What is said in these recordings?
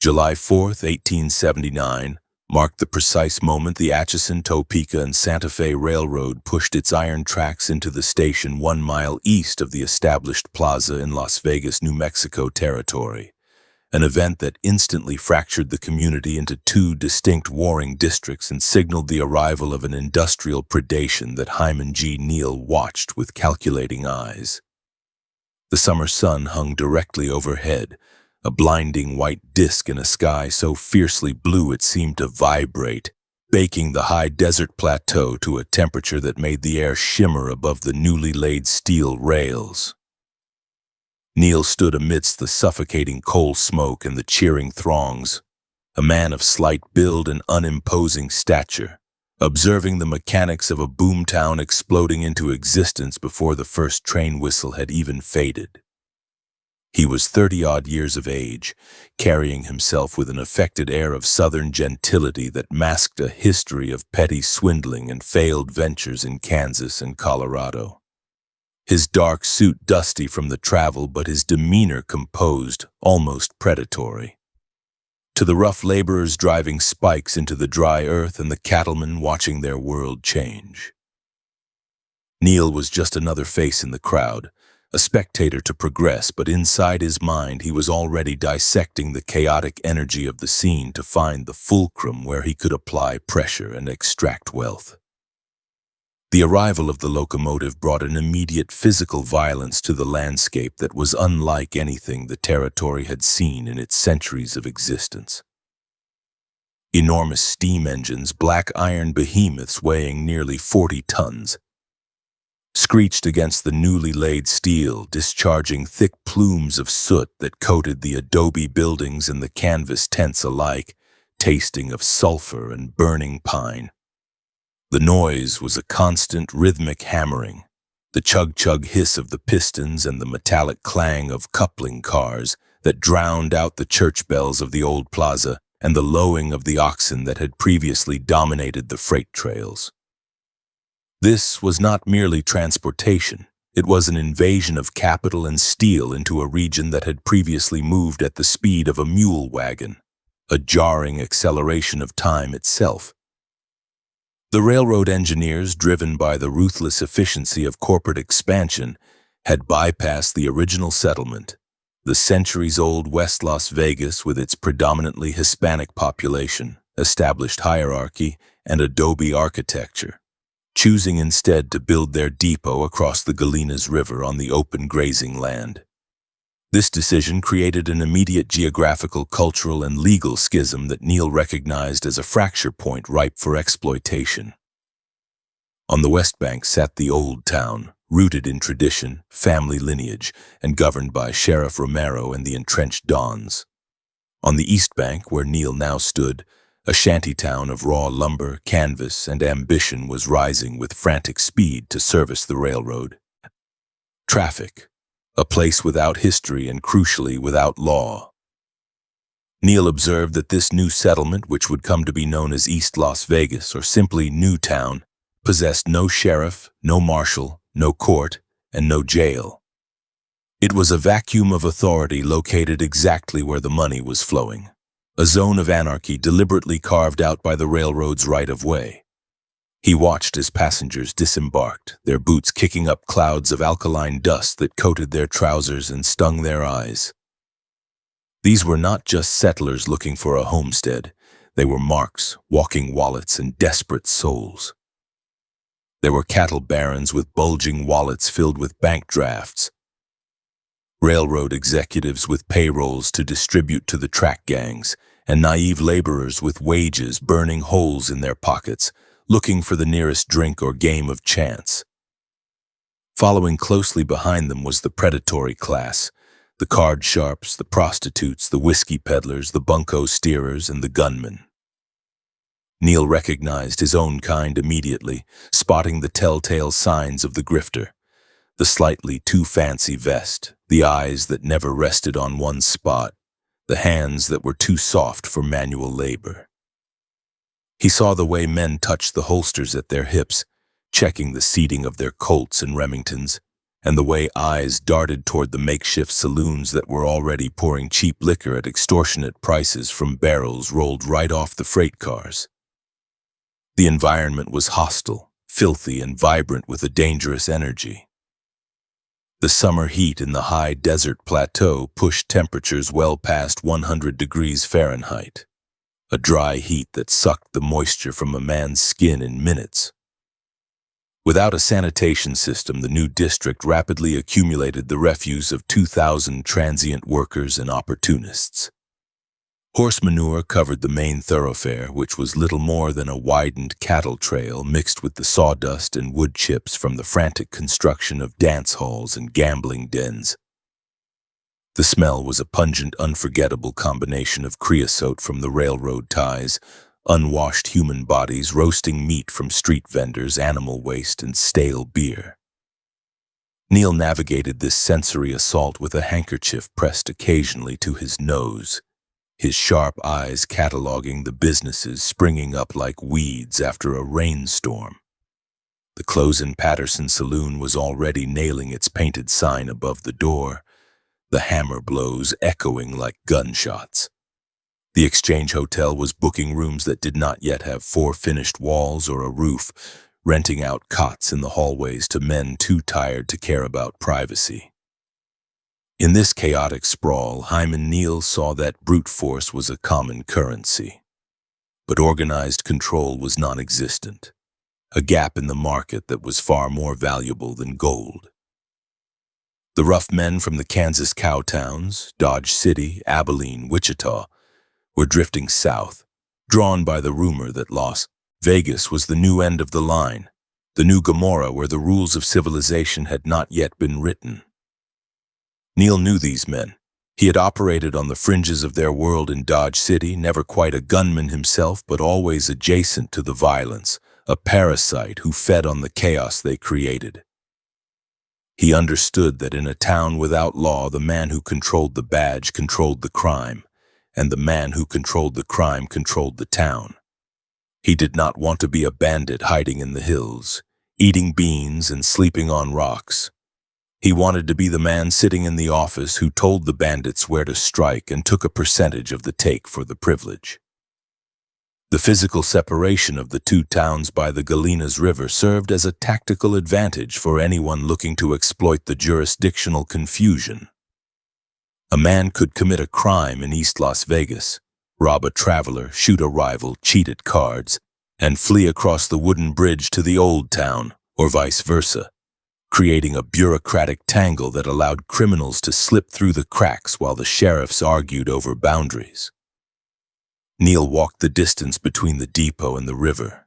July 4th, 1879, marked the precise moment the Atchison, Topeka, and Santa Fe Railroad pushed its iron tracks into the station 1 mile east of the established plaza in Las Vegas, New Mexico territory, an event that instantly fractured the community into two distinct warring districts and signaled the arrival of an industrial predation that Hyman G. Neal watched with calculating eyes. The summer sun hung directly overhead, a blinding white disk in a sky so fiercely blue it seemed to vibrate, baking the high desert plateau to a temperature that made the air shimmer above the newly laid steel rails. Neal stood amidst the suffocating coal smoke and the cheering throngs, a man of slight build and unimposing stature, observing the mechanics of a boomtown exploding into existence before the first train whistle had even faded. He was 30-odd years of age, carrying himself with an affected air of southern gentility that masked a history of petty swindling and failed ventures in Kansas and Colorado. His dark suit dusty from the travel, but his demeanor composed, almost predatory. To the rough laborers driving spikes into the dry earth and the cattlemen watching their world change. Neal was just another face in the crowd, a spectator to progress, but inside his mind he was already dissecting the chaotic energy of the scene to find the fulcrum where he could apply pressure and extract wealth. The arrival of the locomotive brought an immediate physical violence to the landscape that was unlike anything the territory had seen in its centuries of existence. Enormous steam engines, black iron behemoths weighing nearly 40 tons, screeched against the newly laid steel, discharging thick plumes of soot that coated the adobe buildings and the canvas tents alike, tasting of sulfur and burning pine. The noise was a constant rhythmic hammering, the chug-chug hiss of the pistons and the metallic clang of coupling cars that drowned out the church bells of the old plaza and the lowing of the oxen that had previously dominated the freight trails. This was not merely transportation, it was an invasion of capital and steel into a region that had previously moved at the speed of a mule wagon, a jarring acceleration of time itself. The railroad engineers, driven by the ruthless efficiency of corporate expansion, had bypassed the original settlement, the centuries-old West Las Vegas with its predominantly Hispanic population, established hierarchy, and adobe architecture, choosing instead to build their depot across the Galenas River on the open grazing land. This decision created an immediate geographical, cultural, and legal schism that Neal recognized as a fracture point ripe for exploitation. On the West Bank sat the old town, rooted in tradition, family lineage, and governed by Sheriff Romero and the entrenched Dons. On the East Bank, where Neal now stood, a shantytown of raw lumber, canvas, and ambition was rising with frantic speed to service the railroad. Traffic, a place without history and crucially without law. Neal observed that this new settlement, which would come to be known as East Las Vegas or simply Newtown, possessed no sheriff, no marshal, no court, and no jail. It was a vacuum of authority located exactly where the money was flowing, a zone of anarchy deliberately carved out by the railroad's right-of-way. He watched as passengers disembarked, their boots kicking up clouds of alkaline dust that coated their trousers and stung their eyes. These were not just settlers looking for a homestead. They were marks, walking wallets, and desperate souls. There were cattle barons with bulging wallets filled with bank drafts, railroad executives with payrolls to distribute to the track gangs, and naive laborers with wages burning holes in their pockets, looking for the nearest drink or game of chance. Following closely behind them was the predatory class, the card sharps, the prostitutes, the whiskey peddlers, the bunco steerers, and the gunmen. Neal recognized his own kind immediately, spotting the telltale signs of the grifter, the slightly too fancy vest, the eyes that never rested on one spot, the hands that were too soft for manual labor. He saw the way men touched the holsters at their hips, checking the seating of their Colts and Remingtons, and the way eyes darted toward the makeshift saloons that were already pouring cheap liquor at extortionate prices from barrels rolled right off the freight cars. The environment was hostile, filthy, and vibrant with a dangerous energy. The summer heat in the high desert plateau pushed temperatures well past 100 degrees Fahrenheit, a dry heat that sucked the moisture from a man's skin in minutes. Without a sanitation system, the new district rapidly accumulated the refuse of 2,000 transient workers and opportunists. Horse manure covered the main thoroughfare, which was little more than a widened cattle trail mixed with the sawdust and wood chips from the frantic construction of dance halls and gambling dens. The smell was a pungent, unforgettable combination of creosote from the railroad ties, unwashed human bodies, roasting meat from street vendors, animal waste, and stale beer. Neil navigated this sensory assault with a handkerchief pressed occasionally to his nose, his sharp eyes cataloging the businesses springing up like weeds after a rainstorm. The Close-In Patterson Saloon was already nailing its painted sign above the door, the hammer blows echoing like gunshots. The Exchange Hotel was booking rooms that did not yet have 4 finished walls or a roof, renting out cots in the hallways to men too tired to care about privacy. In this chaotic sprawl, Hyman Neal saw that brute force was a common currency. But organized control was non-existent, a gap in the market that was far more valuable than gold. The rough men from the Kansas cowtowns, Dodge City, Abilene, Wichita, were drifting south, drawn by the rumor that Las Vegas was the new end of the line, the new Gomorrah where the rules of civilization had not yet been written. Neil knew these men. He had operated on the fringes of their world in Dodge City, never quite a gunman himself, but always adjacent to the violence, a parasite who fed on the chaos they created. He understood that in a town without law, the man who controlled the badge controlled the crime, and the man who controlled the crime controlled the town. He did not want to be a bandit hiding in the hills, eating beans and sleeping on rocks. He wanted to be the man sitting in the office who told the bandits where to strike and took a percentage of the take for the privilege. The physical separation of the two towns by the Galenas River served as a tactical advantage for anyone looking to exploit the jurisdictional confusion. A man could commit a crime in East Las Vegas, rob a traveler, shoot a rival, cheat at cards, and flee across the wooden bridge to the old town, or vice versa, creating a bureaucratic tangle that allowed criminals to slip through the cracks while the sheriffs argued over boundaries. Neil walked the distance between the depot and the river,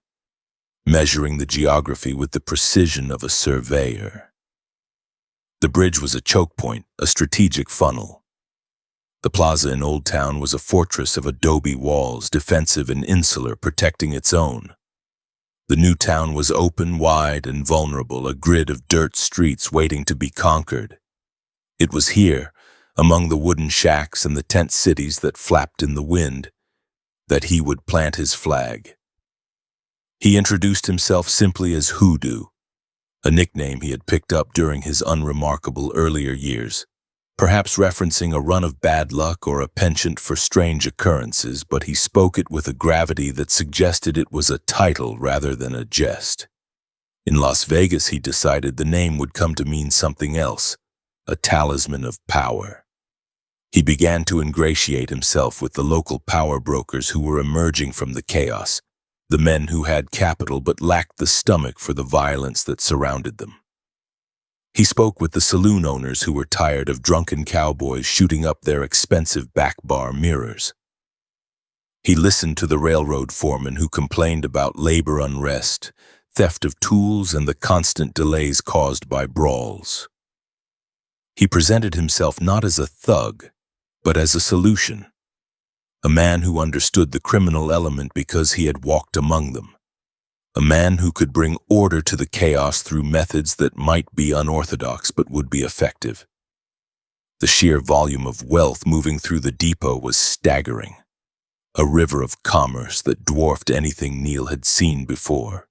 measuring the geography with the precision of a surveyor. The bridge was a choke point, a strategic funnel. The plaza in Old Town was a fortress of adobe walls, defensive and insular, protecting its own. The new town was open, wide, and vulnerable, a grid of dirt streets waiting to be conquered. It was here, among the wooden shacks and the tent cities that flapped in the wind, that he would plant his flag. He introduced himself simply as Hoodoo, a nickname he had picked up during his unremarkable earlier years, perhaps referencing a run of bad luck or a penchant for strange occurrences, but he spoke it with a gravity that suggested it was a title rather than a jest. In Las Vegas, he decided the name would come to mean something else, a talisman of power. He began to ingratiate himself with the local power brokers who were emerging from the chaos, the men who had capital but lacked the stomach for the violence that surrounded them. He spoke with the saloon owners who were tired of drunken cowboys shooting up their expensive back bar mirrors. He listened to the railroad foremen who complained about labor unrest, theft of tools, and the constant delays caused by brawls. He presented himself not as a thug, but as a solution, a man who understood the criminal element because he had walked among them. A man who could bring order to the chaos through methods that might be unorthodox but would be effective. The sheer volume of wealth moving through the depot was staggering, a river of commerce that dwarfed anything Neil had seen before.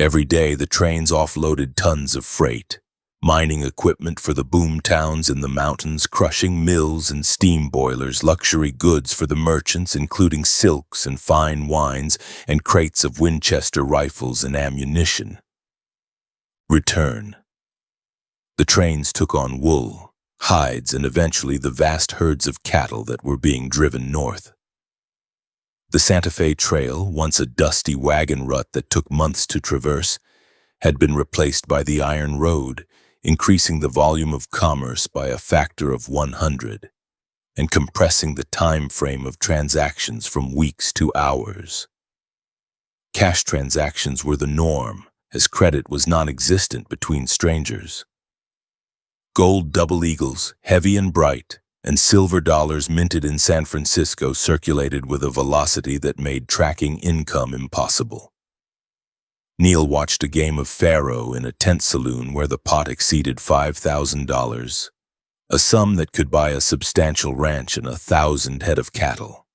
Every day the trains offloaded tons of freight, mining equipment for the boom towns in the mountains, crushing mills and steam boilers, luxury goods for the merchants, including silks and fine wines, and crates of Winchester rifles and ammunition. Return. The trains took on wool, hides, and eventually the vast herds of cattle that were being driven north. The Santa Fe Trail, once a dusty wagon rut that took months to traverse, had been replaced by the Iron Road, increasing the volume of commerce by a factor of 100 and compressing the time frame of transactions from weeks to hours. Cash transactions were the norm, as credit was non-existent between strangers. Gold double eagles, heavy and bright, and silver dollars minted in San Francisco circulated with a velocity that made tracking income impossible. Neil watched a game of faro in a tent saloon where the pot exceeded $5,000, a sum that could buy a substantial ranch and 1,000 head of cattle.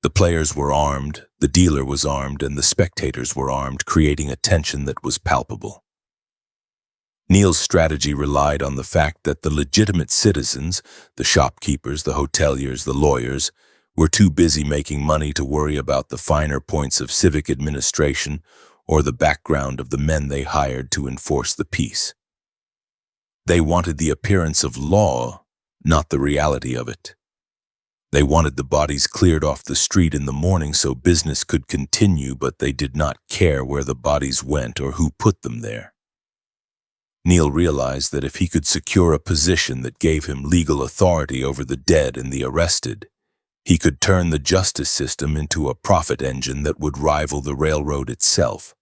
The players were armed, the dealer was armed, and the spectators were armed, creating a tension that was palpable. Neil's strategy relied on the fact that the legitimate citizens, the shopkeepers, the hoteliers, the lawyers, were too busy making money to worry about the finer points of civic administration or the background of the men they hired to enforce the peace. They wanted the appearance of law, not the reality of it. They wanted the bodies cleared off the street in the morning so business could continue, but they did not care where the bodies went or who put them there. Neil realized that if he could secure a position that gave him legal authority over the dead and the arrested, he could turn the justice system into a profit engine that would rival the railroad itself.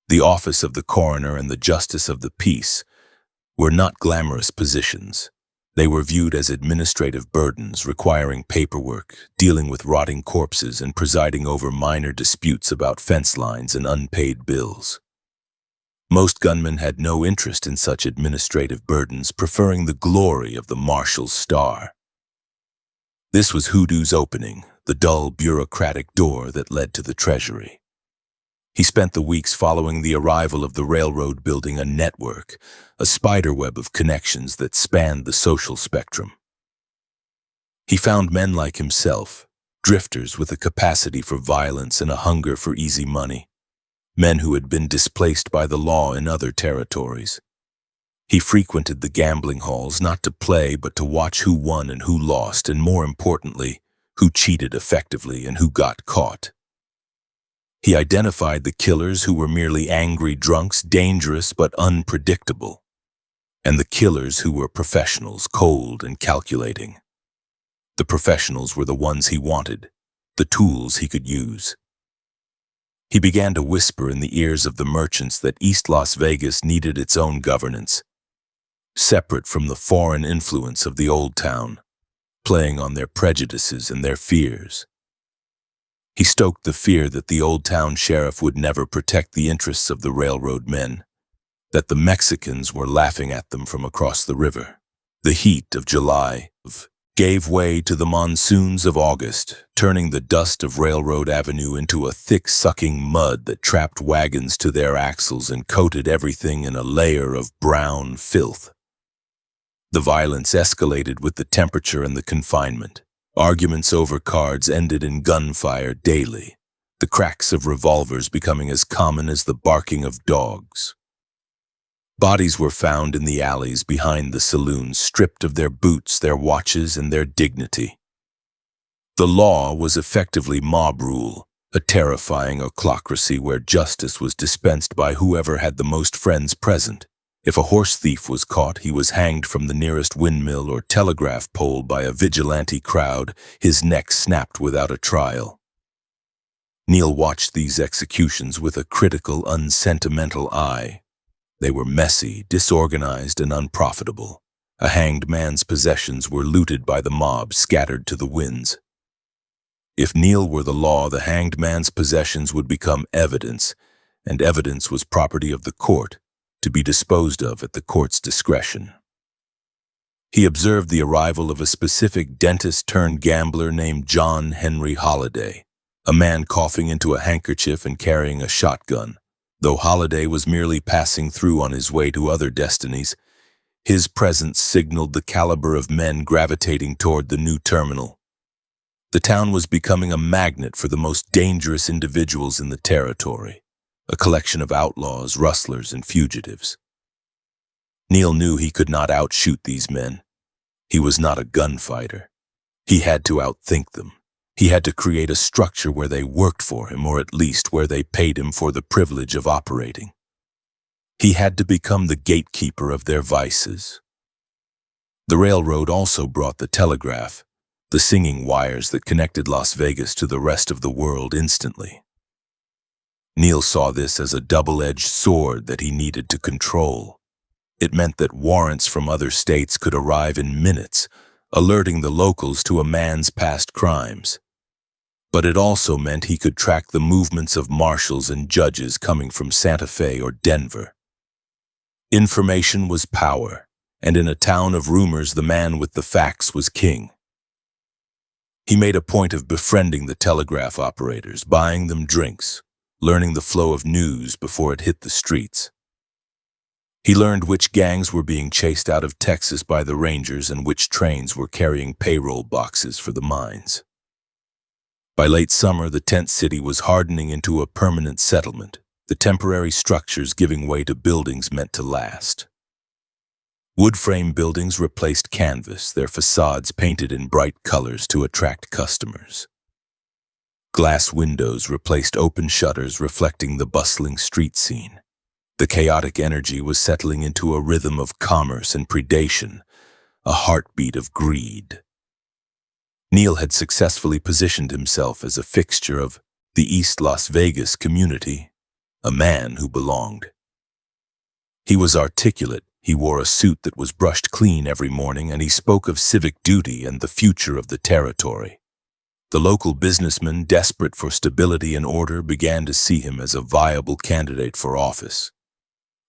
The office of the coroner and the justice of the peace were not glamorous positions. They were viewed as administrative burdens requiring paperwork, dealing with rotting corpses, and presiding over minor disputes about fence lines and unpaid bills. Most gunmen had no interest in such administrative burdens, preferring the glory of the marshal's star. This was Hoodoo's opening, the dull, bureaucratic door that led to the treasury. He spent the weeks following the arrival of the railroad building a network, a spiderweb of connections that spanned the social spectrum. He found men like himself, drifters with a capacity for violence and a hunger for easy money, men who had been displaced by the law in other territories. He frequented the gambling halls not to play but to watch who won and who lost, and more importantly, who cheated effectively and who got caught. He identified the killers who were merely angry drunks, dangerous but unpredictable, and the killers who were professionals, cold and calculating. The professionals were the ones he wanted, the tools he could use. He began to whisper in the ears of the merchants that East Las Vegas needed its own governance, separate from the foreign influence of the old town, playing on their prejudices and their fears. He stoked the fear that the old town sheriff would never protect the interests of the railroad men, that the Mexicans were laughing at them from across the river. The heat of July gave way to the monsoons of August, turning the dust of Railroad Avenue into a thick, sucking mud that trapped wagons to their axles and coated everything in a layer of brown filth. The violence escalated with the temperature and the confinement. Arguments over cards ended in gunfire daily, the cracks of revolvers becoming as common as the barking of dogs. Bodies were found in the alleys behind the saloons, stripped of their boots, their watches, and their dignity. The law was effectively mob rule, a terrifying ochlocracy where justice was dispensed by whoever had the most friends present. If a horse thief was caught, he was hanged from the nearest windmill or telegraph pole by a vigilante crowd, his neck snapped without a trial. Neil watched these executions with a critical, unsentimental eye. They were messy, disorganized, and unprofitable. A hanged man's possessions were looted by the mob, scattered to the winds. If Neil were the law, the hanged man's possessions would become evidence, and evidence was property of the court, to be disposed of at the court's discretion. He observed the arrival of a specific dentist-turned-gambler named John Henry Holliday, a man coughing into a handkerchief and carrying a shotgun, Though Holiday was merely passing through on his way to other destinies, his presence signaled the caliber of men gravitating toward the new terminal. The town was becoming a magnet for the most dangerous individuals in the territory, a collection of outlaws, rustlers, and fugitives. Neil knew he could not outshoot these men. He was not a gunfighter. He had to outthink them. He had to create a structure where they worked for him, or at least where they paid him for the privilege of operating. He had to become the gatekeeper of their vices. The railroad also brought the telegraph, the singing wires that connected Las Vegas to the rest of the world instantly. Neil saw this as a double-edged sword that he needed to control. It meant that warrants from other states could arrive in minutes, alerting the locals to a man's past crimes. But it also meant he could track the movements of marshals and judges coming from Santa Fe or Denver. Information was power, and in a town of rumors, the man with the facts was king. He made a point of befriending the telegraph operators, buying them drinks, learning the flow of news before it hit the streets. He learned which gangs were being chased out of Texas by the Rangers and which trains were carrying payroll boxes for the mines. By late summer, the tent city was hardening into a permanent settlement, the temporary structures giving way to buildings meant to last. Wood frame buildings replaced canvas, their facades painted in bright colors to attract customers. Glass windows replaced open shutters reflecting the bustling street scene. The chaotic energy was settling into a rhythm of commerce and predation, a heartbeat of greed. Neil had successfully positioned himself as a fixture of the East Las Vegas community, a man who belonged. He was articulate, he wore a suit that was brushed clean every morning, and he spoke of civic duty and the future of the territory. The local businessmen, desperate for stability and order, began to see him as a viable candidate for office.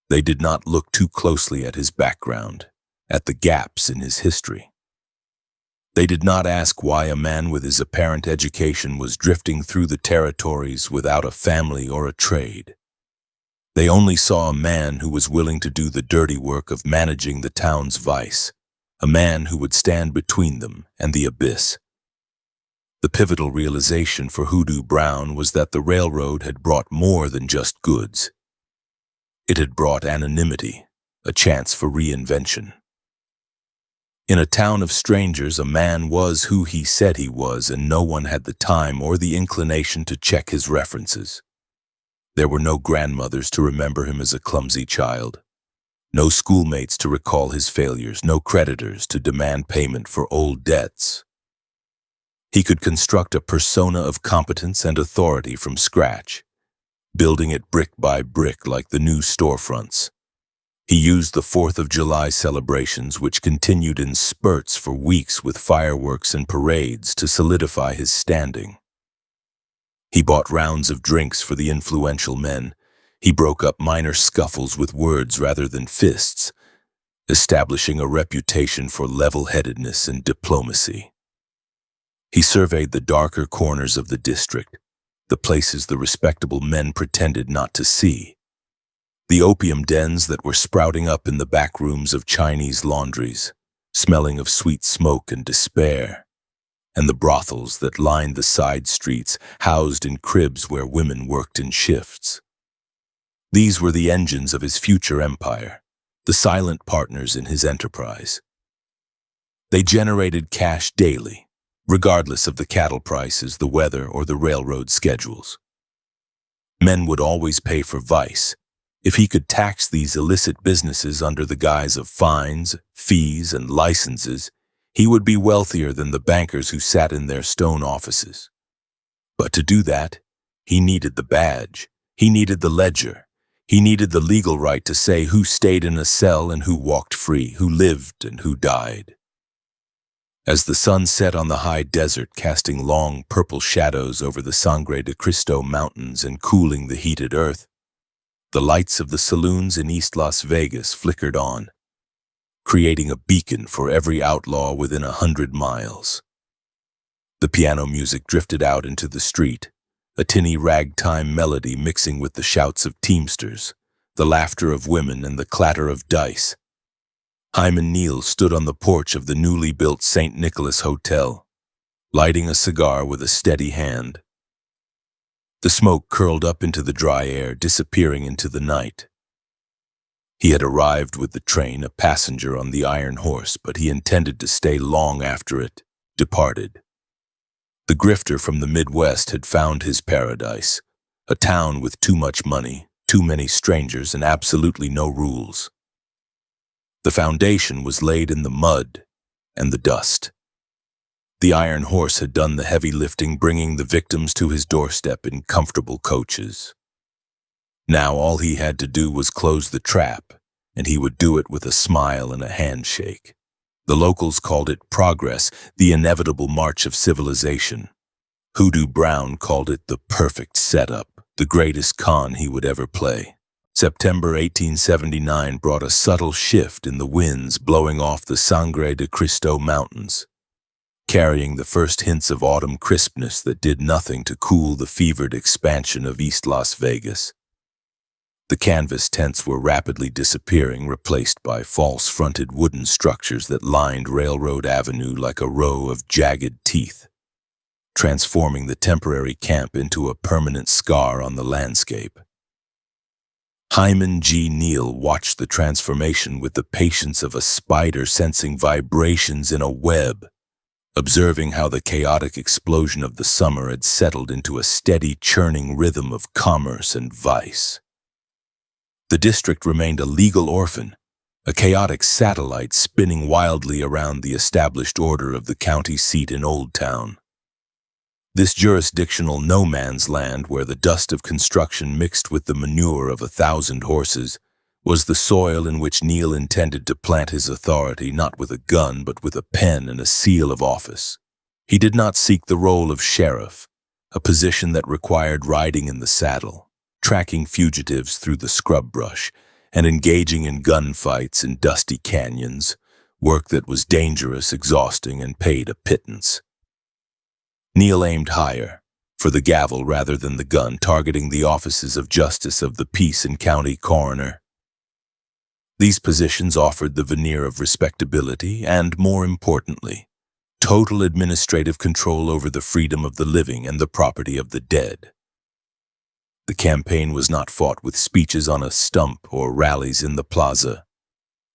They did not look too closely at his background, at the gaps in his history. They did not ask why a man with his apparent education was drifting through the territories without a family or a trade. They only saw a man who was willing to do the dirty work of managing the town's vice, a man who would stand between them and the abyss. The pivotal realization for Hoodoo Brown was that the railroad had brought more than just goods. It had brought anonymity, a chance for reinvention. In a town of strangers, a man was who he said he was, and no one had the time or the inclination to check his references. There were no grandmothers to remember him as a clumsy child, no schoolmates to recall his failures, no creditors to demand payment for old debts. He could construct a persona of competence and authority from scratch, building it brick by brick like the new storefronts. He used the 4th of July celebrations, which continued in spurts for weeks with fireworks and parades, to solidify his standing. He bought rounds of drinks for the influential men. He broke up minor scuffles with words rather than fists, establishing a reputation for level-headedness and diplomacy. He surveyed the darker corners of the district, the places the respectable men pretended not to see. The opium dens that were sprouting up in the back rooms of Chinese laundries, smelling of sweet smoke and despair, and the brothels that lined the side streets, housed in cribs where women worked in shifts. These were the engines of his future empire, the silent partners in his enterprise. They generated cash daily, regardless of the cattle prices, the weather, or the railroad schedules. Men would always pay for vice. If he could tax these illicit businesses under the guise of fines, fees, and licenses, he would be wealthier than the bankers who sat in their stone offices. But to do that, he needed the badge, he needed the ledger, he needed the legal right to say who stayed in a cell and who walked free, who lived and who died. As the sun set on the high desert, casting long purple shadows over the Sangre de Cristo mountains and cooling the heated earth, the lights of the saloons in East Las Vegas flickered on, creating a beacon for every outlaw within 100 miles. The piano music drifted out into the street, a tinny ragtime melody mixing with the shouts of teamsters, the laughter of women, and the clatter of dice. Hyman Neal stood on the porch of the newly built St. Nicholas Hotel, lighting a cigar with a steady hand. The smoke curled up into the dry air, disappearing into the night. He had arrived with the train, a passenger on the Iron Horse, but he intended to stay long after it departed. The grifter from the Midwest had found his paradise, a town with too much money, too many strangers, and absolutely no rules. The foundation was laid in the mud and the dust. The Iron Horse had done the heavy lifting, bringing the victims to his doorstep in comfortable coaches. Now all he had to do was close the trap, and he would do it with a smile and a handshake. The locals called it progress, the inevitable march of civilization. Hoodoo Brown called it the perfect setup, the greatest con he would ever play. September 1879 brought a subtle shift in the winds blowing off the Sangre de Cristo Mountains, carrying the first hints of autumn crispness that did nothing to cool the fevered expansion of East Las Vegas. The canvas tents were rapidly disappearing, replaced by false-fronted wooden structures that lined Railroad Avenue like a row of jagged teeth, transforming the temporary camp into a permanent scar on the landscape. Hyman G. Neal watched the transformation with the patience of a spider sensing vibrations in a web, observing how the chaotic explosion of the summer had settled into a steady churning rhythm of commerce and vice. The district remained a legal orphan, a chaotic satellite spinning wildly around the established order of the county seat in Old Town. This jurisdictional no-man's land, where the dust of construction mixed with the manure of 1,000 horses, was the soil in which Neal intended to plant his authority, not with a gun but with a pen and a seal of office. He did not seek the role of sheriff, a position that required riding in the saddle, tracking fugitives through the scrub brush, and engaging in gunfights in dusty canyons, work that was dangerous, exhausting, and paid a pittance. Neal aimed higher, for the gavel rather than the gun, targeting the offices of Justice of the Peace and County Coroner. These positions offered the veneer of respectability and, more importantly, total administrative control over the freedom of the living and the property of the dead. The campaign was not fought with speeches on a stump or rallies in the plaza,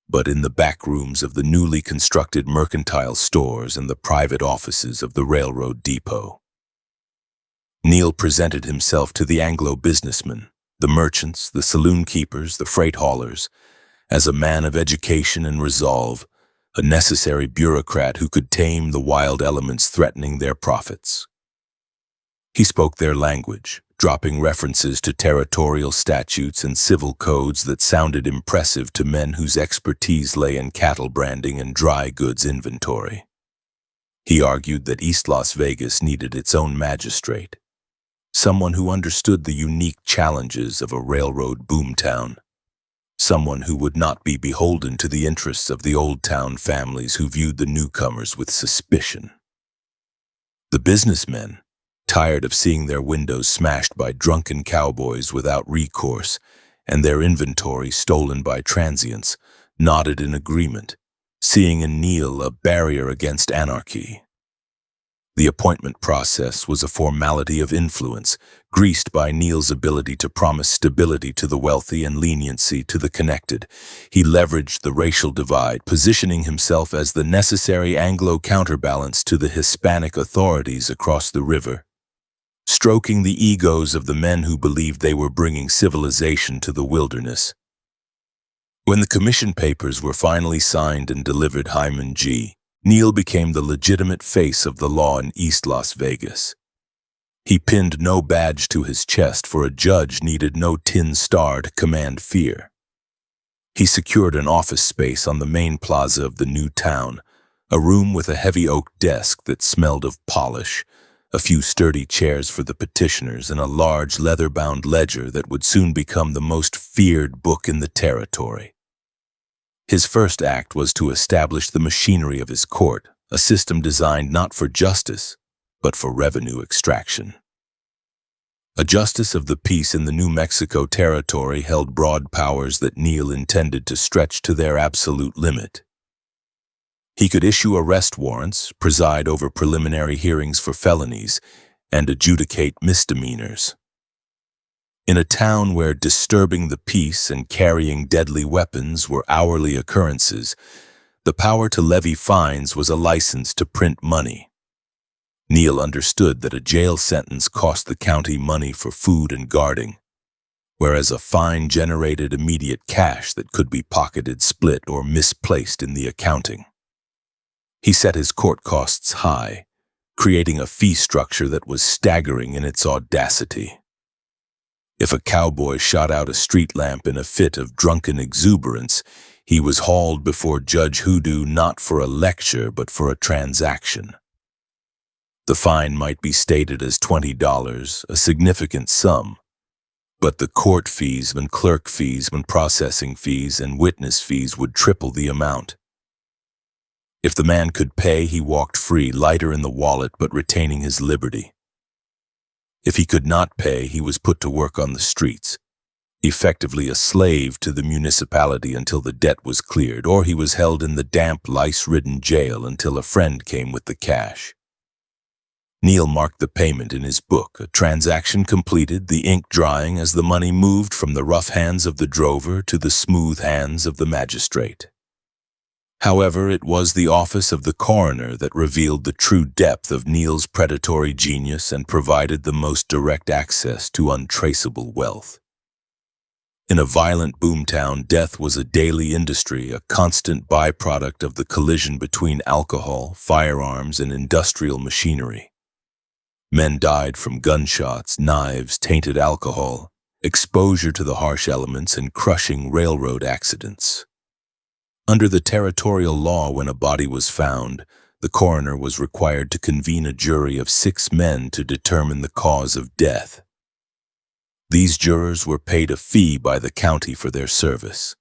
but in the back rooms of the newly constructed mercantile stores and the private offices of the railroad depot. Neal presented himself to the Anglo businessmen, the merchants, the saloon keepers, the freight haulers, as a man of education and resolve, a necessary bureaucrat who could tame the wild elements threatening their profits. He spoke their language, dropping references to territorial statutes and civil codes that sounded impressive to men whose expertise lay in cattle branding and dry goods inventory. He argued that East Las Vegas needed its own magistrate, someone who understood the unique challenges of a railroad boomtown, someone who would not be beholden to the interests of the old town families who viewed the newcomers with suspicion. The businessmen, tired of seeing their windows smashed by drunken cowboys without recourse and their inventory stolen by transients, nodded in agreement, seeing in Neal a barrier against anarchy. The appointment process was a formality of influence, greased by Neal's ability to promise stability to the wealthy and leniency to the connected. He leveraged the racial divide, positioning himself as the necessary Anglo counterbalance to the Hispanic authorities across the river, stroking the egos of the men who believed they were bringing civilization to the wilderness. When the commission papers were finally signed and delivered, Hyman G. Neal became the legitimate face of the law in East Las Vegas. He pinned no badge to his chest, for a judge needed no tin star to command fear. He secured an office space on the main plaza of the new town, a room with a heavy oak desk that smelled of polish, a few sturdy chairs for the petitioners, and a large leather-bound ledger that would soon become the most feared book in the territory. His first act was to establish the machinery of his court, a system designed not for justice, but for revenue extraction. A justice of the peace in the New Mexico territory held broad powers that Neil intended to stretch to their absolute limit. He could issue arrest warrants, preside over preliminary hearings for felonies, and adjudicate misdemeanors. In a town where disturbing the peace and carrying deadly weapons were hourly occurrences, the power to levy fines was a license to print money. Neil understood that a jail sentence cost the county money for food and guarding, whereas a fine generated immediate cash that could be pocketed, split, or misplaced in the accounting. He set his court costs high, creating a fee structure that was staggering in its audacity. If a cowboy shot out a street lamp in a fit of drunken exuberance, he was hauled before Judge Hoodoo not for a lecture but for a transaction. The fine might be stated as $20, a significant sum, but the court fees and clerk fees and processing fees and witness fees would triple the amount. If the man could pay, he walked free, lighter in the wallet but retaining his liberty. If he could not pay, he was put to work on the streets, effectively a slave to the municipality until the debt was cleared, or he was held in the damp, lice-ridden jail until a friend came with the cash. Neil marked the payment in his book, a transaction completed, the ink drying as the money moved from the rough hands of the drover to the smooth hands of the magistrate. However, it was the office of the coroner that revealed the true depth of Neil's predatory genius and provided the most direct access to untraceable wealth. In a violent boomtown, death was a daily industry, a constant byproduct of the collision between alcohol, firearms, and industrial machinery. Men died from gunshots, knives, tainted alcohol, exposure to the harsh elements, and crushing railroad accidents. Under the territorial law, when a body was found, the coroner was required to convene a jury of 6 men to determine the cause of death. These jurors were paid a fee by the county for their service.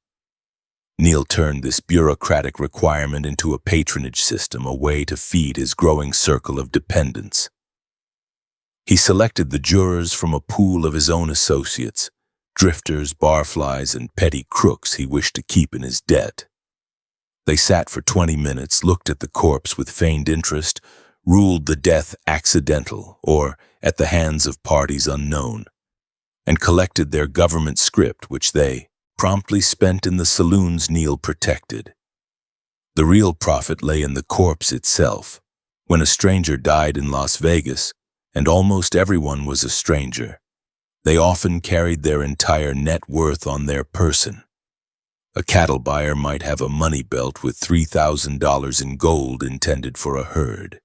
Neil turned this bureaucratic requirement into a patronage system, a way to feed his growing circle of dependents. He selected the jurors from a pool of his own associates, drifters, barflies, and petty crooks he wished to keep in his debt. They sat for 20 minutes, looked at the corpse with feigned interest, ruled the death accidental or at the hands of parties unknown, and collected their government script, which they promptly spent in the saloons Neil protected. The real profit lay in the corpse itself. When a stranger died in Las Vegas, and almost everyone was a stranger, they often carried their entire net worth on their person. A cattle buyer might have a money belt with $3,000 in gold intended for a herd.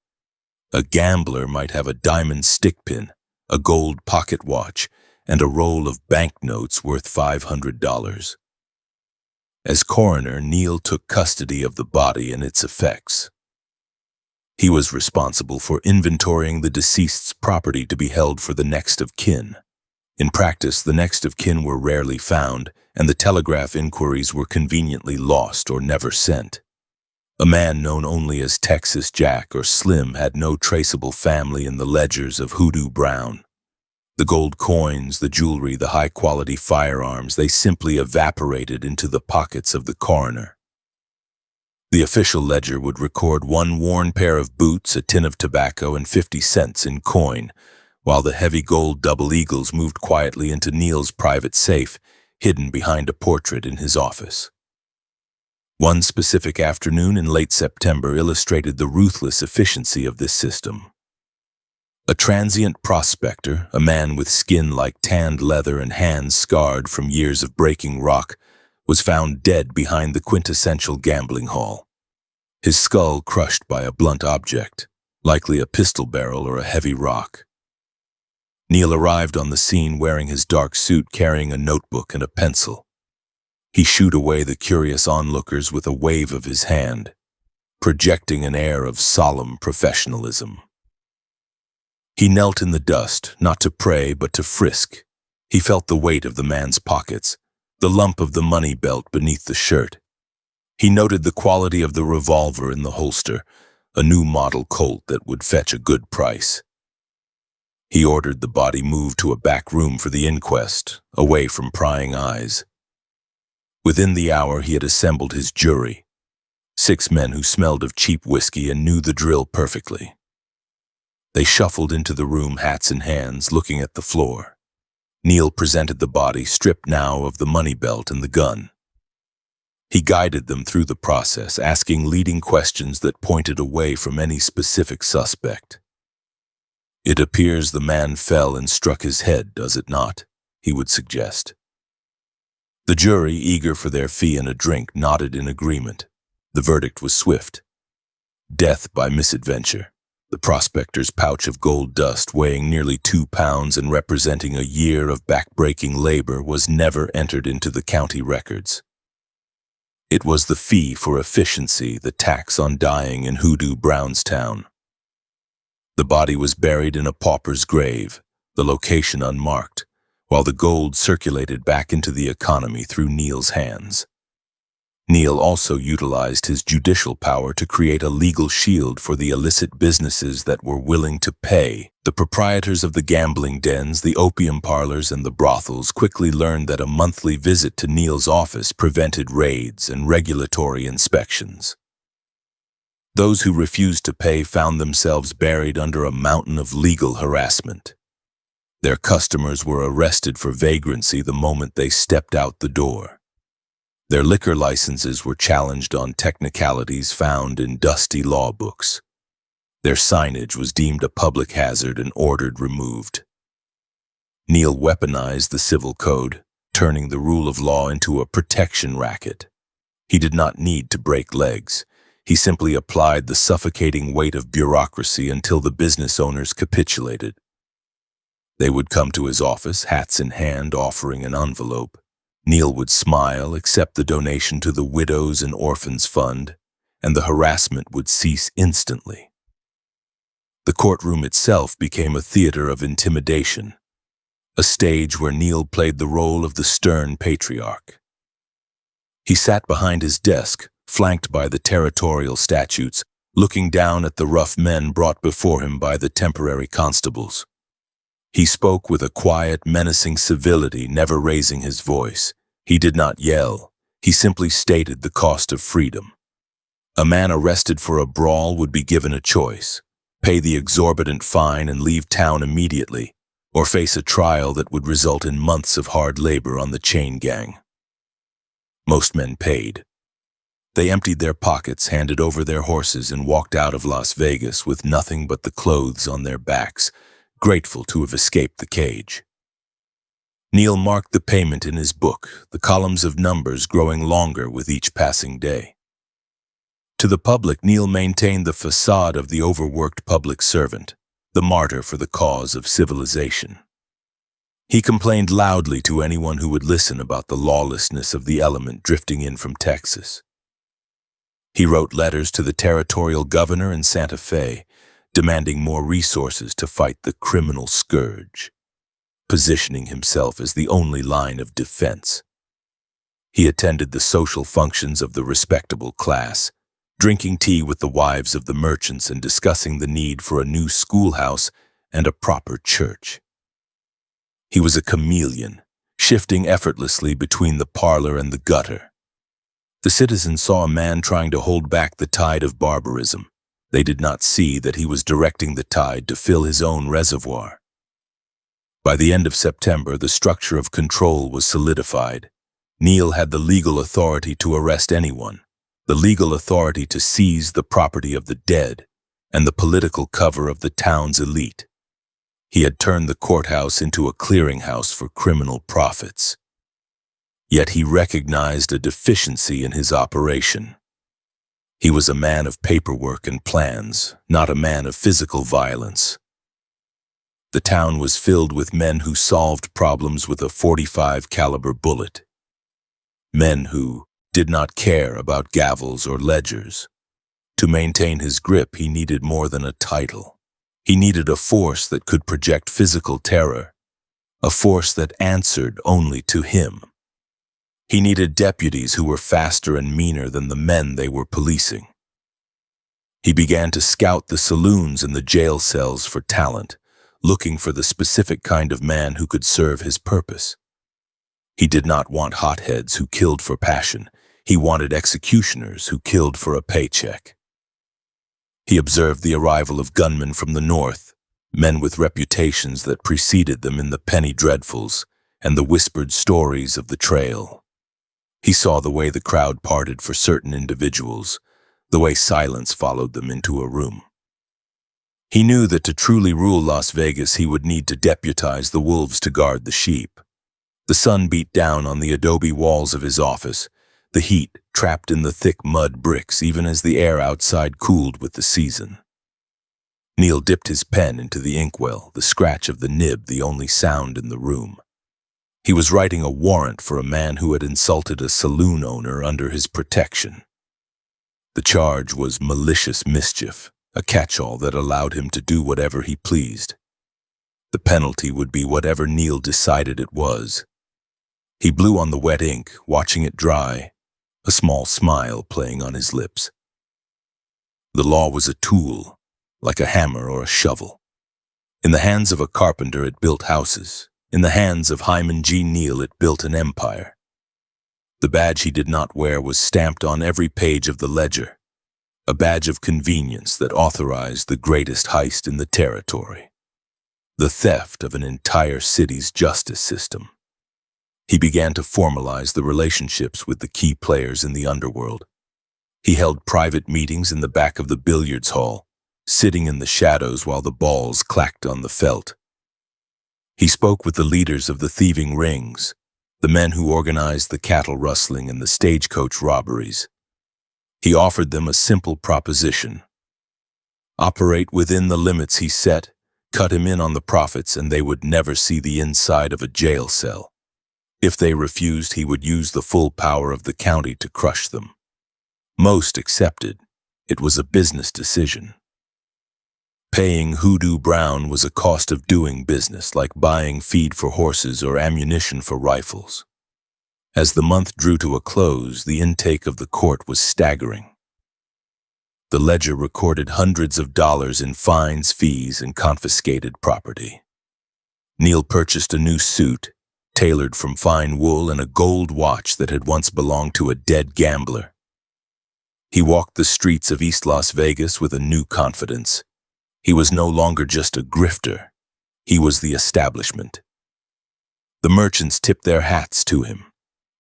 A gambler might have a diamond stick pin, a gold pocket watch, and a roll of banknotes worth $500. As coroner, Neil took custody of the body and its effects. He was responsible for inventorying the deceased's property to be held for the next of kin. In practice, the next of kin were rarely found, and the telegraph inquiries were conveniently lost or never sent. A man known only as Texas Jack or Slim had no traceable family in the ledgers of Hoodoo Brown. The gold coins, the jewelry, the high-quality firearms, they simply evaporated into the pockets of the coroner. The official ledger would record 1 worn pair of boots, a tin of tobacco, and 50 cents in coin, while the heavy gold double eagles moved quietly into Neil's private safe, hidden behind a portrait in his office. One specific afternoon in late September illustrated the ruthless efficiency of this system. A transient prospector, a man with skin like tanned leather and hands scarred from years of breaking rock, was found dead behind the quintessential gambling hall. His skull crushed by a blunt object, likely a pistol barrel or a heavy rock. Neil arrived on the scene wearing his dark suit, carrying a notebook and a pencil. He shooed away the curious onlookers with a wave of his hand, projecting an air of solemn professionalism. He knelt in the dust, not to pray but to frisk. He felt the weight of the man's pockets, the lump of the money belt beneath the shirt. He noted the quality of the revolver in the holster, a new model Colt that would fetch a good price. He ordered the body moved to a back room for the inquest, away from prying eyes. Within the hour, he had assembled his jury, 6 men who smelled of cheap whiskey and knew the drill perfectly. They shuffled into the room, hats in hands, looking at the floor. Neil presented the body, stripped now of the money belt and the gun. He guided them through the process, asking leading questions that pointed away from any specific suspect. "It appears the man fell and struck his head, does it not?" he would suggest. The jury, eager for their fee and a drink, nodded in agreement. The verdict was swift. Death by misadventure. The prospector's pouch of gold dust, weighing nearly 2 pounds and representing a year of back-breaking labor, was never entered into the county records. It was the fee for efficiency, the tax on dying in Hoodoo Brown's town. The body was buried in a pauper's grave, the location unmarked, while the gold circulated back into the economy through Neil's hands. Neil also utilized his judicial power to create a legal shield for the illicit businesses that were willing to pay. The proprietors of the gambling dens, the opium parlors, and the brothels quickly learned that a monthly visit to Neil's office prevented raids and regulatory inspections. Those who refused to pay found themselves buried under a mountain of legal harassment. Their customers were arrested for vagrancy the moment they stepped out the door. Their liquor licenses were challenged on technicalities found in dusty law books. Their signage was deemed a public hazard and ordered removed. Neil weaponized the civil code, turning the rule of law into a protection racket. He did not need to break legs. He simply applied the suffocating weight of bureaucracy until the business owners capitulated. They would come to his office, hats in hand, offering an envelope. Neil would smile, accept the donation to the Widows and Orphans Fund, and the harassment would cease instantly. The courtroom itself became a theater of intimidation, a stage where Neil played the role of the stern patriarch. He sat behind his desk, flanked by the territorial statutes, looking down at the rough men brought before him by the temporary constables. He spoke with a quiet, menacing civility, never raising his voice. He did not yell. He simply stated the cost of freedom. A man arrested for a brawl would be given a choice: pay the exorbitant fine and leave town immediately, or face a trial that would result in months of hard labor on the chain gang. Most men paid. They emptied their pockets, handed over their horses, and walked out of Las Vegas with nothing but the clothes on their backs, grateful to have escaped the cage. Neil marked the payment in his book, the columns of numbers growing longer with each passing day. To the public, Neil maintained the facade of the overworked public servant, the martyr for the cause of civilization. He complained loudly to anyone who would listen about the lawlessness of the element drifting in from Texas. He wrote letters to the territorial governor in Santa Fe, demanding more resources to fight the criminal scourge, positioning himself as the only line of defense. He attended the social functions of the respectable class, drinking tea with the wives of the merchants and discussing the need for a new schoolhouse and a proper church. He was a chameleon, shifting effortlessly between the parlor and the gutter. The citizens saw a man trying to hold back the tide of barbarism. They did not see that he was directing the tide to fill his own reservoir. By the end of September, the structure of control was solidified. Neil had the legal authority to arrest anyone, the legal authority to seize the property of the dead, and the political cover of the town's elite. He had turned the courthouse into a clearinghouse for criminal profits. Yet he recognized a deficiency in his operation. He was a man of paperwork and plans, not a man of physical violence. The town was filled with men who solved problems with a .45 caliber bullet. Men who did not care about gavels or ledgers. To maintain his grip, he needed more than a title. He needed a force that could project physical terror, a force that answered only to him. He needed deputies who were faster and meaner than the men they were policing. He began to scout the saloons and the jail cells for talent, looking for the specific kind of man who could serve his purpose. He did not want hotheads who killed for passion. He wanted executioners who killed for a paycheck. He observed the arrival of gunmen from the north, men with reputations that preceded them in the penny dreadfuls and the whispered stories of the trail. He saw the way the crowd parted for certain individuals, the way silence followed them into a room. He knew that to truly rule Las Vegas, he would need to deputize the wolves to guard the sheep. The sun beat down on the adobe walls of his office, the heat trapped in the thick mud bricks even as the air outside cooled with the season. Neil dipped his pen into the inkwell, the scratch of the nib the only sound in the room. He was writing a warrant for a man who had insulted a saloon owner under his protection. The charge was malicious mischief, a catch-all that allowed him to do whatever he pleased. The penalty would be whatever Neil decided it was. He blew on the wet ink, watching it dry, a small smile playing on his lips. The law was a tool, like a hammer or a shovel. In the hands of a carpenter, it built houses. In the hands of Hyman G. Neal, it built an empire. The badge he did not wear was stamped on every page of the ledger, a badge of convenience that authorized the greatest heist in the territory, the theft of an entire city's justice system. He began to formalize the relationships with the key players in the underworld. He held private meetings in the back of the billiards hall, sitting in the shadows while the balls clacked on the felt. He spoke with the leaders of the thieving rings, the men who organized the cattle rustling and the stagecoach robberies. He offered them a simple proposition. Operate within the limits he set, cut him in on the profits, and they would never see the inside of a jail cell. If they refused, he would use the full power of the county to crush them. Most accepted. It was a business decision. Paying Hoodoo Brown was a cost of doing business, like buying feed for horses or ammunition for rifles. As the month drew to a close, the intake of the court was staggering. The ledger recorded hundreds of dollars in fines, fees, and confiscated property. Neil purchased a new suit, tailored from fine wool, and a gold watch that had once belonged to a dead gambler. He walked the streets of East Las Vegas with a new confidence. He was no longer just a grifter. He was the establishment. The merchants tipped their hats to him.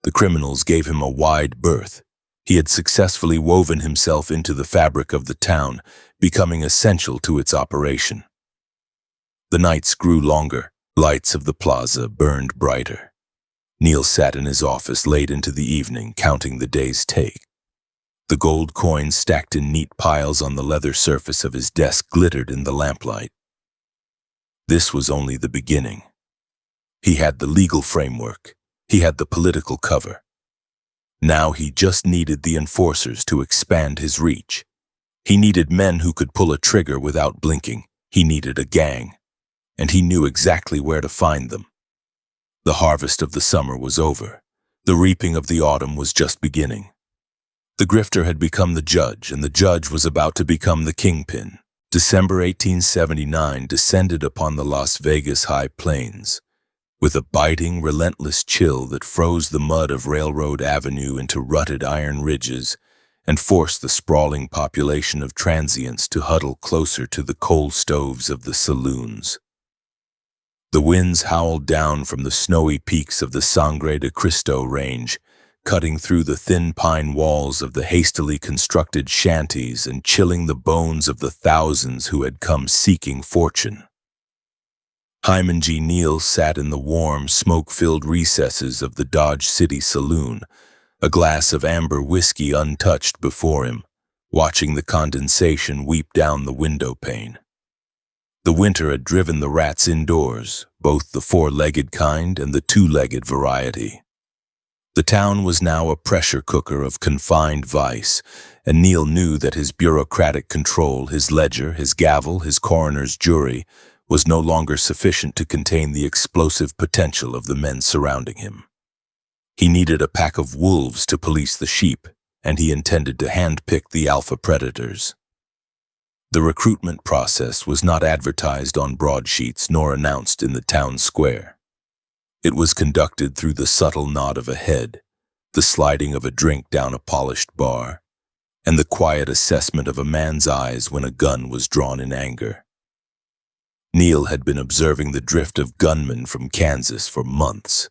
The criminals gave him a wide berth. He had successfully woven himself into the fabric of the town, becoming essential to its operation. The nights grew longer. Lights of the plaza burned brighter. Neil sat in his office late into the evening, counting the day's take. The gold coins stacked in neat piles on the leather surface of his desk glittered in the lamplight. This was only the beginning. He had the legal framework. He had the political cover. Now he just needed the enforcers to expand his reach. He needed men who could pull a trigger without blinking. He needed a gang. And he knew exactly where to find them. The harvest of the summer was over. The reaping of the autumn was just beginning. The grifter had become the judge, and the judge was about to become the kingpin. December 1879 descended upon the Las Vegas high plains, with a biting, relentless chill that froze the mud of Railroad Avenue into rutted iron ridges and forced the sprawling population of transients to huddle closer to the coal stoves of the saloons. The winds howled down from the snowy peaks of the Sangre de Cristo range, cutting through the thin pine walls of the hastily constructed shanties and chilling the bones of the thousands who had come seeking fortune. Hyman G. Neal sat in the warm, smoke-filled recesses of the Dodge City saloon, a glass of amber whiskey untouched before him, watching the condensation weep down the window pane. The winter had driven the rats indoors, both the four-legged kind and the two-legged variety. The town was now a pressure cooker of confined vice, and Neil knew that his bureaucratic control, his ledger, his gavel, his coroner's jury, was no longer sufficient to contain the explosive potential of the men surrounding him. He needed a pack of wolves to police the sheep, and he intended to handpick the alpha predators. The recruitment process was not advertised on broadsheets nor announced in the town square. It was conducted through the subtle nod of a head, the sliding of a drink down a polished bar, and the quiet assessment of a man's eyes when a gun was drawn in anger. Neil had been observing the drift of gunmen from Kansas for months.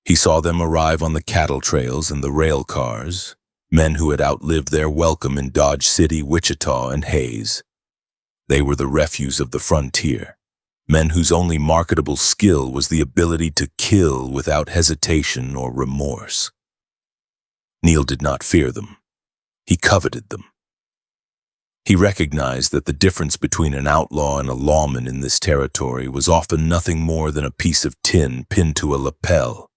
He saw them arrive on the cattle trails and the rail cars, men who had outlived their welcome in Dodge City, Wichita, and Hayes. They were the refuse of the frontier, men whose only marketable skill was the ability to kill without hesitation or remorse. Neil did not fear them. He coveted them. He recognized that the difference between an outlaw and a lawman in this territory was often nothing more than a piece of tin pinned to a lapel.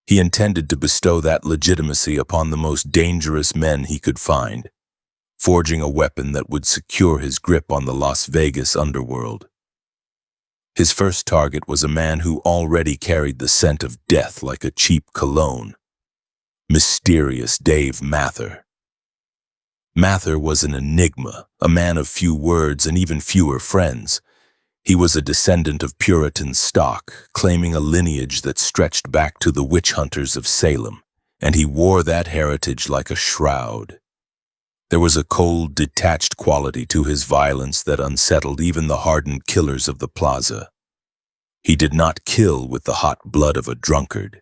He intended to bestow that legitimacy upon the most dangerous men he could find, forging a weapon that would secure his grip on the Las Vegas underworld. His first target was a man who already carried the scent of death like a cheap cologne. Mysterious Dave Mather. Mather was an enigma, a man of few words and even fewer friends. He was a descendant of Puritan stock, claiming a lineage that stretched back to the witch hunters of Salem, and he wore that heritage like a shroud. There was a cold, detached quality to his violence that unsettled even the hardened killers of the plaza. He did not kill with the hot blood of a drunkard.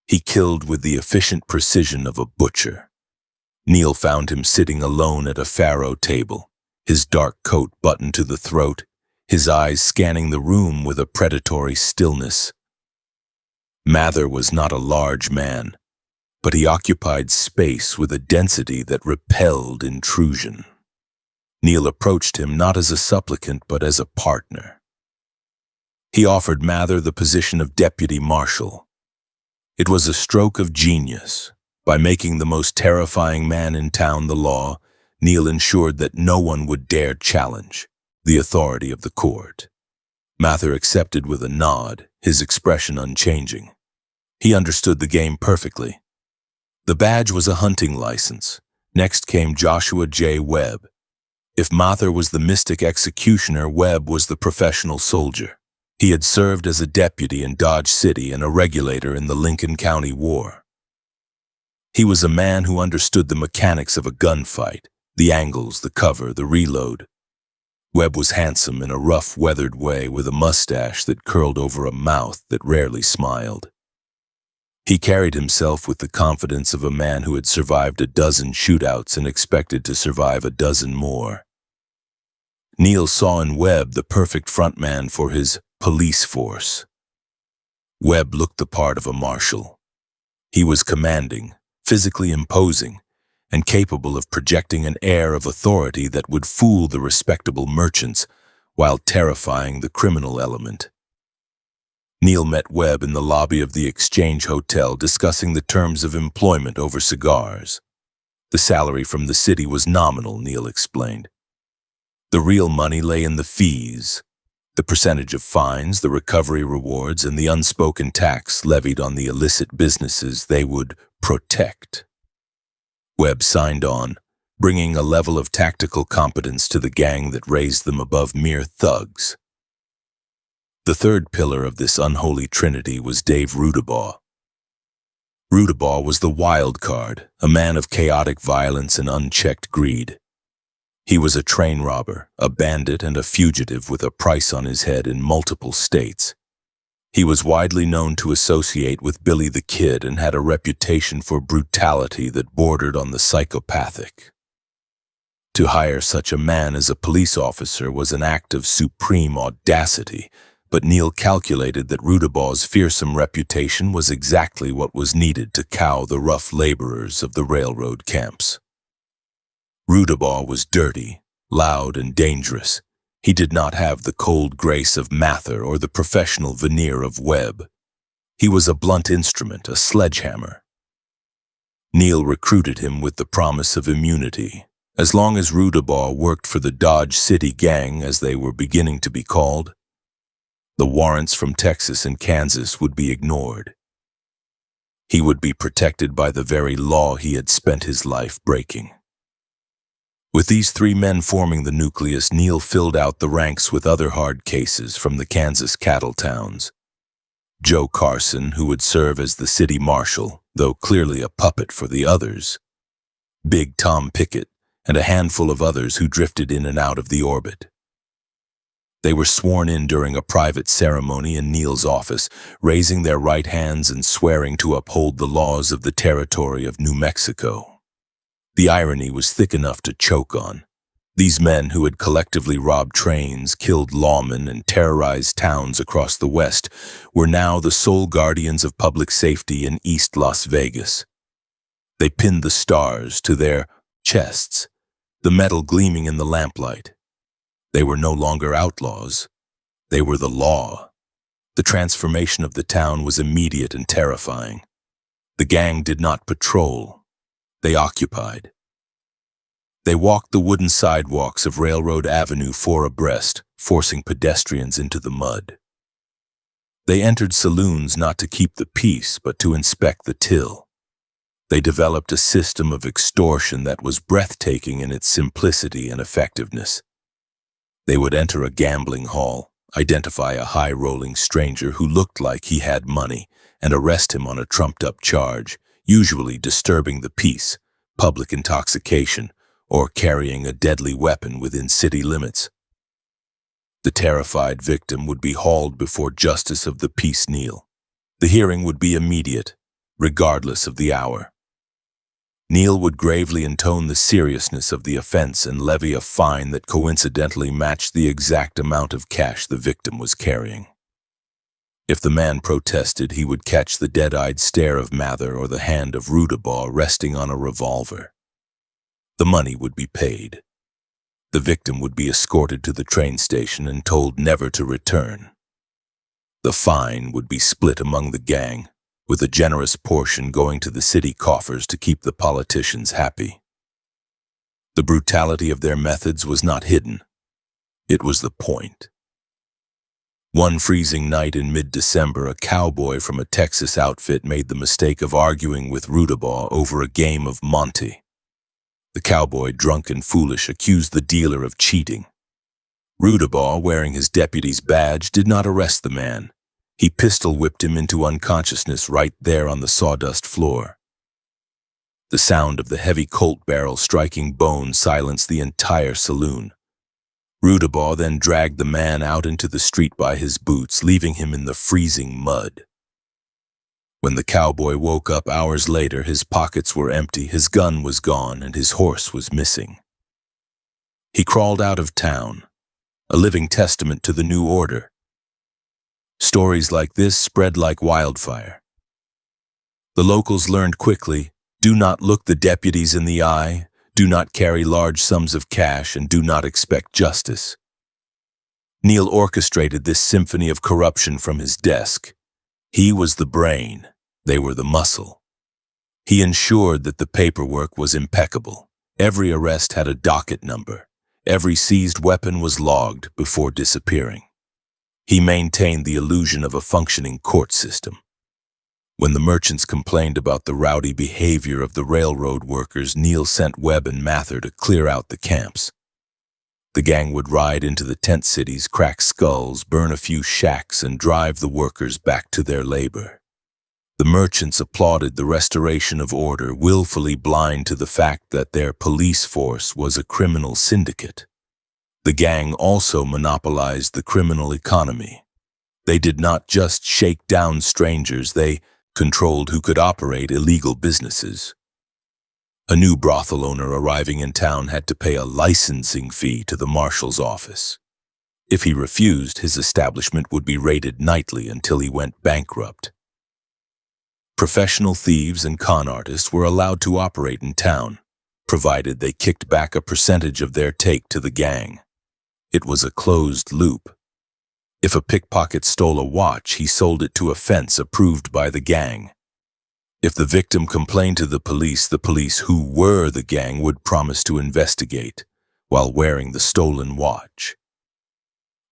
He killed with the efficient precision of a butcher. Neil found him sitting alone at a faro table, his dark coat buttoned to the throat, his eyes scanning the room with a predatory stillness. Mather was not a large man, but he occupied space with a density that repelled intrusion. Neil approached him not as a supplicant but as a partner. He offered Mather the position of deputy marshal. It was a stroke of genius. By making the most terrifying man in town the law, Neil ensured that no one would dare challenge the authority of the court. Mather accepted with a nod, his expression unchanging. He understood the game perfectly. The badge was a hunting license. Next came Joshua J. Webb. If Mather was the mystic executioner, Webb was the professional soldier. He had served as a deputy in Dodge City and a regulator in the Lincoln County War. He was a man who understood the mechanics of a gunfight, the angles, the cover, the reload. Webb was handsome in a rough, weathered way with a mustache that curled over a mouth that rarely smiled. He carried himself with the confidence of a man who had survived a dozen shootouts and expected to survive a dozen more. Neil saw in Webb the perfect frontman for his police force. Webb looked the part of a marshal. He was commanding, physically imposing, and capable of projecting an air of authority that would fool the respectable merchants while terrifying the criminal element. Neil met Webb in the lobby of the Exchange Hotel discussing the terms of employment over cigars. The salary from the city was nominal, Neil explained. The real money lay in the fees, the percentage of fines, the recovery rewards, and the unspoken tax levied on the illicit businesses they would protect. Webb signed on, bringing a level of tactical competence to the gang that raised them above mere thugs. The third pillar of this unholy trinity was Dave Rudabaugh. Rudabaugh was the wild card, a man of chaotic violence and unchecked greed. He was a train robber, a bandit, and a fugitive with a price on his head in multiple states. He was widely known to associate with Billy the Kid and had a reputation for brutality that bordered on the psychopathic. To hire such a man as a police officer was an act of supreme audacity, but Neil calculated that Rudabaugh's fearsome reputation was exactly what was needed to cow the rough laborers of the railroad camps. Rudabaugh was dirty, loud, and dangerous. He did not have the cold grace of Mather or the professional veneer of Webb. He was a blunt instrument, a sledgehammer. Neil recruited him with the promise of immunity. As long as Rudabaugh worked for the Dodge City Gang, as they were beginning to be called, the warrants from Texas and Kansas would be ignored. He would be protected by the very law he had spent his life breaking. With these three men forming the nucleus, Neil filled out the ranks with other hard cases from the Kansas cattle towns. Joe Carson, who would serve as the city marshal, though clearly a puppet for the others. Big Tom Pickett, and a handful of others who drifted in and out of the orbit. They were sworn in during a private ceremony in Neil's office, raising their right hands and swearing to uphold the laws of the territory of New Mexico. The irony was thick enough to choke on. These men who had collectively robbed trains, killed lawmen, and terrorized towns across the West were now the sole guardians of public safety in East Las Vegas. They pinned the stars to their chests, the metal gleaming in the lamplight. They were no longer outlaws. They were the law. The transformation of the town was immediate and terrifying. The gang did not patrol. They occupied. They walked the wooden sidewalks of Railroad Avenue four abreast, forcing pedestrians into the mud. They entered saloons not to keep the peace, but to inspect the till. They developed a system of extortion that was breathtaking in its simplicity and effectiveness. They would enter a gambling hall, identify a high-rolling stranger who looked like he had money, and arrest him on a trumped-up charge, usually disturbing the peace, public intoxication, or carrying a deadly weapon within city limits. The terrified victim would be hauled before Justice of the Peace Neil. The hearing would be immediate, regardless of the hour. Neil would gravely intone the seriousness of the offense and levy a fine that coincidentally matched the exact amount of cash the victim was carrying. If the man protested, he would catch the dead-eyed stare of Mather or the hand of Rudabaugh resting on a revolver. The money would be paid. The victim would be escorted to the train station and told never to return. The fine would be split among the gang, with a generous portion going to the city coffers to keep the politicians happy. The brutality of their methods was not hidden. It was the point. One freezing night in mid-December, a cowboy from a Texas outfit made the mistake of arguing with Rudabaugh over a game of Monte. The cowboy, drunk and foolish, accused the dealer of cheating. Rudabaugh, wearing his deputy's badge, did not arrest the man. He pistol-whipped him into unconsciousness right there on the sawdust floor. The sound of the heavy Colt barrel striking bone silenced the entire saloon. Rudabaugh then dragged the man out into the street by his boots, leaving him in the freezing mud. When the cowboy woke up hours later, his pockets were empty, his gun was gone, and his horse was missing. He crawled out of town, a living testament to the new order. Stories like this spread like wildfire. The locals learned quickly, do not look the deputies in the eye, do not carry large sums of cash, and do not expect justice. Neil orchestrated this symphony of corruption from his desk. He was the brain, they were the muscle. He ensured that the paperwork was impeccable. Every arrest had a docket number. Every seized weapon was logged before disappearing. He maintained the illusion of a functioning court system. When the merchants complained about the rowdy behavior of the railroad workers, Neil sent Webb and Mather to clear out the camps. The gang would ride into the tent cities, crack skulls, burn a few shacks, and drive the workers back to their labor. The merchants applauded the restoration of order, willfully blind to the fact that their police force was a criminal syndicate. The gang also monopolized the criminal economy. They did not just shake down strangers, they controlled who could operate illegal businesses. A new brothel owner arriving in town had to pay a licensing fee to the marshal's office. If he refused, his establishment would be raided nightly until he went bankrupt. Professional thieves and con artists were allowed to operate in town, provided they kicked back a percentage of their take to the gang. It was a closed loop. If a pickpocket stole a watch, he sold it to a fence approved by the gang. If the victim complained to the police, who were the gang, would promise to investigate while wearing the stolen watch.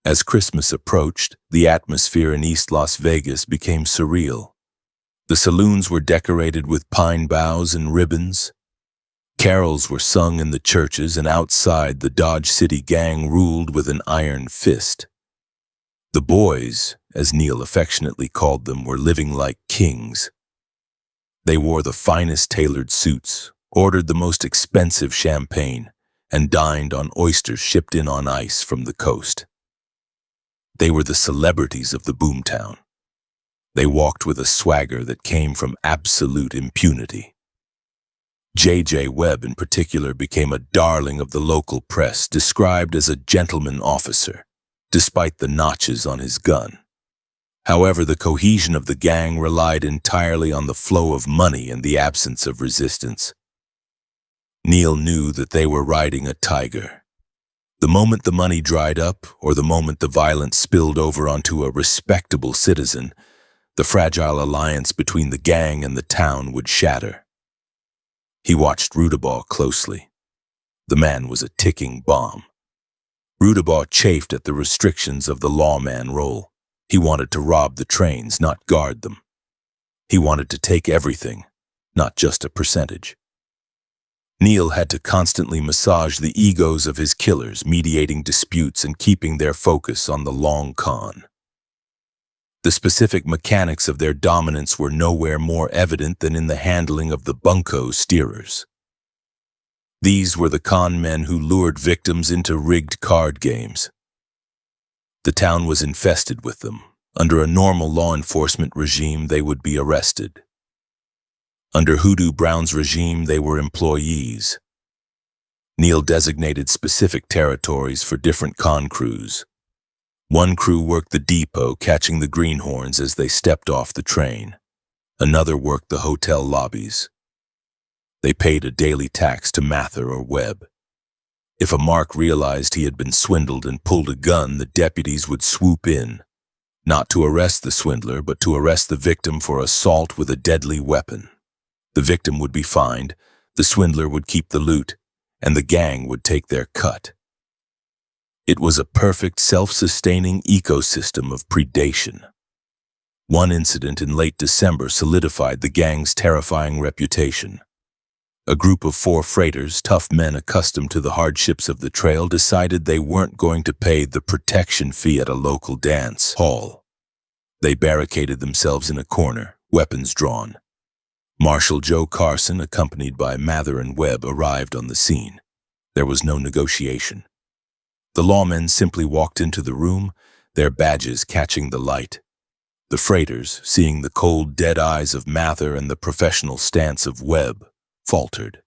As Christmas approached, the atmosphere in East Las Vegas became surreal. The saloons were decorated with pine boughs and ribbons. Carols were sung in the churches, and outside, the Dodge City gang ruled with an iron fist. The boys, as Neil affectionately called them, were living like kings. They wore the finest tailored suits, ordered the most expensive champagne, and dined on oysters shipped in on ice from the coast. They were the celebrities of the boomtown. They walked with a swagger that came from absolute impunity. J.J. Webb, in particular, became a darling of the local press, described as a gentleman officer, despite the notches on his gun. However, the cohesion of the gang relied entirely on the flow of money and the absence of resistance. Neil knew that they were riding a tiger. The moment the money dried up, or the moment the violence spilled over onto a respectable citizen, the fragile alliance between the gang and the town would shatter. He watched Rudabaugh closely. The man was a ticking bomb. Rudabaugh chafed at the restrictions of the lawman role. He wanted to rob the trains, not guard them. He wanted to take everything, not just a percentage. Neil had to constantly massage the egos of his killers, mediating disputes and keeping their focus on the long con. The specific mechanics of their dominance were nowhere more evident than in the handling of the bunco steerers. These were the con men who lured victims into rigged card games. The town was infested with them. Under a normal law enforcement regime, they would be arrested. Under Hoodoo Brown's regime, they were employees. Neil designated specific territories for different con crews. One crew worked the depot, catching the greenhorns as they stepped off the train. Another worked the hotel lobbies. They paid a daily tax to Mather or Webb. If a mark realized he had been swindled and pulled a gun, the deputies would swoop in, not to arrest the swindler, but to arrest the victim for assault with a deadly weapon. The victim would be fined, the swindler would keep the loot, and the gang would take their cut. It was a perfect self-sustaining ecosystem of predation. One incident in late December solidified the gang's terrifying reputation. A group of 4 freighters, tough men accustomed to the hardships of the trail, decided they weren't going to pay the protection fee at a local dance hall. They barricaded themselves in a corner, weapons drawn. Marshal Joe Carson, accompanied by Mather and Webb, arrived on the scene. There was no negotiation. The lawmen simply walked into the room, their badges catching the light. The freighters, seeing the cold, dead eyes of Mather and the professional stance of Webb, faltered.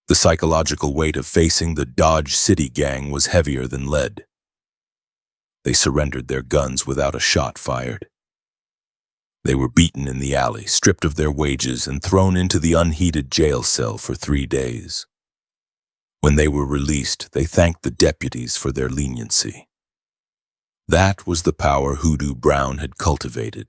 The psychological weight of facing the Dodge City gang was heavier than lead. They surrendered their guns without a shot fired. They were beaten in the alley, stripped of their wages, and thrown into the unheated jail cell for 3 days. When they were released, they thanked the deputies for their leniency. That was the power Hoodoo Brown had cultivated.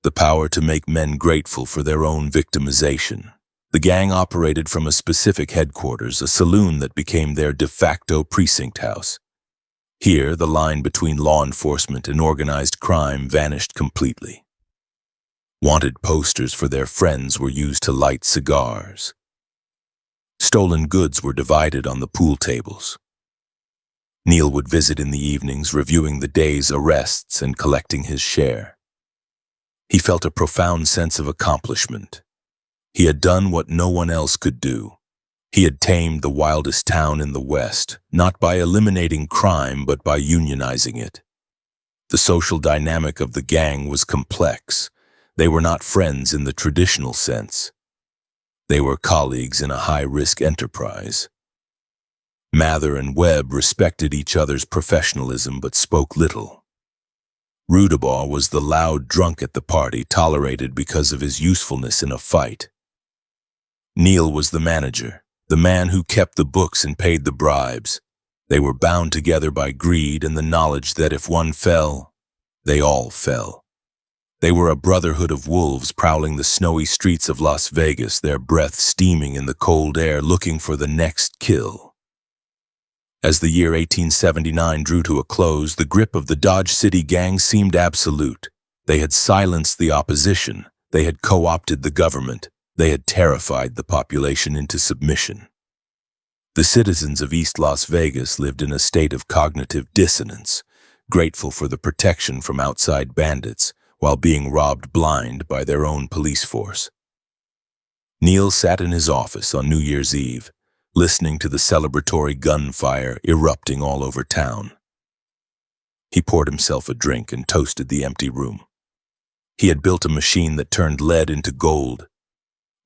The power to make men grateful for their own victimization. The gang operated from a specific headquarters, a saloon that became their de facto precinct house. Here, the line between law enforcement and organized crime vanished completely. Wanted posters for their friends were used to light cigars. Stolen goods were divided on the pool tables. Neil would visit in the evenings, reviewing the day's arrests and collecting his share. He felt a profound sense of accomplishment. He had done what no one else could do. He had tamed the wildest town in the West, not by eliminating crime, but by unionizing it. The social dynamic of the gang was complex. They were not friends in the traditional sense. They were colleagues in a high-risk enterprise. Mather and Webb respected each other's professionalism but spoke little. Rudabaugh was the loud drunk at the party, tolerated because of his usefulness in a fight. Neil was the manager, the man who kept the books and paid the bribes. They were bound together by greed and the knowledge that if one fell, they all fell. They were a brotherhood of wolves prowling the snowy streets of Las Vegas, their breath steaming in the cold air, looking for the next kill. As the year 1879 drew to a close, the grip of the Dodge City gang seemed absolute. They had silenced the opposition. They had co-opted the government. They had terrified the population into submission. The citizens of East Las Vegas lived in a state of cognitive dissonance, grateful for the protection from outside bandits while being robbed blind by their own police force. Neil sat in his office on New Year's Eve, listening to the celebratory gunfire erupting all over town. He poured himself a drink and toasted the empty room. He had built a machine that turned lead into gold.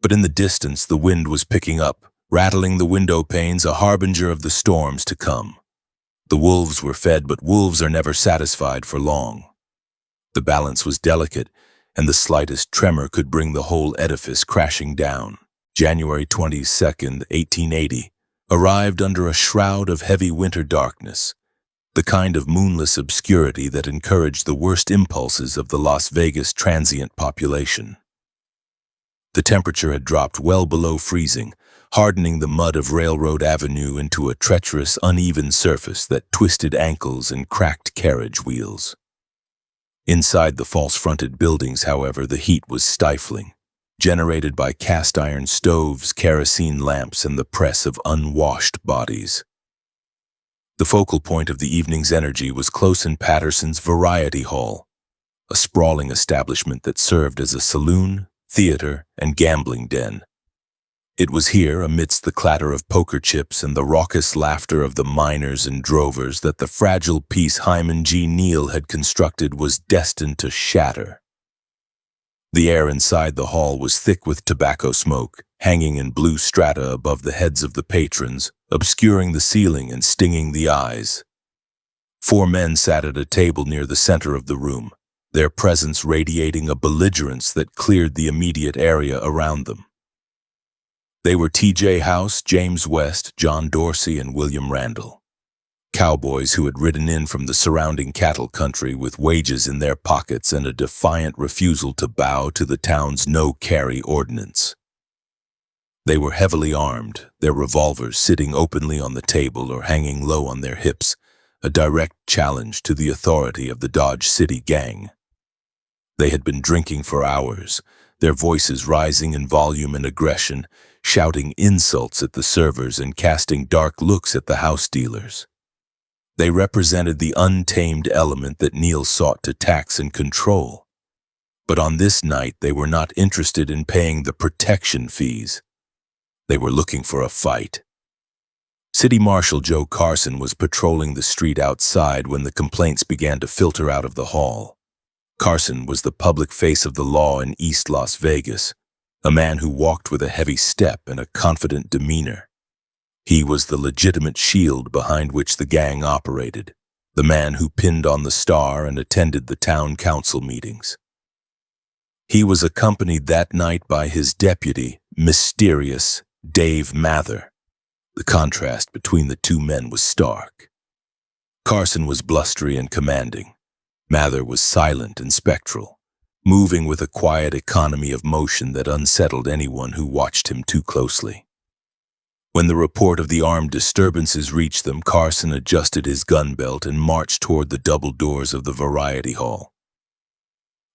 But in the distance, the wind was picking up, rattling the window panes, a harbinger of the storms to come. The wolves were fed, but wolves are never satisfied for long. The balance was delicate, and the slightest tremor could bring the whole edifice crashing down. January 22nd, 1880, arrived under a shroud of heavy winter darkness, the kind of moonless obscurity that encouraged the worst impulses of the Las Vegas transient population. The temperature had dropped well below freezing, hardening the mud of Railroad Avenue into a treacherous, uneven surface that twisted ankles and cracked carriage wheels. Inside the false-fronted buildings, however, the heat was stifling, generated by cast-iron stoves, kerosene lamps, and the press of unwashed bodies. The focal point of the evening's energy was Close and Patterson's Variety Hall, a sprawling establishment that served as a saloon, theater, and gambling den. It was here, amidst the clatter of poker chips and the raucous laughter of the miners and drovers, that the fragile piece Hyman G. Neal had constructed was destined to shatter. The air inside the hall was thick with tobacco smoke, hanging in blue strata above the heads of the patrons, obscuring the ceiling and stinging the eyes. 4 men sat at a table near the center of the room, their presence radiating a belligerence that cleared the immediate area around them. They were T.J. House, James West, John Dorsey, and William Randall, cowboys who had ridden in from the surrounding cattle country with wages in their pockets and a defiant refusal to bow to the town's no-carry ordinance. They were heavily armed, their revolvers sitting openly on the table or hanging low on their hips, a direct challenge to the authority of the Dodge City gang. They had been drinking for hours, their voices rising in volume and aggression, shouting insults at the servers and casting dark looks at the house dealers. They represented the untamed element that Neal sought to tax and control. But on this night, they were not interested in paying the protection fees. They were looking for a fight. City Marshal Joe Carson was patrolling the street outside when the complaints began to filter out of the hall. Carson was the public face of the law in East Las Vegas, a man who walked with a heavy step and a confident demeanor. He was the legitimate shield behind which the gang operated, the man who pinned on the star and attended the town council meetings. He was accompanied that night by his deputy, mysterious Dave Mather. The contrast between the 2 men was stark. Carson was blustery and commanding. Mather was silent and spectral, moving with a quiet economy of motion that unsettled anyone who watched him too closely. When the report of the armed disturbances reached them, Carson adjusted his gun belt and marched toward the double doors of the Variety Hall,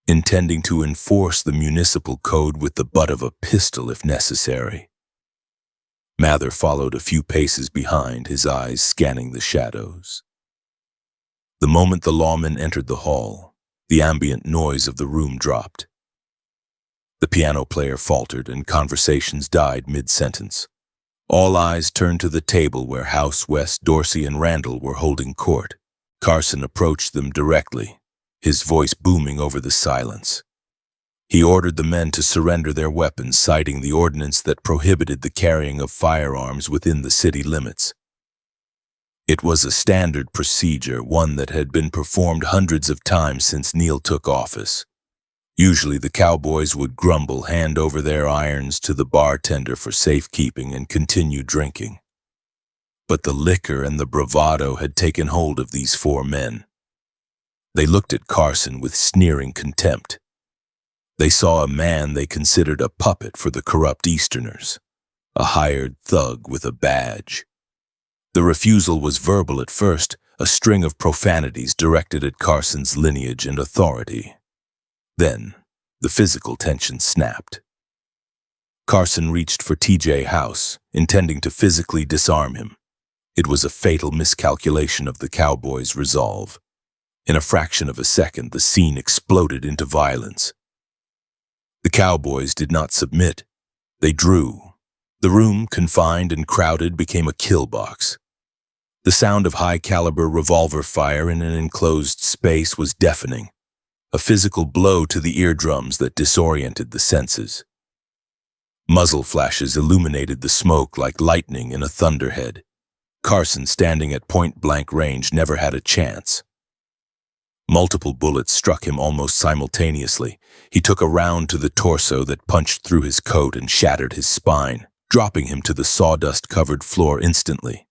intending to enforce the municipal code with the butt of a pistol if necessary. Mather followed a few paces behind, his eyes scanning the shadows. The moment the lawman entered the hall, the ambient noise of the room dropped. The piano player faltered and conversations died mid-sentence. All eyes turned to the table where House, West, Dorsey, and Randall were holding court. Carson approached them directly, his voice booming over the silence. He ordered the men to surrender their weapons, citing the ordinance that prohibited the carrying of firearms within the city limits. It was a standard procedure, one that had been performed hundreds of times since Neal took office. Usually the cowboys would grumble, hand over their irons to the bartender for safekeeping, and continue drinking. But the liquor and the bravado had taken hold of these 4 men. They looked at Carson with sneering contempt. They saw a man they considered a puppet for the corrupt Easterners, a hired thug with a badge. The refusal was verbal at first, a string of profanities directed at Carson's lineage and authority. Then, the physical tension snapped. Carson reached for TJ House, intending to physically disarm him. It was a fatal miscalculation of the cowboy's resolve. In a fraction of a second, the scene exploded into violence. The cowboys did not submit. They drew. The room, confined and crowded, became a kill box. The sound of high-caliber revolver fire in an enclosed space was deafening, a physical blow to the eardrums that disoriented the senses. Muzzle flashes illuminated the smoke like lightning in a thunderhead. Carson, standing at point-blank range, never had a chance. Multiple bullets struck him almost simultaneously. He took a round to the torso that punched through his coat and shattered his spine, dropping him to the sawdust-covered floor instantly.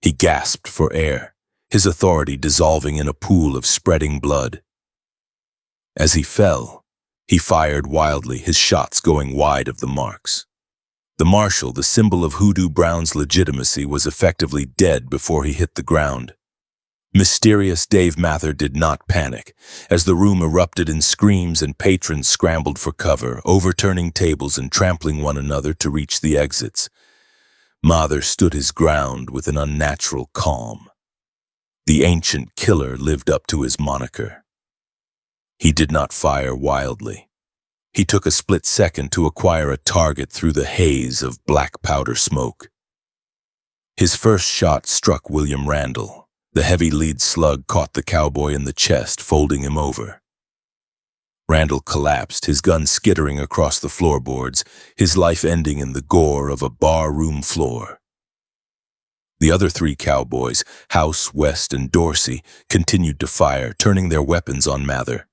He gasped for air, his authority dissolving in a pool of spreading blood. As he fell, he fired wildly, his shots going wide of the marks. The marshal, the symbol of Hoodoo Brown's legitimacy, was effectively dead before he hit the ground. Mysterious Dave Mather did not panic. As the room erupted in screams and patrons scrambled for cover, overturning tables and trampling one another to reach the exits, Mather stood his ground with an unnatural calm. The ancient killer lived up to his moniker. He did not fire wildly. He took a split second to acquire a target through the haze of black powder smoke. His first shot struck William Randall. The heavy lead slug caught the cowboy in the chest, folding him over. Randall collapsed, his gun skittering across the floorboards, his life ending in the gore of a bar room floor. The other three cowboys, House, West, and Dorsey, continued to fire, turning their weapons on Mather.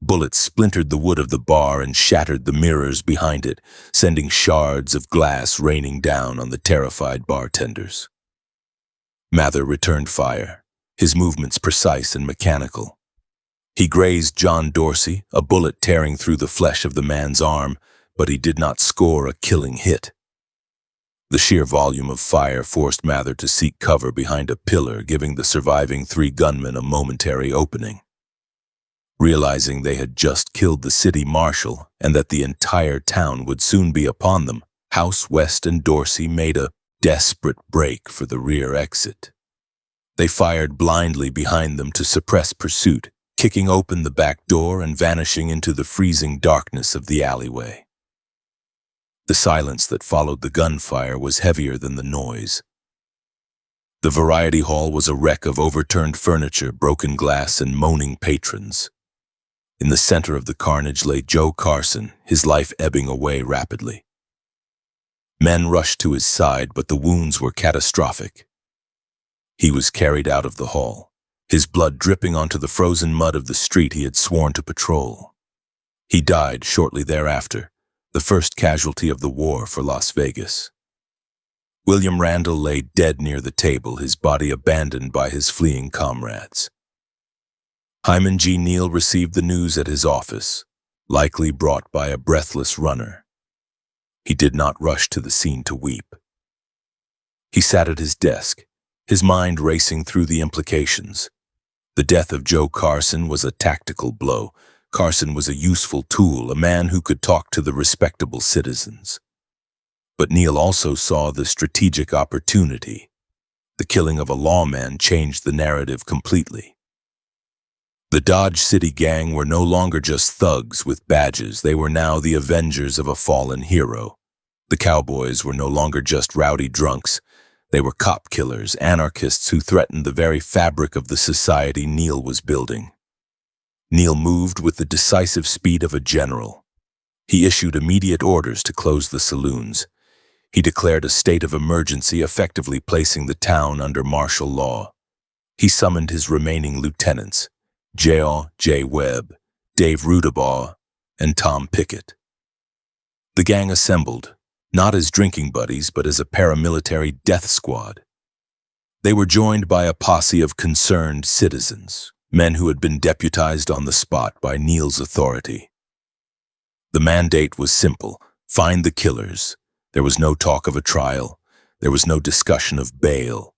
Bullets splintered the wood of the bar and shattered the mirrors behind it, sending shards of glass raining down on the terrified bartenders. Mather returned fire, his movements precise and mechanical. He grazed John Dorsey, a bullet tearing through the flesh of the man's arm, but he did not score a killing hit. The sheer volume of fire forced Mather to seek cover behind a pillar, giving the surviving three gunmen a momentary opening. Realizing they had just killed the city marshal and that the entire town would soon be upon them, House, West, and Dorsey made a desperate break for the rear exit. They fired blindly behind them to suppress pursuit, kicking open the back door and vanishing into the freezing darkness of the alleyway. The silence that followed the gunfire was heavier than the noise. The variety hall was a wreck of overturned furniture, broken glass, and moaning patrons. In the center of the carnage lay Joe Carson, his life ebbing away rapidly. Men rushed to his side, but the wounds were catastrophic. He was carried out of the hall, his blood dripping onto the frozen mud of the street he had sworn to patrol. He died shortly thereafter, the first casualty of the war for Las Vegas. William Randall lay dead near the table, his body abandoned by his fleeing comrades. Hyman G. Neal received the news at his office, likely brought by a breathless runner. He did not rush to the scene to weep. He sat at his desk, his mind racing through the implications. The death of Joe Carson was a tactical blow. Carson was a useful tool, a man who could talk to the respectable citizens. But Neal also saw the strategic opportunity. The killing of a lawman changed the narrative completely. The Dodge City gang were no longer just thugs with badges. They were now the avengers of a fallen hero. The cowboys were no longer just rowdy drunks. They were cop killers, anarchists who threatened the very fabric of the society Neal was building. Neal moved with the decisive speed of a general. He issued immediate orders to close the saloons. He declared a state of emergency, effectively placing the town under martial law. He summoned his remaining lieutenants, J.R. J. Webb, Dave Rudabaugh, and Tom Pickett. The gang assembled, not as drinking buddies, but as a paramilitary death squad. They were joined by a posse of concerned citizens, men who had been deputized on the spot by Neal's authority. The mandate was simple: find the killers. There was no talk of a trial. There was no discussion of bail.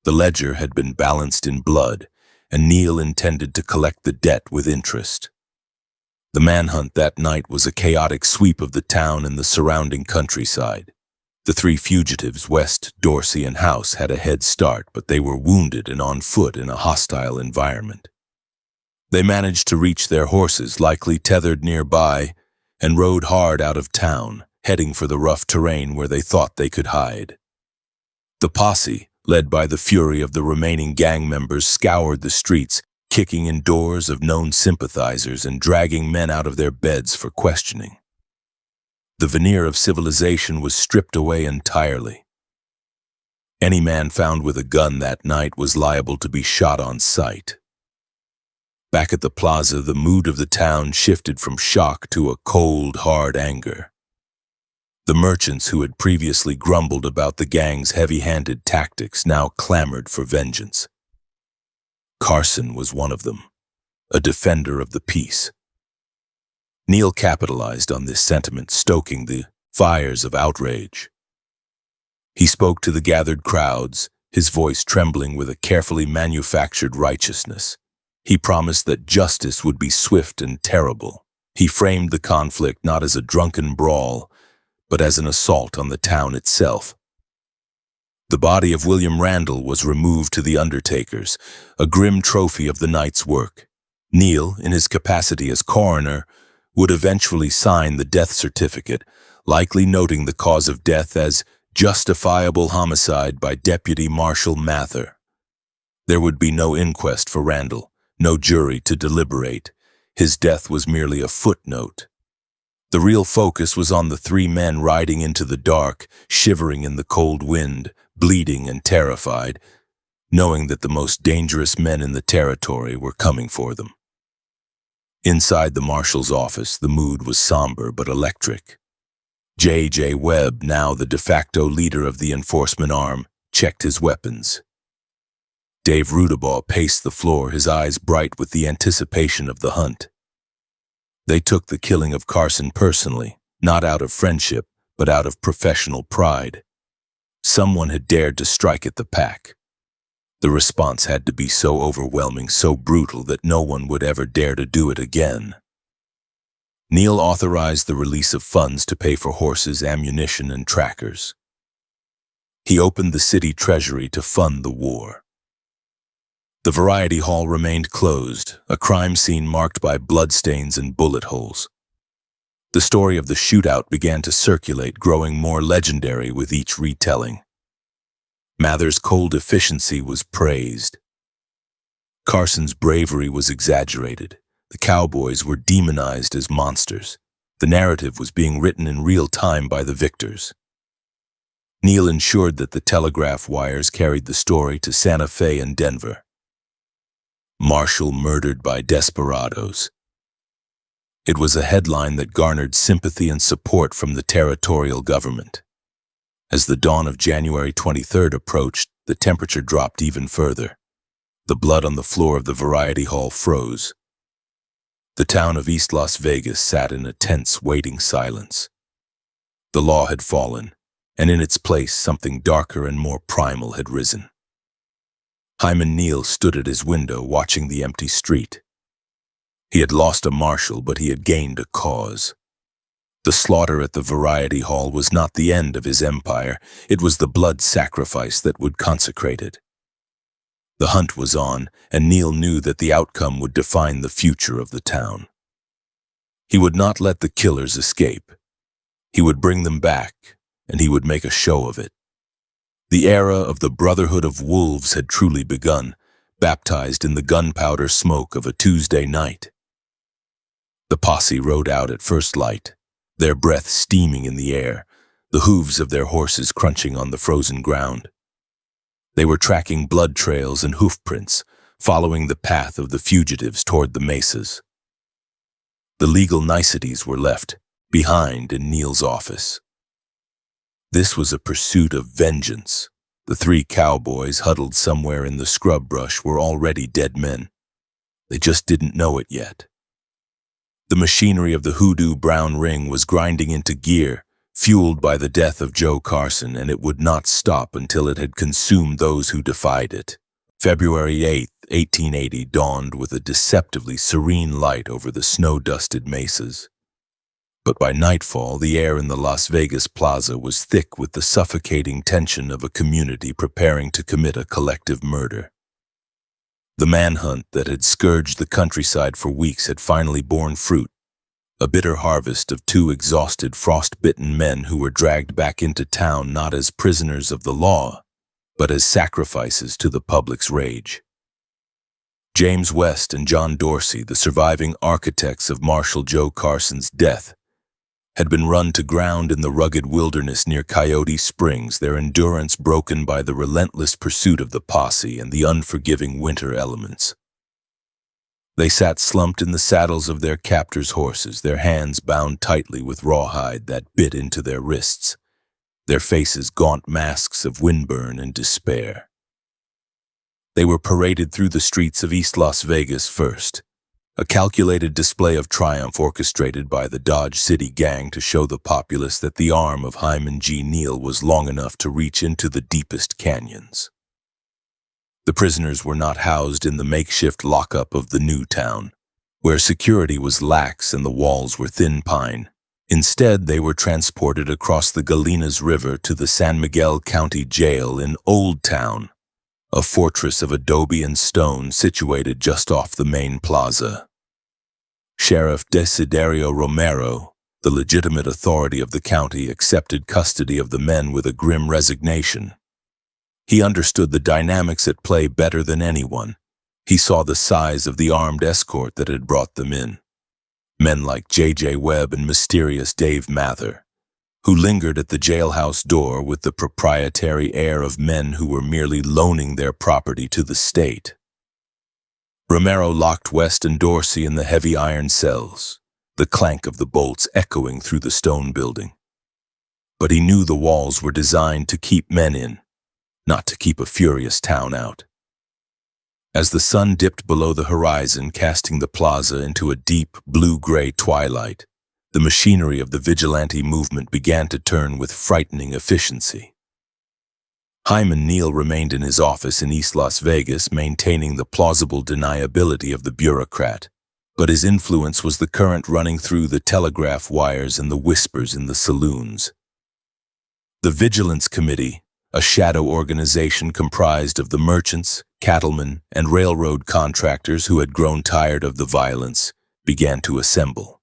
The ledger had been balanced in blood, and Neal intended to collect the debt with interest. The manhunt that night was a chaotic sweep of the town and the surrounding countryside. The three fugitives, West, Dorsey, and House, had a head start, but they were wounded and on foot in a hostile environment. They managed to reach their horses, likely tethered nearby, and rode hard out of town, heading for the rough terrain where they thought they could hide. The posse, led by the fury of the remaining gang members, scoured the streets, kicking in doors of known sympathizers and dragging men out of their beds for questioning. The veneer of civilization was stripped away entirely. Any man found with a gun that night was liable to be shot on sight. Back at the plaza, the mood of the town shifted from shock to a cold, hard anger. The merchants who had previously grumbled about the gang's heavy-handed tactics now clamored for vengeance. Carson was one of them, a defender of the peace. Neil capitalized on this sentiment, stoking the fires of outrage. He spoke to the gathered crowds, his voice trembling with a carefully manufactured righteousness. He promised that justice would be swift and terrible. He framed the conflict not as a drunken brawl, but as an assault on the town itself. The body of William Randall was removed to the undertakers, a grim trophy of the night's work. Neil, in his capacity as coroner, would eventually sign the death certificate, likely noting the cause of death as justifiable homicide by Deputy Marshal Mather. There would be no inquest for Randall, no jury to deliberate. His death was merely a footnote. The real focus was on the three men riding into the dark, shivering in the cold wind, bleeding and terrified, knowing that the most dangerous men in the territory were coming for them. Inside the marshal's office, the mood was somber but electric. J.J. Webb, now the de facto leader of the enforcement arm, checked his weapons. Dave Rudabaugh paced the floor, his eyes bright with the anticipation of the hunt. They took the killing of Carson personally, not out of friendship, but out of professional pride. Someone had dared to strike at the pack. The response had to be so overwhelming, so brutal, that no one would ever dare to do it again. Neil authorized the release of funds to pay for horses, ammunition, and trackers. He opened the city treasury to fund the war. The Variety Hall remained closed, a crime scene marked by bloodstains and bullet holes. The story of the shootout began to circulate, growing more legendary with each retelling. Mather's cold efficiency was praised. Carson's bravery was exaggerated. The cowboys were demonized as monsters. The narrative was being written in real time by the victors. Neil ensured that the telegraph wires carried the story to Santa Fe and Denver. Marshall murdered by desperados. It was a headline that garnered sympathy and support from the territorial government. As the dawn of January 23rd approached, the temperature dropped even further. The blood on the floor of the Variety Hall froze. The town of East Las Vegas sat in a tense, waiting silence. The law had fallen, and in its place something darker and more primal had risen. Hyman Neal stood at his window watching the empty street. He had lost a marshal, but he had gained a cause. The slaughter at the Variety Hall was not the end of his empire. It was the blood sacrifice that would consecrate it. The hunt was on, and Neil knew that the outcome would define the future of the town. He would not let the killers escape. He would bring them back, and he would make a show of it. The era of the Brotherhood of Wolves had truly begun, baptized in the gunpowder smoke of a Tuesday night. The posse rode out at first light, their breath steaming in the air, the hooves of their horses crunching on the frozen ground. They were tracking blood trails and hoof prints, following the path of the fugitives toward the mesas. The legal niceties were left behind in Neil's office. This was a pursuit of vengeance. The three cowboys huddled somewhere in the scrub brush were already dead men. They just didn't know it yet. The machinery of the Hoodoo Brown ring was grinding into gear, fueled by the death of Joe Carson, and it would not stop until it had consumed those who defied it. February 8th, 1880 dawned with a deceptively serene light over the snow-dusted mesas. But by nightfall, the air in the Las Vegas Plaza was thick with the suffocating tension of a community preparing to commit a collective murder. The manhunt that had scourged the countryside for weeks had finally borne fruit, a bitter harvest of two exhausted, frost-bitten men who were dragged back into town not as prisoners of the law, but as sacrifices to the public's rage. James West and John Dorsey, the surviving architects of Marshal Joe Carson's death, had been run to ground in the rugged wilderness near Coyote Springs, their endurance broken by the relentless pursuit of the posse and the unforgiving winter elements. They sat slumped in the saddles of their captors' horses, their hands bound tightly with rawhide that bit into their wrists, their faces gaunt masks of windburn and despair. They were paraded through the streets of East Las Vegas first, a calculated display of triumph orchestrated by the Dodge City gang to show the populace that the arm of Hyman G. Neal was long enough to reach into the deepest canyons. The prisoners were not housed in the makeshift lockup of the new town, where security was lax and the walls were thin pine. Instead, they were transported across the Galenas River to the San Miguel County Jail in Old Town, a fortress of adobe and stone situated just off the main plaza. Sheriff Desiderio Romero, the legitimate authority of the county, accepted custody of the men with a grim resignation. He understood the dynamics at play better than anyone. He saw the size of the armed escort that had brought them in. Men like J.J. Webb and mysterious Dave Mather, who lingered at the jailhouse door with the proprietary air of men who were merely loaning their property to the state. Romero locked West and Dorsey in the heavy iron cells, the clank of the bolts echoing through the stone building. But he knew the walls were designed to keep men in, not to keep a furious town out. As the sun dipped below the horizon, casting the plaza into a deep blue-gray twilight, the machinery of the vigilante movement began to turn with frightening efficiency. Hyman Neal remained in his office in East Las Vegas, maintaining the plausible deniability of the bureaucrat, but his influence was the current running through the telegraph wires and the whispers in the saloons. The Vigilance Committee, a shadow organization comprised of the merchants, cattlemen, and railroad contractors who had grown tired of the violence, began to assemble.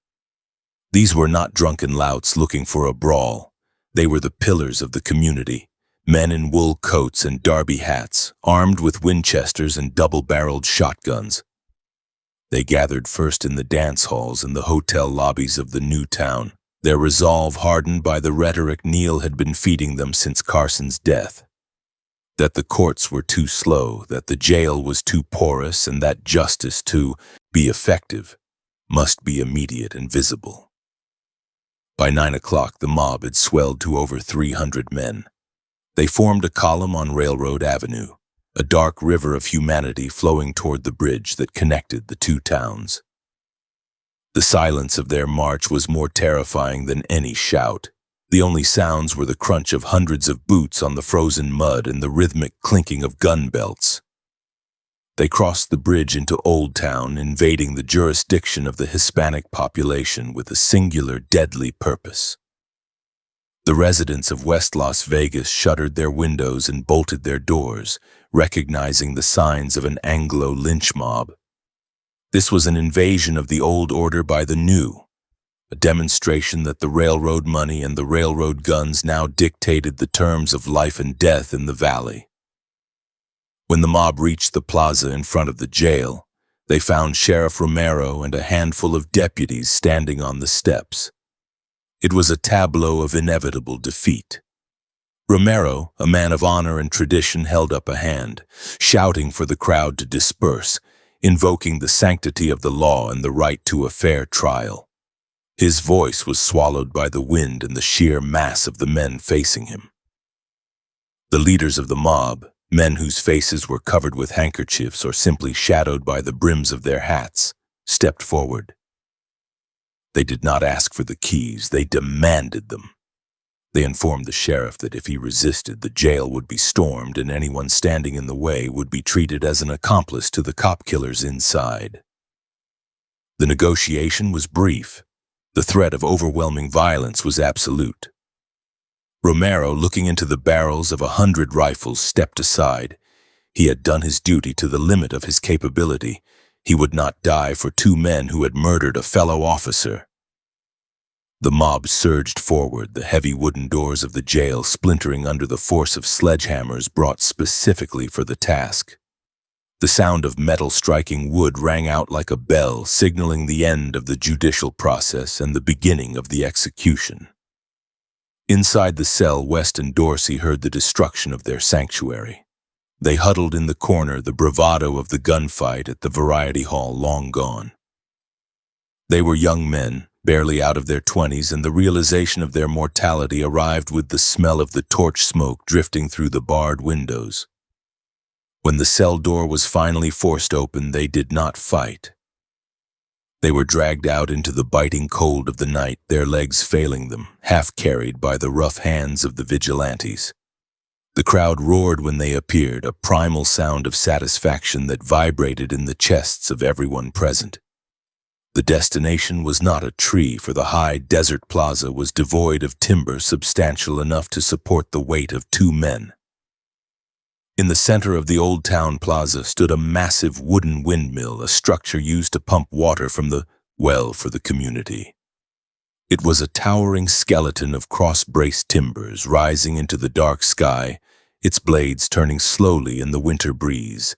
These were not drunken louts looking for a brawl. They were the pillars of the community, men in wool coats and derby hats, armed with Winchesters and double-barreled shotguns. They gathered first in the dance halls and the hotel lobbies of the new town, their resolve hardened by the rhetoric Neal had been feeding them since Carson's death. That the courts were too slow, that the jail was too porous, and that justice, to be effective, must be immediate and visible. By 9 o'clock, the mob had swelled to over 300 men. They formed a column on Railroad Avenue, a dark river of humanity flowing toward the bridge that connected the two towns. The silence of their march was more terrifying than any shout. The only sounds were the crunch of hundreds of boots on the frozen mud and the rhythmic clinking of gun belts. They crossed the bridge into Old Town, invading the jurisdiction of the Hispanic population with a singular, deadly purpose. The residents of West Las Vegas shuttered their windows and bolted their doors, recognizing the signs of an Anglo lynch mob. This was an invasion of the old order by the new, a demonstration that the railroad money and the railroad guns now dictated the terms of life and death in the valley. When the mob reached the plaza in front of the jail, they found Sheriff Romero and a handful of deputies standing on the steps. It was a tableau of inevitable defeat. Romero, a man of honor and tradition, held up a hand, shouting for the crowd to disperse, invoking the sanctity of the law and the right to a fair trial. His voice was swallowed by the wind and the sheer mass of the men facing him. The leaders of the mob, men whose faces were covered with handkerchiefs or simply shadowed by the brims of their hats, stepped forward. They did not ask for the keys, they demanded them. They informed the sheriff that if he resisted, the jail would be stormed and anyone standing in the way would be treated as an accomplice to the cop killers inside. The negotiation was brief. The threat of overwhelming violence was absolute. Romero, looking into the barrels of 100 rifles, stepped aside. He had done his duty to the limit of his capability. He would not die for two men who had murdered a fellow officer. The mob surged forward, the heavy wooden doors of the jail splintering under the force of sledgehammers brought specifically for the task. The sound of metal striking wood rang out like a bell, signaling the end of the judicial process and the beginning of the execution. Inside the cell, West and Dorsey heard the destruction of their sanctuary. They huddled in the corner, the bravado of the gunfight at the variety hall long gone. They were young men, barely out of their 20s, and the realization of their mortality arrived with the smell of the torch smoke drifting through the barred windows. When the cell door was finally forced open, they did not fight. They were dragged out into the biting cold of the night, their legs failing them, half carried by the rough hands of the vigilantes. The crowd roared when they appeared, a primal sound of satisfaction that vibrated in the chests of everyone present. The destination was not a tree, for the high desert plaza was devoid of timber substantial enough to support the weight of two men. In the center of the old town plaza stood a massive wooden windmill, a structure used to pump water from the well for the community. It was a towering skeleton of cross-braced timbers rising into the dark sky, its blades turning slowly in the winter breeze.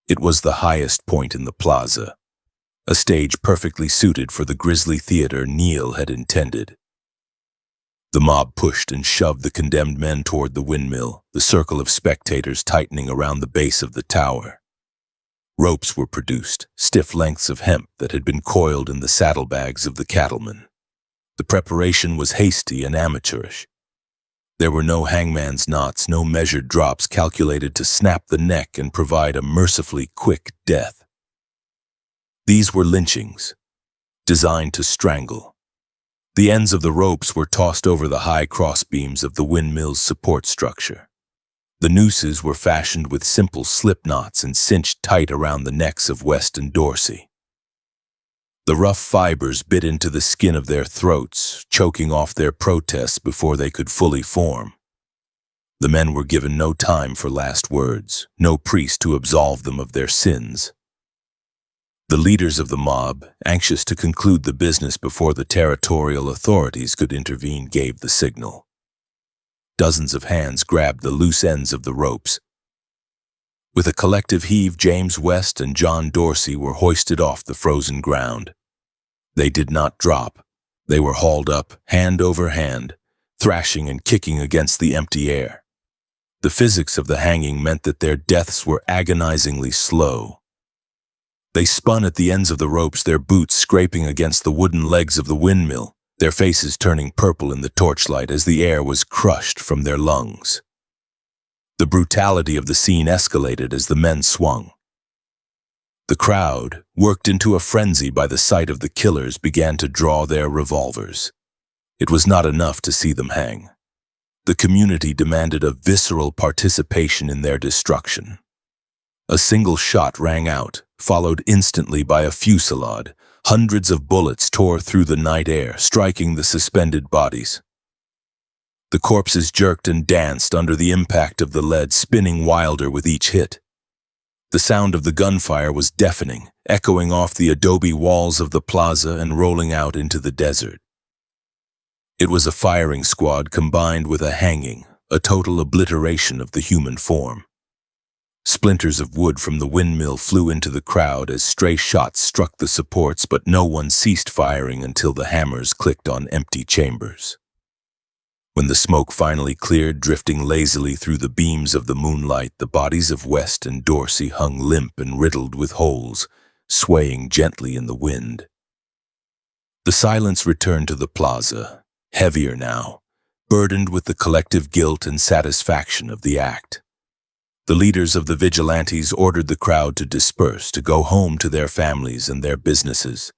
It was the highest point in the plaza, a stage perfectly suited for the grisly theater Neil had intended. The mob pushed and shoved the condemned men toward the windmill, the circle of spectators tightening around the base of the tower. Ropes were produced, stiff lengths of hemp that had been coiled in the saddlebags of the cattlemen. The preparation was hasty and amateurish. There were no hangman's knots, no measured drops calculated to snap the neck and provide a mercifully quick death. These were lynchings, designed to strangle. The ends of the ropes were tossed over the high crossbeams of the windmill's support structure. The nooses were fashioned with simple slip knots and cinched tight around the necks of West and Dorsey. The rough fibers bit into the skin of their throats, choking off their protests before they could fully form. The men were given no time for last words, no priest to absolve them of their sins. The leaders of the mob, anxious to conclude the business before the territorial authorities could intervene, gave the signal. Dozens of hands grabbed the loose ends of the ropes. With a collective heave, James West and John Dorsey were hoisted off the frozen ground. They did not drop. They were hauled up, hand over hand, thrashing and kicking against the empty air. The physics of the hanging meant that their deaths were agonizingly slow. They spun at the ends of the ropes, their boots scraping against the wooden legs of the windmill, their faces turning purple in the torchlight as the air was crushed from their lungs. The brutality of the scene escalated as the men swung. The crowd, worked into a frenzy by the sight of the killers, began to draw their revolvers. It was not enough to see them hang. The community demanded a visceral participation in their destruction. A single shot rang out, followed instantly by a fusillade. Hundreds of bullets tore through the night air, striking the suspended bodies. The corpses jerked and danced under the impact of the lead, spinning wilder with each hit. The sound of the gunfire was deafening, echoing off the adobe walls of the plaza and rolling out into the desert. It was a firing squad combined with a hanging, a total obliteration of the human form. Splinters of wood from the windmill flew into the crowd as stray shots struck the supports, but no one ceased firing until the hammers clicked on empty chambers. When the smoke finally cleared, drifting lazily through the beams of the moonlight, the bodies of West and Dorsey hung limp and riddled with holes, swaying gently in the wind. The silence returned to the plaza, heavier now, burdened with the collective guilt and satisfaction of the act. The leaders of the vigilantes ordered the crowd to disperse, to go home to their families and their businesses.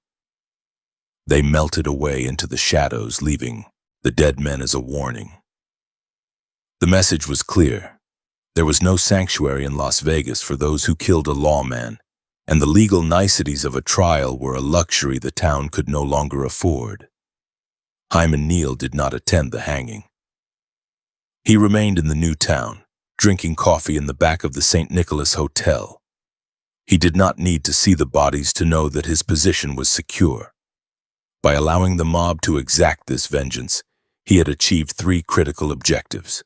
They melted away into the shadows, leaving the dead men as a warning. The message was clear. There was no sanctuary in Las Vegas for those who killed a lawman, and the legal niceties of a trial were a luxury the town could no longer afford. Hyman Neal did not attend the hanging. He remained in the new town, drinking coffee in the back of the St. Nicholas Hotel. He did not need to see the bodies to know that his position was secure. By allowing the mob to exact this vengeance, he had achieved 3 critical objectives.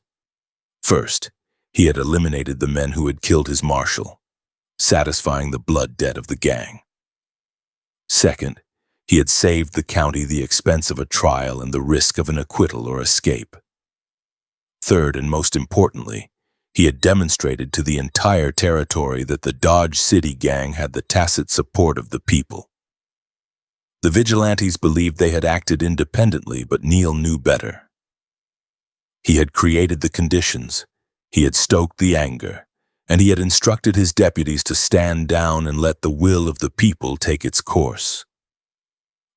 First, he had eliminated the men who had killed his marshal, satisfying the blood debt of the gang. Second, he had saved the county the expense of a trial and the risk of an acquittal or escape. Third, and most importantly, he had demonstrated to the entire territory that the Dodge City gang had the tacit support of the people. The vigilantes believed they had acted independently, but Neal knew better. He had created the conditions, he had stoked the anger, and he had instructed his deputies to stand down and let the will of the people take its course.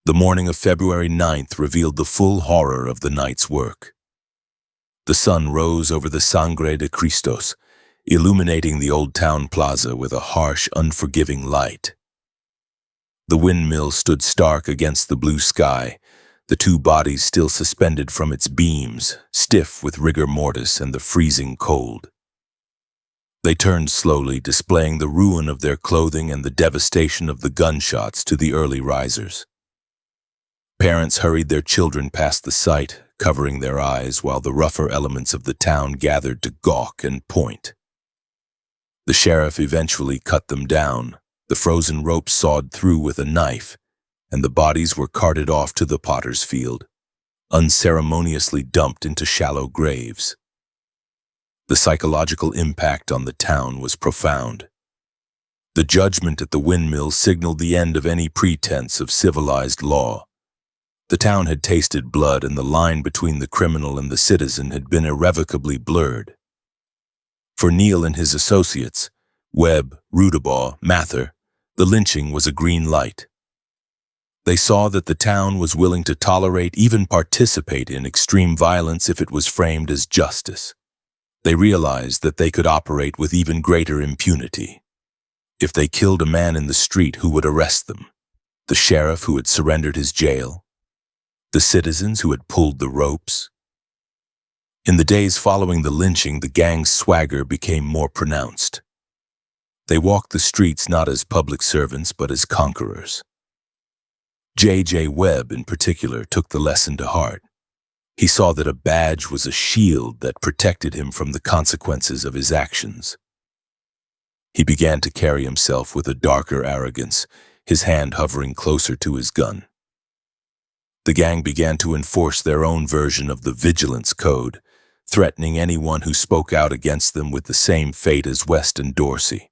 The morning of February 9th revealed the full horror of the night's work. The sun rose over the Sangre de Cristos, illuminating the old town plaza with a harsh, unforgiving light. The windmill stood stark against the blue sky, the 2 bodies still suspended from its beams, stiff with rigor mortis and the freezing cold. They turned slowly, displaying the ruin of their clothing and the devastation of the gunshots to the early risers. Parents hurried their children past the site, covering their eyes while the rougher elements of the town gathered to gawk and point. The sheriff eventually cut them down, the frozen ropes sawed through with a knife, and the bodies were carted off to the potter's field, unceremoniously dumped into shallow graves. The psychological impact on the town was profound. The judgment at the windmill signaled the end of any pretense of civilized law. The town had tasted blood, and the line between the criminal and the citizen had been irrevocably blurred. For Neal and his associates, Webb, Rudabaugh, Mather, the lynching was a green light. They saw that the town was willing to tolerate, even participate in extreme violence if it was framed as justice. They realized that they could operate with even greater impunity. If they killed a man in the street, who would arrest them? The sheriff who had surrendered his jail? The citizens who had pulled the ropes? In the days following the lynching, the gang's swagger became more pronounced. They walked the streets not as public servants, but as conquerors. J.J. Webb, in particular, took the lesson to heart. He saw that a badge was a shield that protected him from the consequences of his actions. He began to carry himself with a darker arrogance, his hand hovering closer to his gun. The gang began to enforce their own version of the Vigilance Code, threatening anyone who spoke out against them with the same fate as West and Dorsey.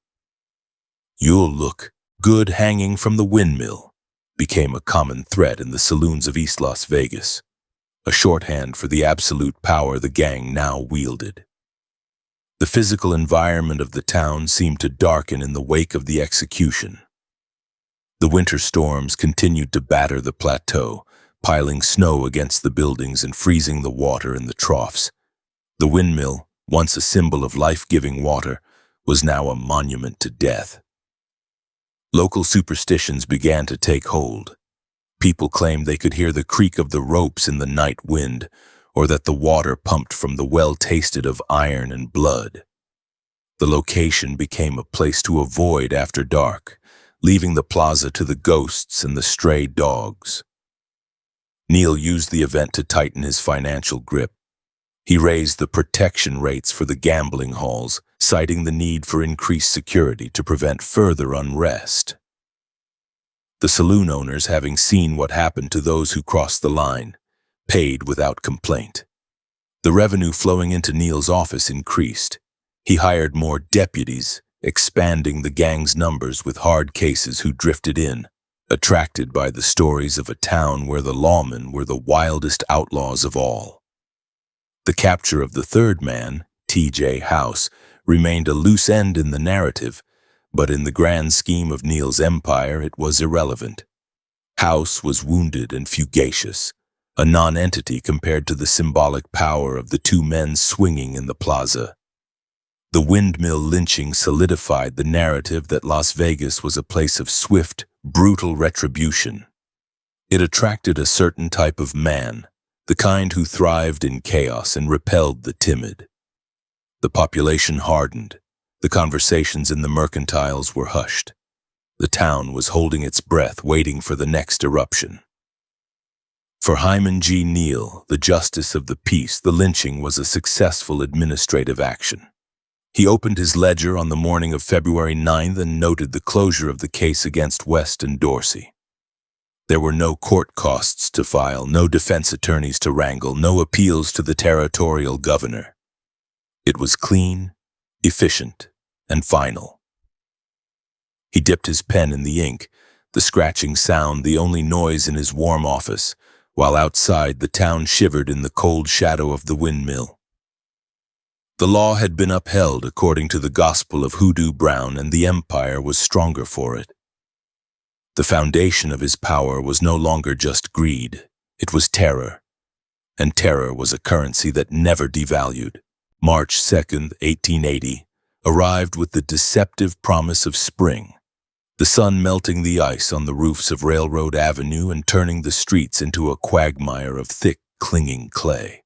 "You'll look good hanging from the windmill" became a common threat in the saloons of East Las Vegas, a shorthand for the absolute power the gang now wielded. The physical environment of the town seemed to darken in the wake of the execution. The winter storms continued to batter the plateau, piling snow against the buildings and freezing the water in the troughs. The windmill, once a symbol of life-giving water, was now a monument to death. Local superstitions began to take hold. People claimed they could hear the creak of the ropes in the night wind, or that the water pumped from the well tasted of iron and blood. The location became a place to avoid after dark, leaving the plaza to the ghosts and the stray dogs. Neal used the event to tighten his financial grip. He raised the protection rates for the gambling halls, citing the need for increased security to prevent further unrest. The saloon owners, having seen what happened to those who crossed the line, paid without complaint. The revenue flowing into Neal's office increased. He hired more deputies, expanding the gang's numbers with hard cases who drifted in, attracted by the stories of a town where the lawmen were the wildest outlaws of all. The capture of the third man, T.J. House, remained a loose end in the narrative, but in the grand scheme of Neal's empire it was irrelevant. House was wounded and fugacious, a non-entity compared to the symbolic power of the two men swinging in the plaza. The windmill lynching solidified the narrative that Las Vegas was a place of swift, brutal retribution. It attracted a certain type of man, the kind who thrived in chaos and repelled the timid. The population hardened. The conversations in the mercantiles were hushed. The town was holding its breath, waiting for the next eruption. For Hyman G. Neal, the justice of the peace, the lynching was a successful administrative action. He opened his ledger on the morning of February 9th and noted the closure of the case against West and Dorsey. There were no court costs to file, no defense attorneys to wrangle, no appeals to the territorial governor. It was clean, efficient, and final. He dipped his pen in the ink, the scratching sound the only noise in his warm office, while outside the town shivered in the cold shadow of the windmill. The law had been upheld according to the gospel of Hoodoo Brown, and the empire was stronger for it. The foundation of his power was no longer just greed, it was terror. And terror was a currency that never devalued. March 2nd, 1880, arrived with the deceptive promise of spring, the sun melting the ice on the roofs of Railroad Avenue and turning the streets into a quagmire of thick, clinging clay.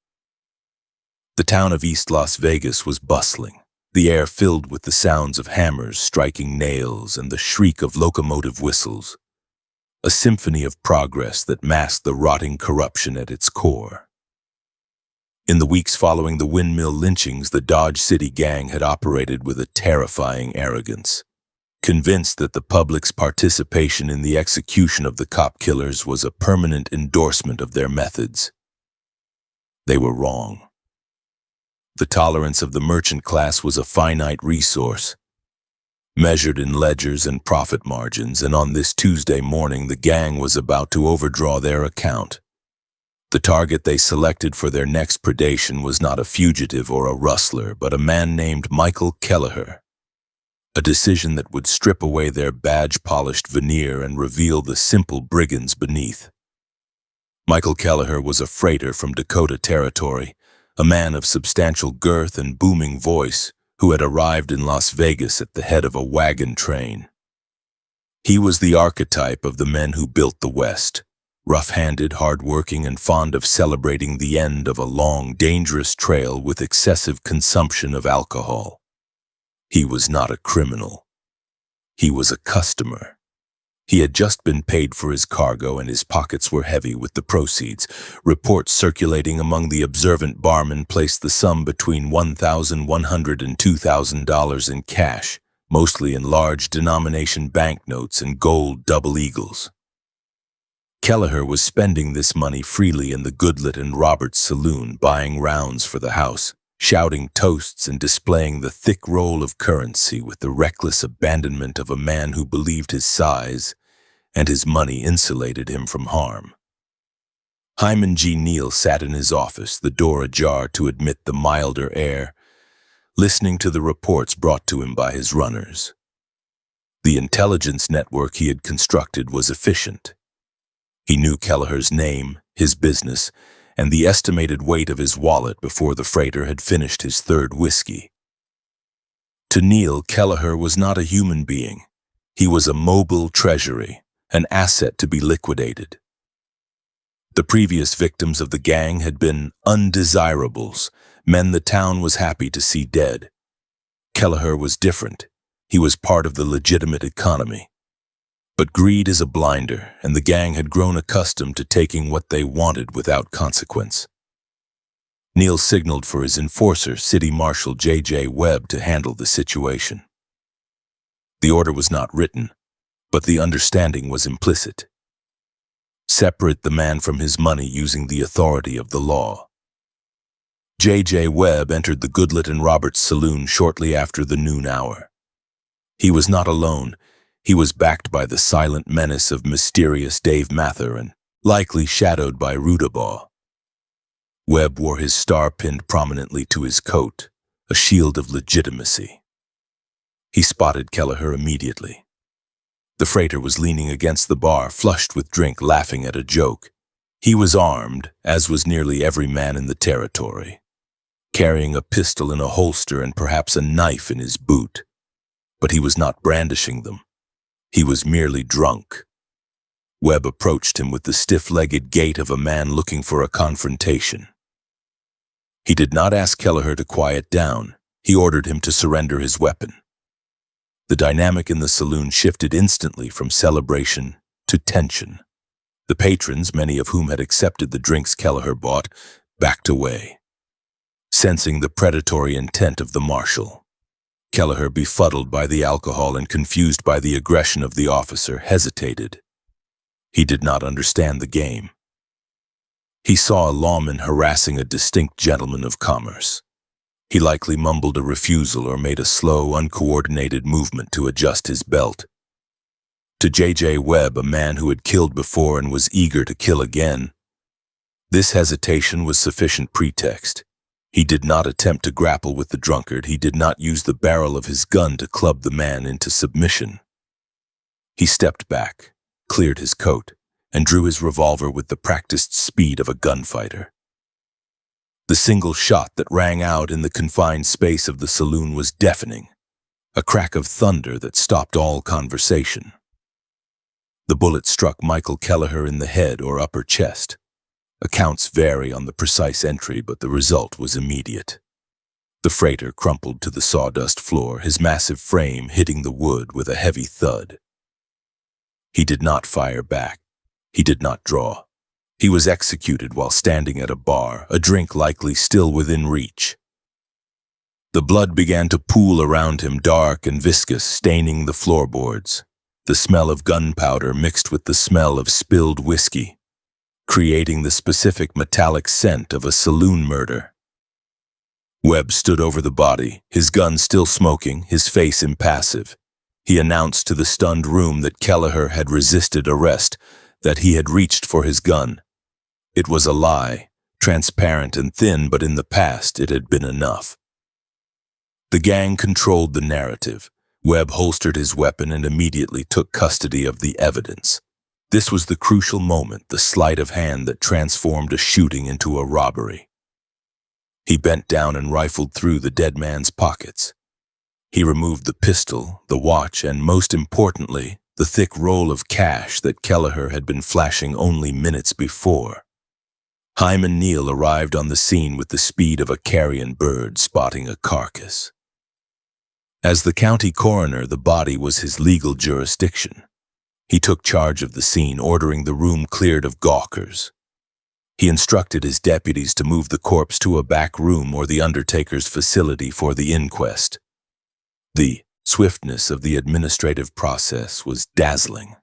The town of East Las Vegas was bustling, the air filled with the sounds of hammers striking nails and the shriek of locomotive whistles, a symphony of progress that masked the rotting corruption at its core. In the weeks following the windmill lynchings, the Dodge City gang had operated with a terrifying arrogance, convinced that the public's participation in the execution of the cop killers was a permanent endorsement of their methods. They were wrong. The tolerance of the merchant class was a finite resource, measured in ledgers and profit margins, and on this Tuesday morning the gang was about to overdraw their account. The target they selected for their next predation was not a fugitive or a rustler, but a man named Michael Kelleher, a decision that would strip away their badge-polished veneer and reveal the simple brigands beneath. Michael Kelleher was a freighter from Dakota Territory, a man of substantial girth and booming voice who had arrived in Las Vegas at the head of a wagon train. He was the archetype of the men who built the West, rough-handed, hard-working, and fond of celebrating the end of a long, dangerous trail with excessive consumption of alcohol. He was not a criminal. He was a customer. He had just been paid for his cargo and his pockets were heavy with the proceeds. Reports circulating among the observant barmen placed the sum between $1,100 and $2,000 in cash, mostly in large denomination banknotes and gold double eagles. Kelleher was spending this money freely in the Goodlet and Roberts saloon, buying rounds for the house, shouting toasts and displaying the thick roll of currency with the reckless abandonment of a man who believed his size and his money insulated him from harm. Hyman G. Neal sat in his office, the door ajar to admit the milder air, listening to the reports brought to him by his runners. The intelligence network he had constructed was efficient. He knew Kelleher's name, his business, and the estimated weight of his wallet before the freighter had finished his third whiskey. To Neal, Kelleher was not a human being. He was a mobile treasury, an asset to be liquidated. The previous victims of the gang had been undesirables, men the town was happy to see dead. Kelleher was different. He was part of the legitimate economy. But greed is a blinder, and the gang had grown accustomed to taking what they wanted without consequence. Neal signaled for his enforcer, City Marshal J.J. Webb, to handle the situation. The order was not written, but the understanding was implicit. Separate the man from his money using the authority of the law. J.J. Webb entered the Goodlet and Roberts saloon shortly after the noon hour. He was not alone. He was backed by the silent menace of mysterious Dave Mather and likely shadowed by Rudabaugh. Webb wore his star pinned prominently to his coat, a shield of legitimacy. He spotted Kelleher immediately. The freighter was leaning against the bar, flushed with drink, laughing at a joke. He was armed, as was nearly every man in the territory, carrying a pistol in a holster and perhaps a knife in his boot. But he was not brandishing them. He was merely drunk. Webb approached him with the stiff-legged gait of a man looking for a confrontation. He did not ask Kelleher to quiet down. He ordered him to surrender his weapon. The dynamic in the saloon shifted instantly from celebration to tension. The patrons, many of whom had accepted the drinks Kelleher bought, backed away, sensing the predatory intent of the marshal. Kelleher, befuddled by the alcohol and confused by the aggression of the officer, hesitated. He did not understand the game. He saw a lawman harassing a distinct gentleman of commerce. He likely mumbled a refusal or made a slow, uncoordinated movement to adjust his belt. To J.J. Webb, a man who had killed before and was eager to kill again, this hesitation was sufficient pretext. He did not attempt to grapple with the drunkard. He did not use the barrel of his gun to club the man into submission. He stepped back, cleared his coat, and drew his revolver with the practiced speed of a gunfighter. The single shot that rang out in the confined space of the saloon was deafening, a crack of thunder that stopped all conversation. The bullet struck Michael Kelleher in the head or upper chest. Accounts vary on the precise entry, but the result was immediate. The freighter crumpled to the sawdust floor, his massive frame hitting the wood with a heavy thud. He did not fire back. He did not draw. He was executed while standing at a bar, a drink likely still within reach. The blood began to pool around him, dark and viscous, staining the floorboards. The smell of gunpowder mixed with the smell of spilled whiskey, creating the specific metallic scent of a saloon murder. Webb stood over the body, his gun still smoking, his face impassive. He announced to the stunned room that Kelleher had resisted arrest, that he had reached for his gun. It was a lie, transparent and thin, but in the past it had been enough. The gang controlled the narrative. Webb holstered his weapon and immediately took custody of the evidence. This was the crucial moment, the sleight of hand that transformed a shooting into a robbery. He bent down and rifled through the dead man's pockets. He removed the pistol, the watch, and most importantly, the thick roll of cash that Kelleher had been flashing only minutes before. Hyman Neal arrived on the scene with the speed of a carrion bird spotting a carcass. As the county coroner, the body was his legal jurisdiction. He took charge of the scene, ordering the room cleared of gawkers. He instructed his deputies to move the corpse to a back room or the undertaker's facility for the inquest. The swiftness of the administrative process was dazzling.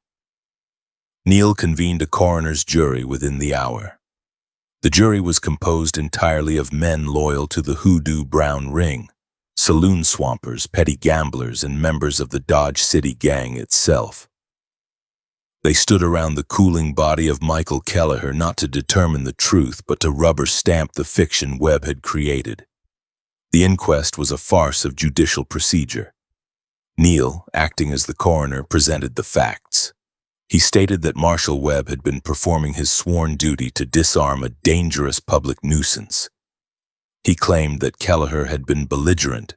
Neal convened a coroner's jury within the hour. The jury was composed entirely of men loyal to the Hoodoo Brown ring, saloon swampers, petty gamblers, and members of the Dodge City gang itself. They stood around the cooling body of Michael Kelleher not to determine the truth, but to rubber stamp the fiction Webb had created. The inquest was a farce of judicial procedure. Neal, acting as the coroner, presented the facts. He stated that Marshal Webb had been performing his sworn duty to disarm a dangerous public nuisance. He claimed that Kelleher had been belligerent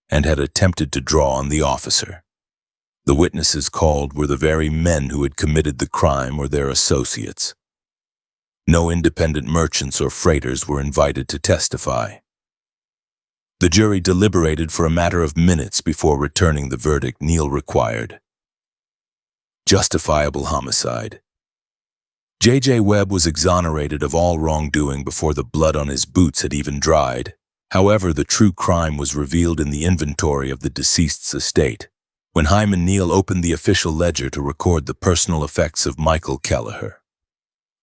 and had attempted to draw on the officer. The witnesses called were the very men who had committed the crime or their associates. No independent merchants or freighters were invited to testify. The jury deliberated for a matter of minutes before returning the verdict Neal required. Justifiable homicide. J.J. Webb was exonerated of all wrongdoing before the blood on his boots had even dried. However, the true crime was revealed in the inventory of the deceased's estate, when Hyman Neal opened the official ledger to record the personal effects of Michael Kelleher.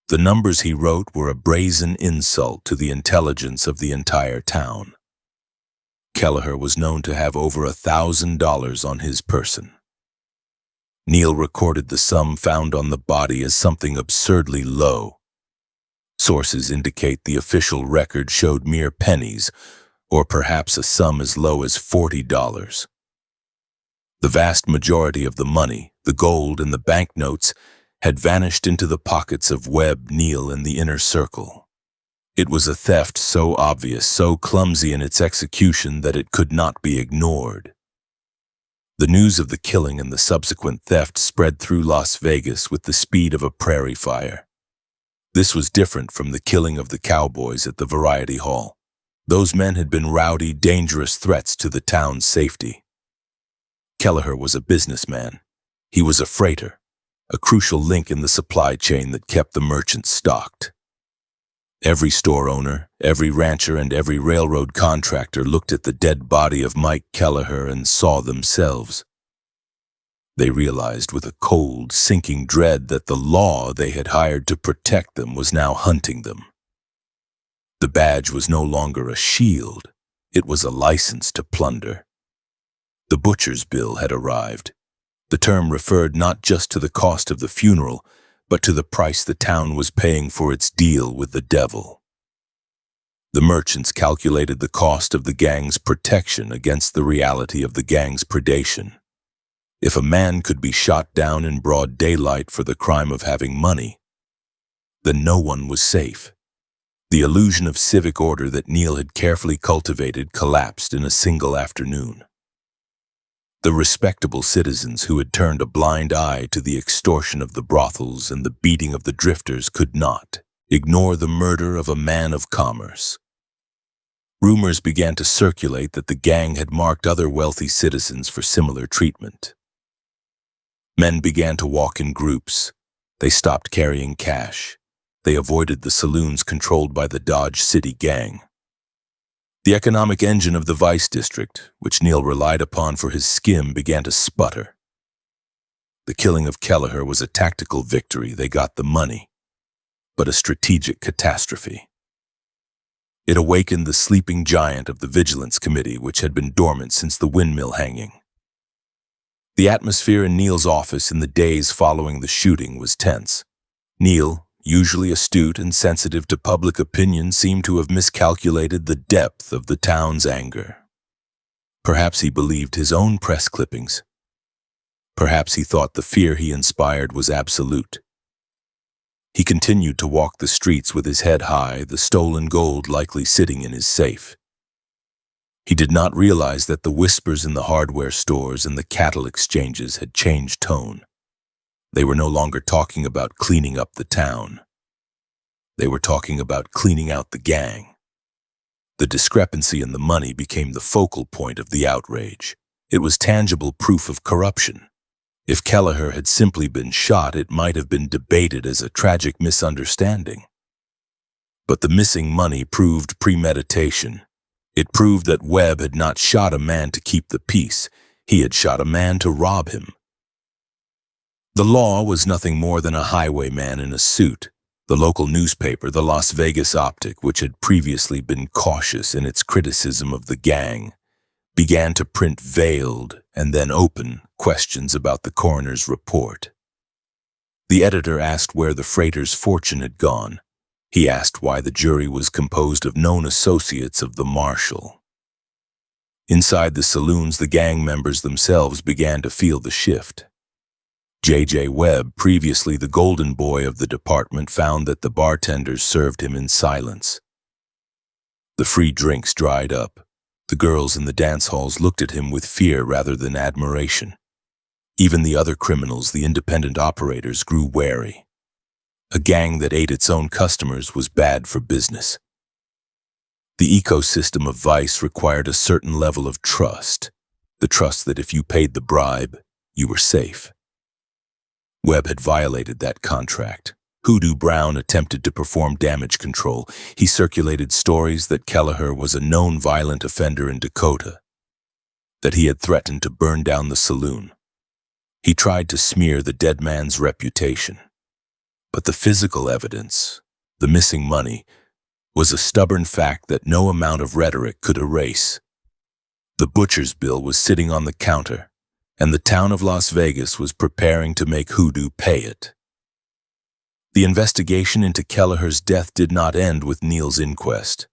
The numbers he wrote were a brazen insult to the intelligence of the entire town. Kelleher was known to have over $1,000 on his person. Neal recorded the sum found on the body as something absurdly low. Sources indicate the official record showed mere pennies, or perhaps a sum as low as $40. The vast majority of the money, the gold and the banknotes, had vanished into the pockets of Webb, Neal, and the inner circle. It was a theft so obvious, so clumsy in its execution that it could not be ignored. The news of the killing and the subsequent theft spread through Las Vegas with the speed of a prairie fire. This was different from the killing of the cowboys at the Variety Hall. Those men had been rowdy, dangerous threats to the town's safety. Kelleher was a businessman. He was a freighter, a crucial link in the supply chain that kept the merchants stocked. Every store owner, every rancher, and every railroad contractor looked at the dead body of Mike Kelleher and saw themselves. They realized with a cold, sinking dread that the law they had hired to protect them was now hunting them. The badge was no longer a shield, it was a license to plunder. The butcher's bill had arrived. The term referred not just to the cost of the funeral, but to the price the town was paying for its deal with the devil. The merchants calculated the cost of the gang's protection against the reality of the gang's predation. If a man could be shot down in broad daylight for the crime of having money, then no one was safe. The illusion of civic order that Neal had carefully cultivated collapsed in a single afternoon. The respectable citizens who had turned a blind eye to the extortion of the brothels and the beating of the drifters could not ignore the murder of a man of commerce. Rumors began to circulate that the gang had marked other wealthy citizens for similar treatment. Men began to walk in groups. They stopped carrying cash. They avoided the saloons controlled by the Dodge City gang. The economic engine of the Vice District, which Neal relied upon for his skim, began to sputter. The killing of Kelleher was a tactical victory. They got the money, but a strategic catastrophe. It awakened the sleeping giant of the Vigilance Committee, which had been dormant since the windmill hanging. The atmosphere in Neal's office in the days following the shooting was tense. Neal, usually astute and sensitive to public opinion, seemed to have miscalculated the depth of the town's anger. Perhaps he believed his own press clippings. Perhaps he thought the fear he inspired was absolute. He continued to walk the streets with his head high, the stolen gold likely sitting in his safe. He did not realize that the whispers in the hardware stores and the cattle exchanges had changed tone. They were no longer talking about cleaning up the town. They were talking about cleaning out the gang. The discrepancy in the money became the focal point of the outrage. It was tangible proof of corruption. If Kelleher had simply been shot, it might have been debated as a tragic misunderstanding. But the missing money proved premeditation. It proved that Webb had not shot a man to keep the peace. He had shot a man to rob him. The law was nothing more than a highwayman in a suit. The local newspaper, the Las Vegas Optic, which had previously been cautious in its criticism of the gang, began to print veiled and then open questions about the coroner's report. The editor asked where the freighter's fortune had gone. He asked why the jury was composed of known associates of the marshal. Inside the saloons, the gang members themselves began to feel the shift. J.J. Webb, previously the golden boy of the department, found that the bartenders served him in silence. The free drinks dried up. The girls in the dance halls looked at him with fear rather than admiration. Even the other criminals, the independent operators, grew wary. A gang that ate its own customers was bad for business. The ecosystem of vice required a certain level of trust, the trust that if you paid the bribe, you were safe. Webb had violated that contract. Hoodoo Brown attempted to perform damage control. He circulated stories that Kelleher was a known violent offender in Dakota, that he had threatened to burn down the saloon. He tried to smear the dead man's reputation. But the physical evidence, the missing money, was a stubborn fact that no amount of rhetoric could erase. The butcher's bill was sitting on the counter, and the town of Las Vegas was preparing to make Hoodoo pay it. The investigation into Kelleher's death did not end with Neal's inquest.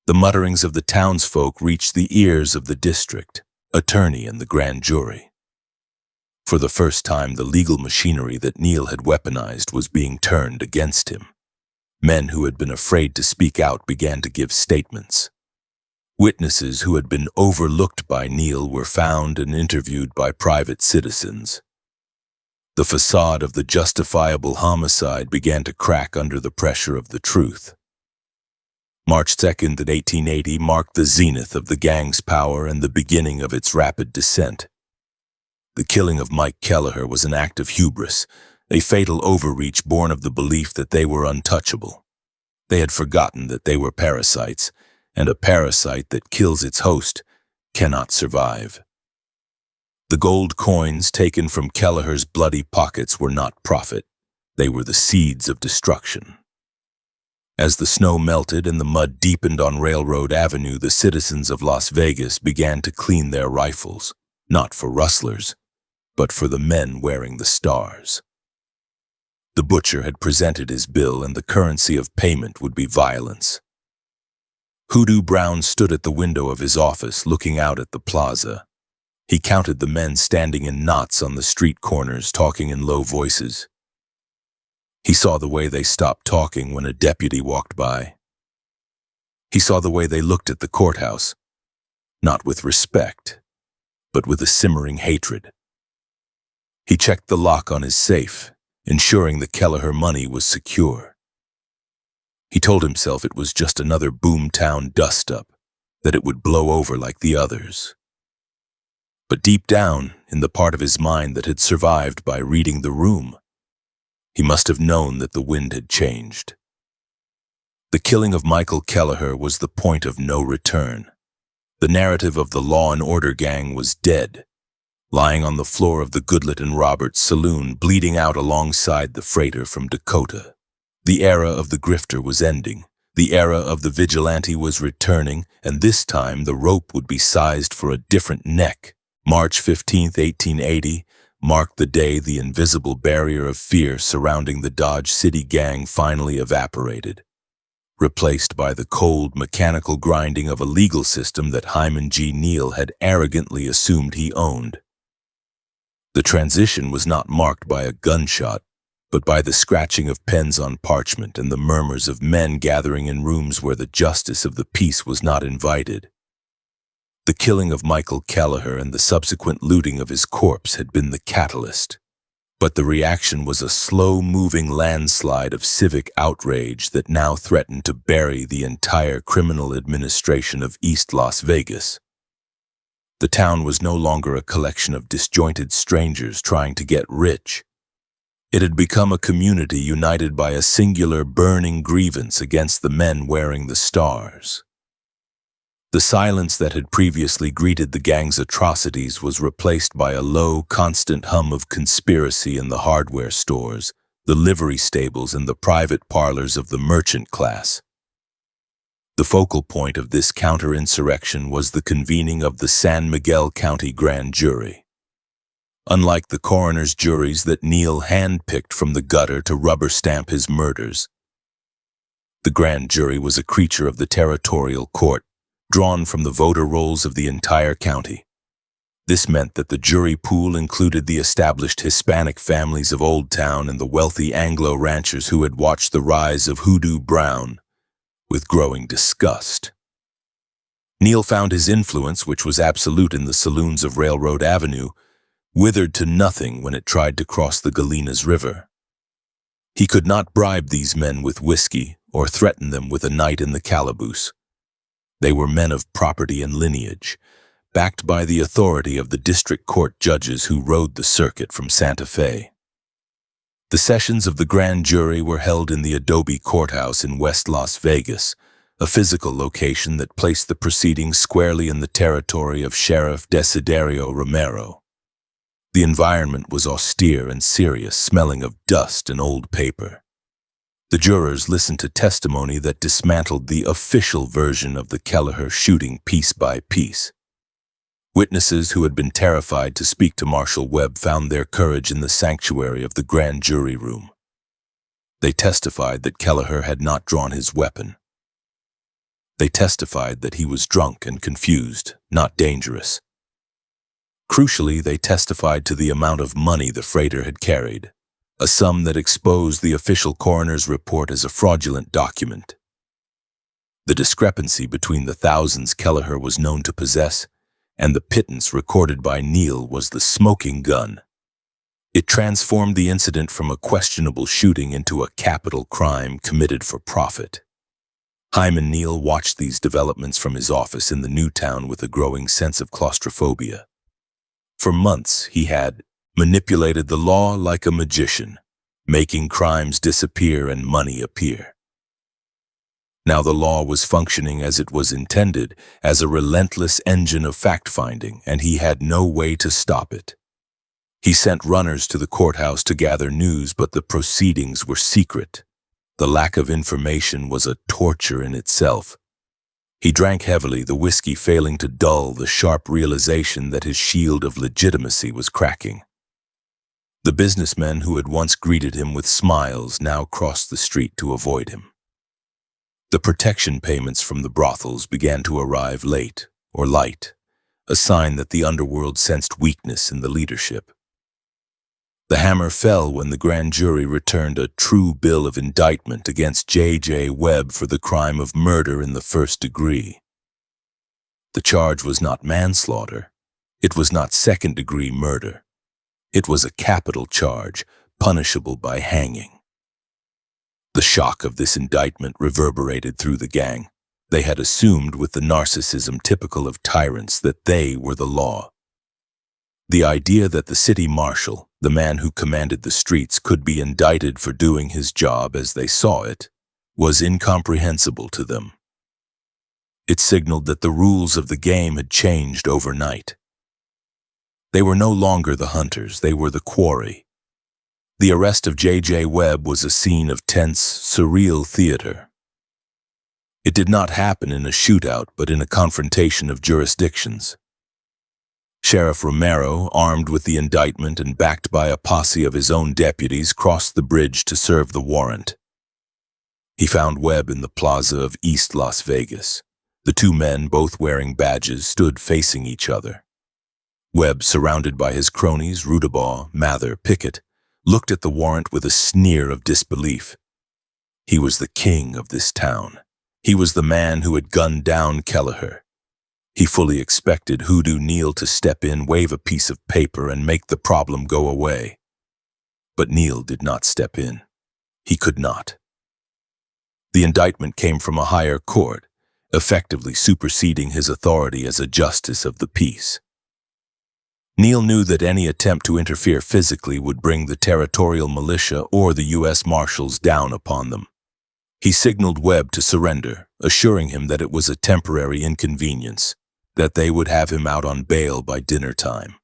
The mutterings of the townsfolk reached the ears of the district attorney and the grand jury. For the first time, the legal machinery that Neil had weaponized was being turned against him. Men who had been afraid to speak out began to give statements. Witnesses who had been overlooked by Neil were found and interviewed by private citizens. The facade of the justifiable homicide began to crack under the pressure of the truth. March 2nd, 1880 marked the zenith of the gang's power and the beginning of its rapid descent. The killing of Mike Kelleher was an act of hubris, a fatal overreach born of the belief that they were untouchable. They had forgotten that they were parasites, and a parasite that kills its host cannot survive. The gold coins taken from Kelleher's bloody pockets were not profit. They were the seeds of destruction. As the snow melted and the mud deepened on Railroad Avenue, the citizens of Las Vegas began to clean their rifles, not for rustlers, but for the men wearing the stars. The butcher had presented his bill, and the currency of payment would be violence. Hoodoo Brown stood at the window of his office, looking out at the plaza. He counted the men standing in knots on the street corners, talking in low voices. He saw the way they stopped talking when a deputy walked by. He saw the way they looked at the courthouse, not with respect, but with a simmering hatred. He checked the lock on his safe, ensuring the Kelleher money was secure. He told himself it was just another boomtown dust-up, that it would blow over like the others. But deep down, in the part of his mind that had survived by reading the room, he must have known that the wind had changed. The killing of Michael Kelleher was the point of no return. The narrative of the Law and Order gang was dead, lying on the floor of the Goodlet and Roberts saloon, bleeding out alongside the freighter from Dakota. The era of the grifter was ending. The era of the vigilante was returning, and this time the rope would be sized for a different neck. March 15, 1880, marked the day the invisible barrier of fear surrounding the Dodge City gang finally evaporated, replaced by the cold, mechanical grinding of a legal system that Hyman G. Neal had arrogantly assumed he owned. The transition was not marked by a gunshot, but by the scratching of pens on parchment and the murmurs of men gathering in rooms where the justice of the peace was not invited. The killing of Michael Kelleher and the subsequent looting of his corpse had been the catalyst, but the reaction was a slow-moving landslide of civic outrage that now threatened to bury the entire criminal administration of East Las Vegas. The town was no longer a collection of disjointed strangers trying to get rich. It had become a community united by a singular burning grievance against the men wearing the stars. The silence that had previously greeted the gang's atrocities was replaced by a low, constant hum of conspiracy in the hardware stores, the livery stables, and the private parlors of the merchant class. The focal point of this counterinsurrection was the convening of the San Miguel County Grand Jury. Unlike the coroner's juries that Neal handpicked from the gutter to rubber stamp his murders, the grand jury was a creature of the territorial court, drawn from the voter rolls of the entire county. This meant that the jury pool included the established Hispanic families of Old Town and the wealthy Anglo ranchers who had watched the rise of Hoodoo Brown with growing disgust. Neal found his influence, which was absolute in the saloons of Railroad Avenue, withered to nothing when it tried to cross the Galenas River. He could not bribe these men with whiskey or threaten them with a night in the calaboose. They were men of property and lineage, backed by the authority of the district court judges who rode the circuit from Santa Fe. The sessions of the grand jury were held in the Adobe Courthouse in West Las Vegas, a physical location that placed the proceedings squarely in the territory of Sheriff Desiderio Romero. The environment was austere and serious, smelling of dust and old paper. The jurors listened to testimony that dismantled the official version of the Kelleher shooting piece by piece. Witnesses who had been terrified to speak to Marshal Webb found their courage in the sanctuary of the grand jury room. They testified that Kelleher had not drawn his weapon. They testified that he was drunk and confused, not dangerous. Crucially, they testified to the amount of money the freighter had carried, a sum that exposed the official coroner's report as a fraudulent document. The discrepancy between the thousands Kelleher was known to possess and the pittance recorded by Neal was the smoking gun. It transformed the incident from a questionable shooting into a capital crime committed for profit. Hyman Neal watched these developments from his office in the new town with a growing sense of claustrophobia. For months, he had manipulated the law like a magician, making crimes disappear and money appear. Now the law was functioning as it was intended, as a relentless engine of fact-finding, and he had no way to stop it. He sent runners to the courthouse to gather news, but the proceedings were secret. The lack of information was a torture in itself. He drank heavily, the whiskey failing to dull the sharp realization that his shield of legitimacy was cracking. The businessmen who had once greeted him with smiles now crossed the street to avoid him. The protection payments from the brothels began to arrive late or light, a sign that the underworld sensed weakness in the leadership. The hammer fell when the grand jury returned a true bill of indictment against J.J. Webb for the crime of murder in the first degree. The charge was not manslaughter. It was not second-degree murder. It was a capital charge, punishable by hanging. The shock of this indictment reverberated through the gang. They had assumed, with the narcissism typical of tyrants, that they were the law. The idea that the city marshal, the man who commanded the streets, could be indicted for doing his job as they saw it, was incomprehensible to them. It signaled that the rules of the game had changed overnight. They were no longer the hunters, they were the quarry. The arrest of J.J. Webb was a scene of tense, surreal theater. It did not happen in a shootout, but in a confrontation of jurisdictions. Sheriff Romero, armed with the indictment and backed by a posse of his own deputies, crossed the bridge to serve the warrant. He found Webb in the plaza of East Las Vegas. The two men, both wearing badges, stood facing each other. Webb, surrounded by his cronies, Rudabaugh, Mather, Pickett, looked at the warrant with a sneer of disbelief. He was the king of this town. He was the man who had gunned down Kelleher. He fully expected Hoodoo Neal to step in, wave a piece of paper, and make the problem go away. But Neal did not step in. He could not. The indictment came from a higher court, effectively superseding his authority as a justice of the peace. Neal knew that any attempt to interfere physically would bring the territorial militia or the U.S. Marshals down upon them. He signaled Webb to surrender, assuring him that it was a temporary inconvenience, that they would have him out on bail by dinner time.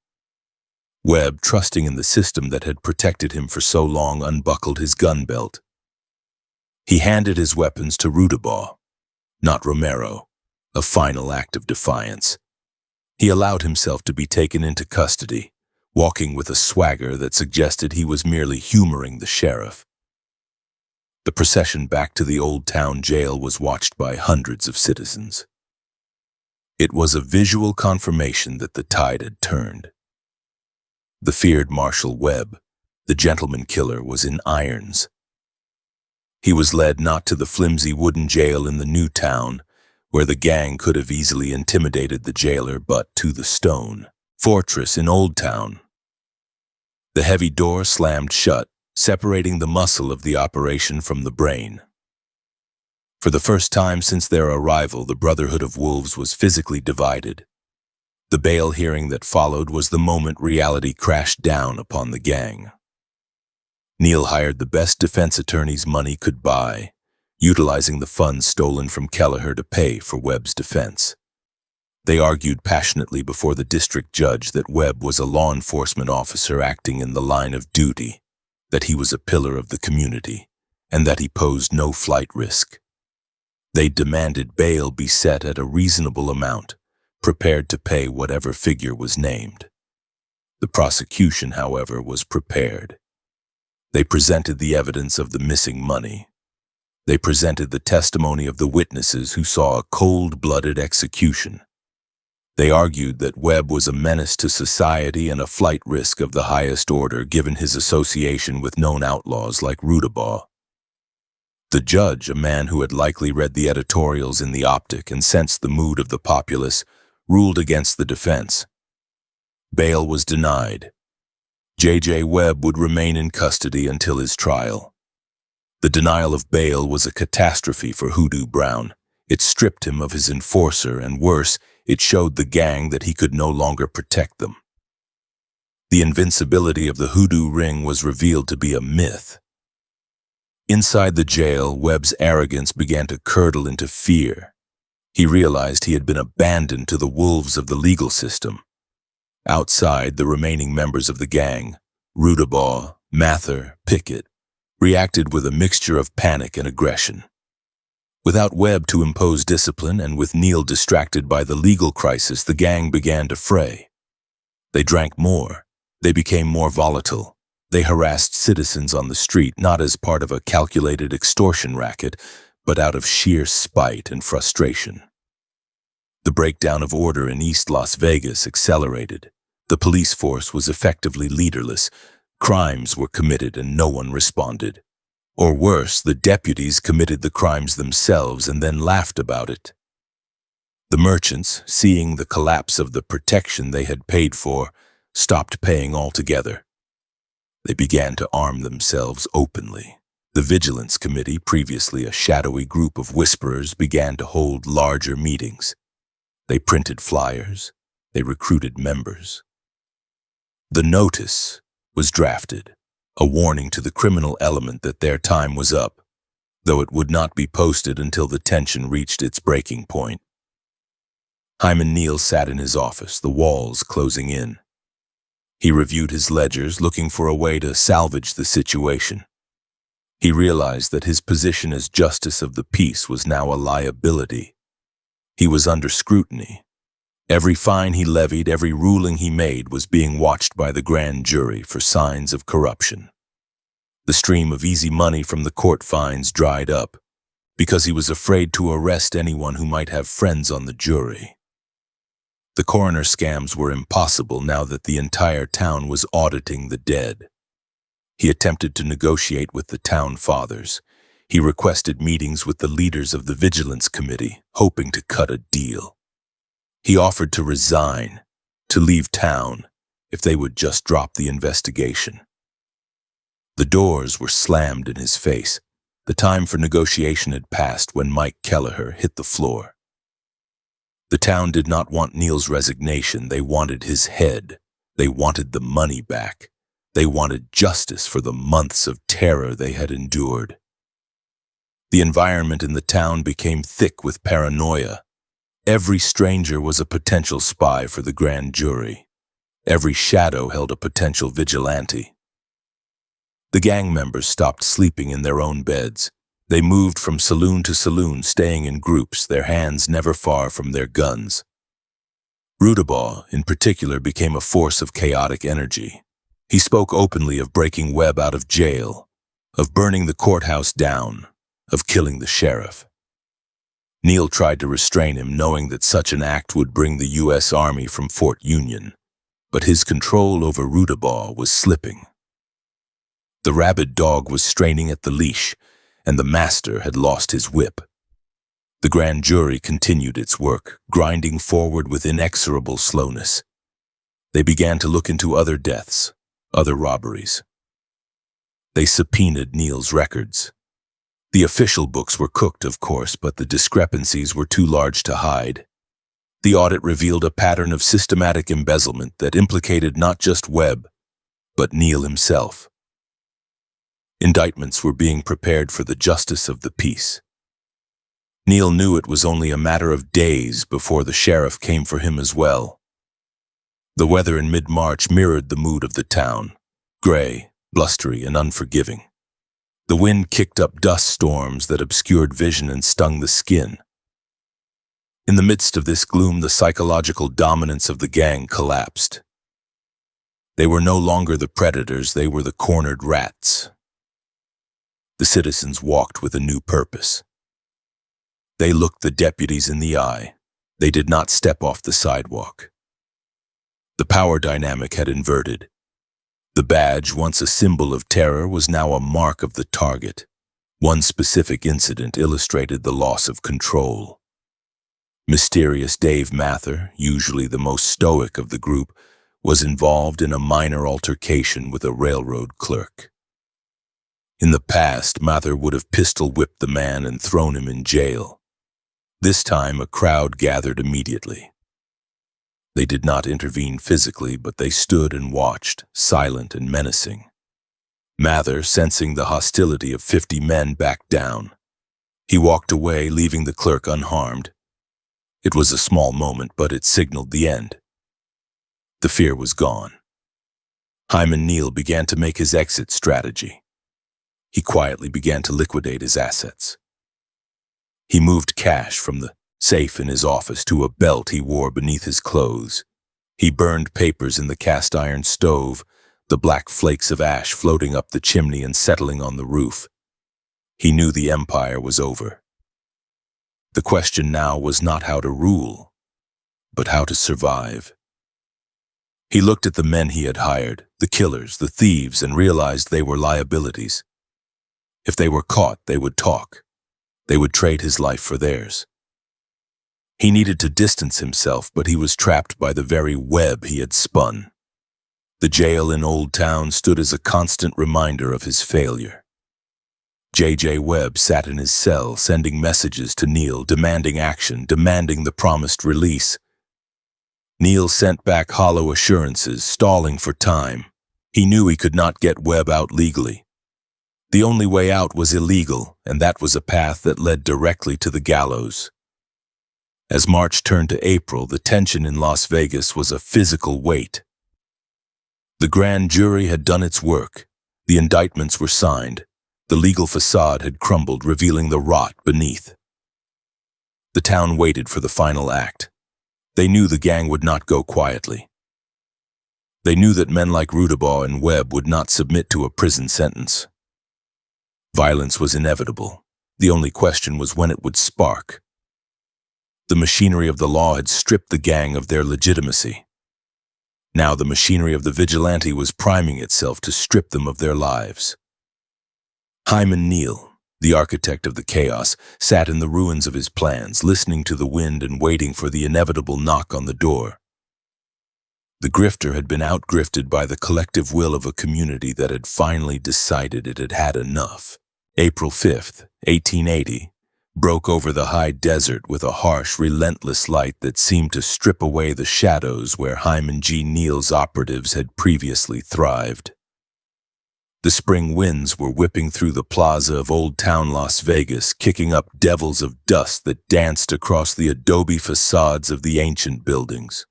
Webb, trusting in the system that had protected him for so long, unbuckled his gun belt. He handed his weapons to Rudabaugh, not Romero, a final act of defiance. He allowed himself to be taken into custody, walking with a swagger that suggested he was merely humoring the sheriff. The procession back to the old town jail was watched by hundreds of citizens. It was a visual confirmation that the tide had turned. The feared Marshal Webb, the gentleman killer, was in irons. He was led not to the flimsy wooden jail in the new town, where the gang could have easily intimidated the jailer, but to the stone fortress in Old Town. The heavy door slammed shut, separating the muscle of the operation from the brain. For the first time since their arrival, the Brotherhood of Wolves was physically divided. The bail hearing that followed was the moment reality crashed down upon the gang. Neal hired the best defense attorneys money could buy, utilizing the funds stolen from Kelleher to pay for Webb's defense. They argued passionately before the district judge that Webb was a law enforcement officer acting in the line of duty, that he was a pillar of the community, and that he posed no flight risk. They demanded bail be set at a reasonable amount, prepared to pay whatever figure was named. The prosecution, however, was prepared. They presented the evidence of the missing money. They presented the testimony of the witnesses who saw a cold-blooded execution. They argued that Webb was a menace to society and a flight risk of the highest order given his association with known outlaws like Rudabaugh. The judge, a man who had likely read the editorials in the Optic and sensed the mood of the populace, ruled against the defense. Bail was denied. J.J. Webb would remain in custody until his trial. The denial of bail was a catastrophe for Hoodoo Brown. It stripped him of his enforcer, and worse, it showed the gang that he could no longer protect them. The invincibility of the Hoodoo Ring was revealed to be a myth. Inside the jail, Webb's arrogance began to curdle into fear. He realized he had been abandoned to the wolves of the legal system. Outside, the remaining members of the gang, Rudabaugh, Mather, Pickett, reacted with a mixture of panic and aggression. Without Webb to impose discipline and with Neil distracted by the legal crisis, the gang began to fray. They drank more. They became more volatile. They harassed citizens on the street, not as part of a calculated extortion racket, but out of sheer spite and frustration. The breakdown of order in East Las Vegas accelerated. The police force was effectively leaderless. Crimes were committed and no one responded. Or worse, the deputies committed the crimes themselves and then laughed about it. The merchants, seeing the collapse of the protection they had paid for, stopped paying altogether. They began to arm themselves openly. The Vigilance Committee, previously a shadowy group of whisperers, began to hold larger meetings. They printed flyers. They recruited members. The notice was drafted, a warning to the criminal element that their time was up, though it would not be posted until the tension reached its breaking point. Hyman Neal sat in his office, the walls closing in. He reviewed his ledgers, looking for a way to salvage the situation. He realized that his position as justice of the peace was now a liability. He was under scrutiny. Every fine he levied, every ruling he made was being watched by the grand jury for signs of corruption. The stream of easy money from the court fines dried up because he was afraid to arrest anyone who might have friends on the jury. The coroner scams were impossible now that the entire town was auditing the dead. He attempted to negotiate with the town fathers. He requested meetings with the leaders of the Vigilance Committee, hoping to cut a deal. He offered to resign, to leave town, if they would just drop the investigation. The doors were slammed in his face. The time for negotiation had passed when Mike Kelleher hit the floor. The town did not want Neil's resignation. They wanted his head. They wanted the money back. They wanted justice for the months of terror they had endured. The environment in the town became thick with paranoia. Every stranger was a potential spy for the grand jury. Every shadow held a potential vigilante. The gang members stopped sleeping in their own beds. They moved from saloon to saloon, staying in groups, their hands never far from their guns. Rudabaugh, in particular, became a force of chaotic energy. He spoke openly of breaking Webb out of jail, of burning the courthouse down, of killing the sheriff. Neil tried to restrain him, knowing that such an act would bring the U.S. Army from Fort Union, but his control over Rudabaugh was slipping. The rabid dog was straining at the leash, and the master had lost his whip. The grand jury continued its work, grinding forward with inexorable slowness. They began to look into other deaths, other robberies. They subpoenaed Neil's records. The official books were cooked, of course, but the discrepancies were too large to hide. The audit revealed a pattern of systematic embezzlement that implicated not just Webb, but Neil himself. Indictments were being prepared for the justice of the peace. Neil knew it was only a matter of days before the sheriff came for him as well. The weather in mid-March mirrored the mood of the town, gray, blustery, and unforgiving. The wind kicked up dust storms that obscured vision and stung the skin. In the midst of this gloom, the psychological dominance of the gang collapsed. They were no longer the predators, they were the cornered rats. The citizens walked with a new purpose. They looked the deputies in the eye. They did not step off the sidewalk. The power dynamic had inverted. The badge, once a symbol of terror, was now a mark of the target. One specific incident illustrated the loss of control. Mysterious Dave Mather, usually the most stoic of the group, was involved in a minor altercation with a railroad clerk. In the past, Mather would have pistol-whipped the man and thrown him in jail. This time, a crowd gathered immediately. They did not intervene physically, but they stood and watched, silent and menacing. Mather, sensing the hostility of 50 men, backed down. He walked away, leaving the clerk unharmed. It was a small moment, but it signaled the end. The fear was gone. Hyman Neal began to make his exit strategy. He quietly began to liquidate his assets. He moved cash from the safe in his office to a belt he wore beneath his clothes. He burned papers in the cast-iron stove, the black flakes of ash floating up the chimney and settling on the roof. He knew the empire was over. The question now was not how to rule, but how to survive. He looked at the men he had hired, the killers, the thieves, and realized they were liabilities. If they were caught, they would talk. They would trade his life for theirs. He needed to distance himself, but he was trapped by the very web he had spun. The jail in Old Town stood as a constant reminder of his failure. J.J. Webb sat in his cell, sending messages to Neal, demanding action, demanding the promised release. Neal sent back hollow assurances, stalling for time. He knew he could not get Webb out legally. The only way out was illegal, and that was a path that led directly to the gallows. As March turned to April, the tension in Las Vegas was a physical weight. The grand jury had done its work. The indictments were signed. The legal facade had crumbled, revealing the rot beneath. The town waited for the final act. They knew the gang would not go quietly. They knew that men like Rudabaugh and Webb would not submit to a prison sentence. Violence was inevitable. The only question was when it would spark. The machinery of the law had stripped the gang of their legitimacy. Now the machinery of the vigilante was priming itself to strip them of their lives. Hyman Neal, the architect of the chaos, sat in the ruins of his plans, listening to the wind and waiting for the inevitable knock on the door. The grifter had been outgrifted by the collective will of a community that had finally decided it had had enough. April 5th, 1880, broke over the high desert with a harsh, relentless light that seemed to strip away the shadows where Hyman G. Neal's operatives had previously thrived. The spring winds were whipping through the plaza of Old Town Las Vegas, kicking up devils of dust that danced across the adobe facades of the ancient buildings.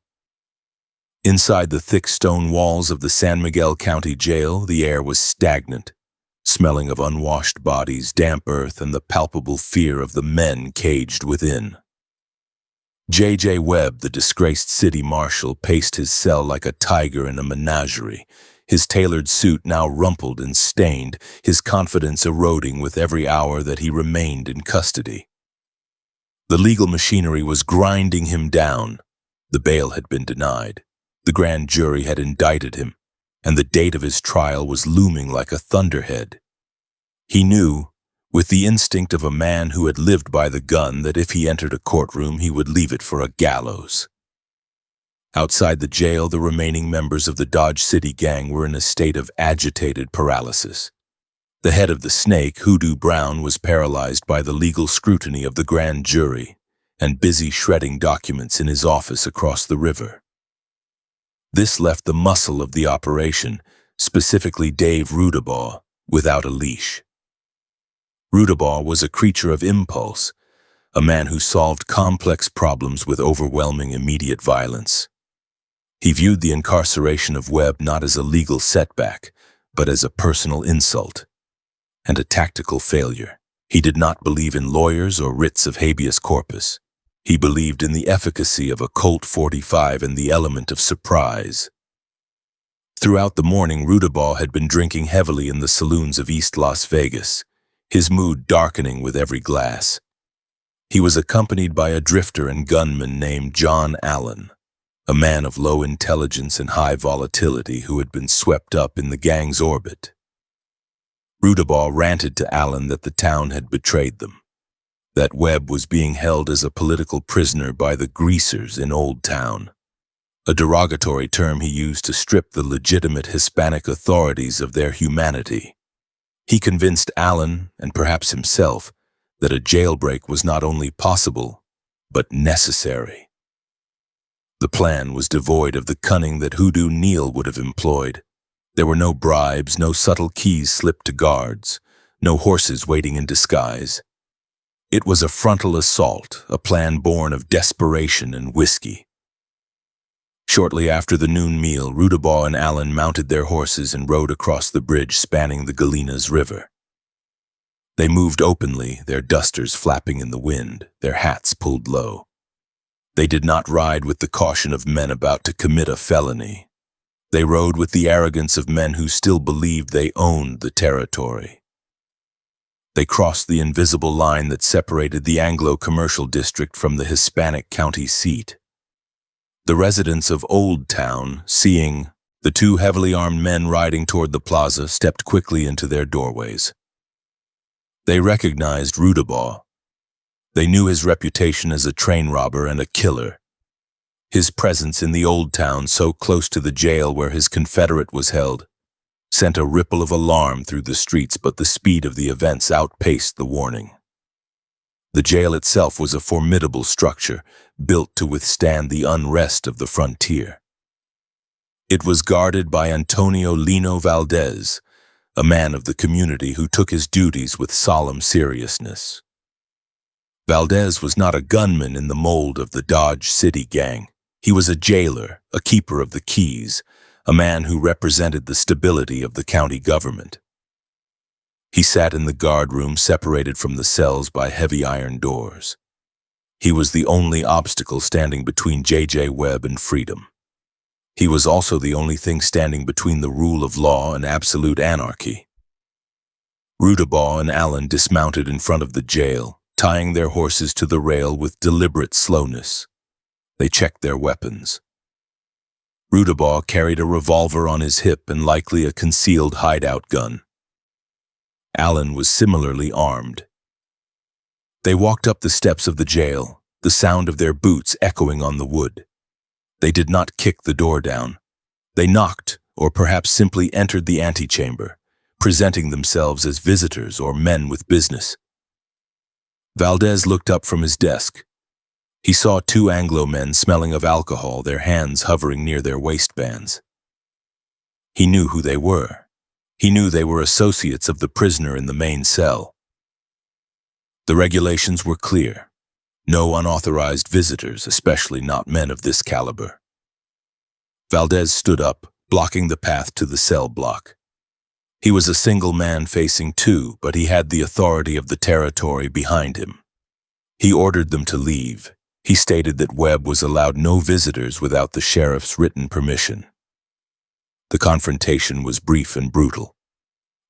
Inside the thick stone walls of the San Miguel County Jail, the air was stagnant, smelling of unwashed bodies, damp earth, and the palpable fear of the men caged within. J.J. Webb, the disgraced city marshal, paced his cell like a tiger in a menagerie, his tailored suit now rumpled and stained, his confidence eroding with every hour that he remained in custody. The legal machinery was grinding him down. The bail had been denied. The grand jury had indicted him, and the date of his trial was looming like a thunderhead. He knew, with the instinct of a man who had lived by the gun, that if he entered a courtroom, he would leave it for a gallows. Outside the jail, the remaining members of the Dodge City gang were in a state of agitated paralysis. The head of the snake, Hoodoo Brown, was paralyzed by the legal scrutiny of the grand jury and busy shredding documents in his office across the river. This left the muscle of the operation, specifically Dave Rudabaugh, without a leash. Rudabaugh was a creature of impulse, a man who solved complex problems with overwhelming immediate violence. He viewed the incarceration of Webb not as a legal setback, but as a personal insult and a tactical failure. He did not believe in lawyers or writs of habeas corpus. He believed in the efficacy of a Colt 45 and the element of surprise. Throughout the morning, Rudabaugh had been drinking heavily in the saloons of East Las Vegas, his mood darkening with every glass. He was accompanied by a drifter and gunman named John Allen, a man of low intelligence and high volatility who had been swept up in the gang's orbit. Rudabaugh ranted to Allen that the town had betrayed them, that Webb was being held as a political prisoner by the greasers in Old Town, a derogatory term he used to strip the legitimate Hispanic authorities of their humanity. He convinced Allen, and perhaps himself, that a jailbreak was not only possible, but necessary. The plan was devoid of the cunning that Hoodoo Neil would have employed. There were no bribes, no subtle keys slipped to guards, no horses waiting in disguise. It was a frontal assault, a plan born of desperation and whiskey. Shortly after the noon meal, Rudabaugh and Allen mounted their horses and rode across the bridge spanning the Galenas River. They moved openly, their dusters flapping in the wind, their hats pulled low. They did not ride with the caution of men about to commit a felony. They rode with the arrogance of men who still believed they owned the territory. They crossed the invisible line that separated the Anglo-commercial district from the Hispanic county seat. The residents of Old Town, seeing the two heavily armed men riding toward the plaza, stepped quickly into their doorways. They recognized Rudabaugh. They knew his reputation as a train robber and a killer. His presence in the Old Town, so close to the jail where his confederate was held, sent a ripple of alarm through the streets, but the speed of the events outpaced the warning. The jail itself was a formidable structure, built to withstand the unrest of the frontier. It was guarded by Antonio Lino Valdez, a man of the community who took his duties with solemn seriousness. Valdez was not a gunman in the mold of the Dodge City gang. He was a jailer, a keeper of the keys, a man who represented the stability of the county government. He sat in the guard room separated from the cells by heavy iron doors. He was the only obstacle standing between J.J. Webb and freedom. He was also the only thing standing between the rule of law and absolute anarchy. Rudabaugh and Allen dismounted in front of the jail, tying their horses to the rail with deliberate slowness. They checked their weapons. Rudabaugh carried a revolver on his hip and likely a concealed hideout gun. Allen was similarly armed. They walked up the steps of the jail, the sound of their boots echoing on the wood. They did not kick the door down. They knocked, or perhaps simply entered the antechamber, presenting themselves as visitors or men with business. Valdez looked up from his desk. He saw two Anglo men smelling of alcohol, their hands hovering near their waistbands. He knew who they were. He knew they were associates of the prisoner in the main cell. The regulations were clear. No unauthorized visitors, especially not men of this caliber. Valdez stood up, blocking the path to the cell block. He was a single man facing two, but he had the authority of the territory behind him. He ordered them to leave. He stated that Webb was allowed no visitors without the sheriff's written permission. The confrontation was brief and brutal.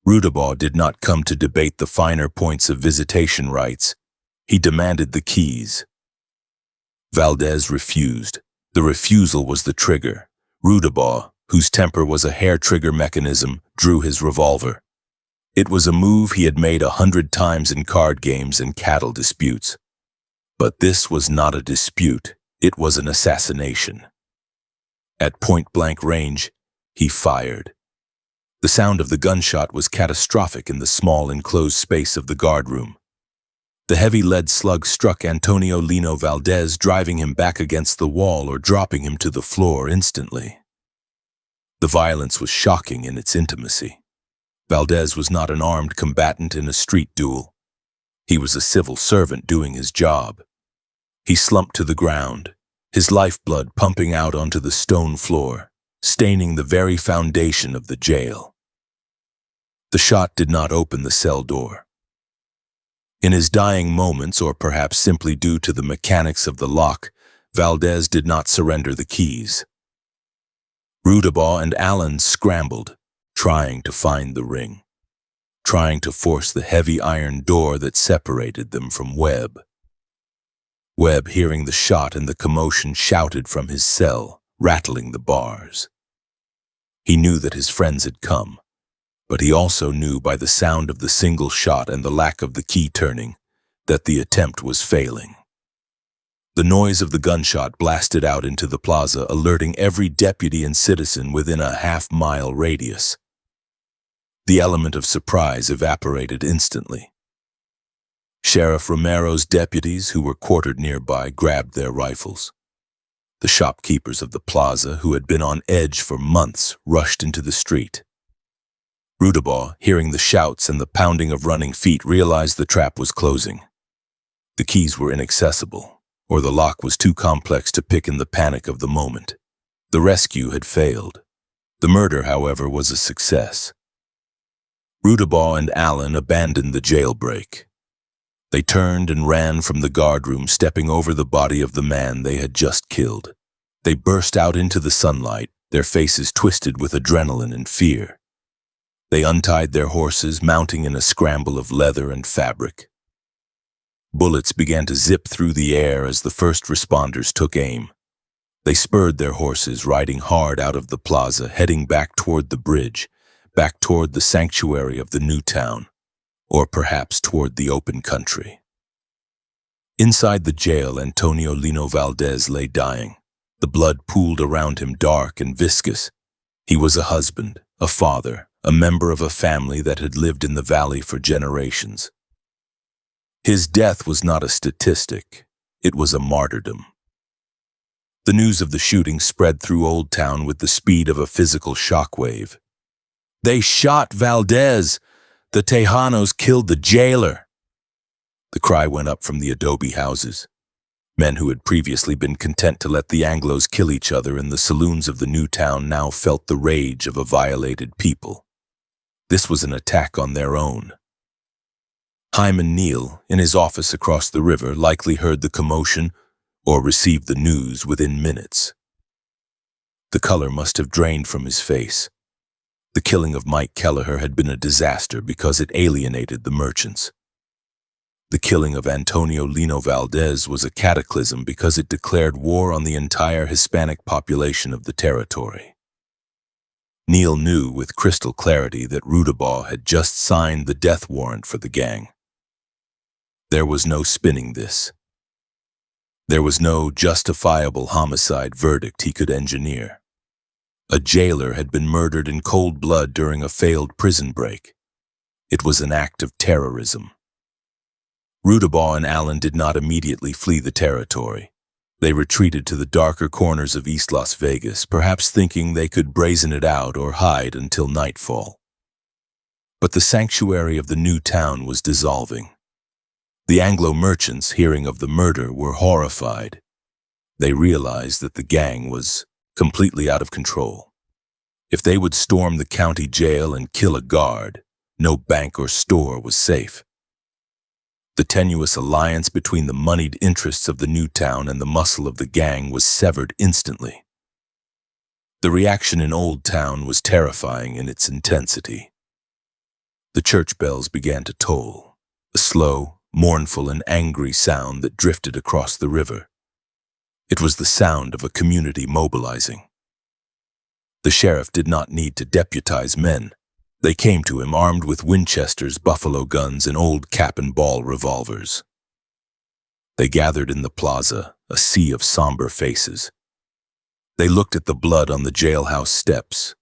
Rudabaugh did not come to debate the finer points of visitation rights. He demanded the keys. Valdez refused. The refusal was the trigger. Rudabaugh, whose temper was a hair-trigger mechanism, drew his revolver. It was a move he had made 100 times in card games and cattle disputes. But this was not a dispute. It was an assassination. At point-blank range, he fired. The sound of the gunshot was catastrophic in the small enclosed space of the guardroom. The heavy lead slug struck Antonio Lino Valdez, driving him back against the wall or dropping him to the floor instantly. The violence was shocking in its intimacy. Valdez was not an armed combatant in a street duel. He was a civil servant doing his job. He slumped to the ground, his lifeblood pumping out onto the stone floor, staining the very foundation of the jail. The shot did not open the cell door. In his dying moments, or perhaps simply due to the mechanics of the lock, Valdez did not surrender the keys. Rudabaugh and Allen scrambled, trying to find the ring, trying to force the heavy iron door that separated them from Webb. Webb, hearing the shot and the commotion, shouted from his cell, rattling the bars. He knew that his friends had come, but he also knew by the sound of the single shot and the lack of the key turning that the attempt was failing. The noise of the gunshot blasted out into the plaza, alerting every deputy and citizen within a half-mile radius. The element of surprise evaporated instantly. Sheriff Romero's deputies, who were quartered nearby, grabbed their rifles. The shopkeepers of the plaza, who had been on edge for months, rushed into the street. Rudabaugh, hearing the shouts and the pounding of running feet, realized the trap was closing. The keys were inaccessible, or the lock was too complex to pick in the panic of the moment. The rescue had failed. The murder, however, was a success. Rudabaugh and Allen abandoned the jailbreak. They turned and ran from the guardroom, stepping over the body of the man they had just killed. They burst out into the sunlight, their faces twisted with adrenaline and fear. They untied their horses, mounting in a scramble of leather and fabric. Bullets began to zip through the air as the first responders took aim. They spurred their horses, riding hard out of the plaza, heading back toward the bridge, back toward the sanctuary of the new town, or perhaps toward the open country. Inside the jail, Antonio Lino Valdez lay dying. The blood pooled around him, dark and viscous. He was a husband, a father, a member of a family that had lived in the valley for generations. His death was not a statistic, it was a martyrdom. The news of the shooting spread through Old Town with the speed of a physical shockwave. "They shot Valdez! The Tejanos killed the jailer!" The cry went up from the adobe houses. Men who had previously been content to let the Anglos kill each other in the saloons of the new town now felt the rage of a violated people. This was an attack on their own. Hyman Neal, in his office across the river, likely heard the commotion or received the news within minutes. The color must have drained from his face. The killing of Mike Kelleher had been a disaster because it alienated the merchants. The killing of Antonio Lino Valdez was a cataclysm because it declared war on the entire Hispanic population of the territory. Neal knew with crystal clarity that Rudabaugh had just signed the death warrant for the gang. There was no spinning this. There was no justifiable homicide verdict he could engineer. A jailer had been murdered in cold blood during a failed prison break. It was an act of terrorism. Rudabaugh and Allen did not immediately flee the territory. They retreated to the darker corners of East Las Vegas, perhaps thinking they could brazen it out or hide until nightfall. But the sanctuary of the new town was dissolving. The Anglo merchants, hearing of the murder, were horrified. They realized that the gang was completely out of control. If they would storm the county jail and kill a guard, no bank or store was safe. The tenuous alliance between the moneyed interests of the new town and the muscle of the gang was severed instantly. The reaction in Old Town was terrifying in its intensity. The church bells began to toll, a slow, mournful, and angry sound that drifted across the river. It was the sound of a community mobilizing. The sheriff did not need to deputize men. They came to him armed with Winchesters, buffalo guns, and old cap-and-ball revolvers. They gathered in the plaza, a sea of somber faces. They looked at the blood on the jailhouse steps.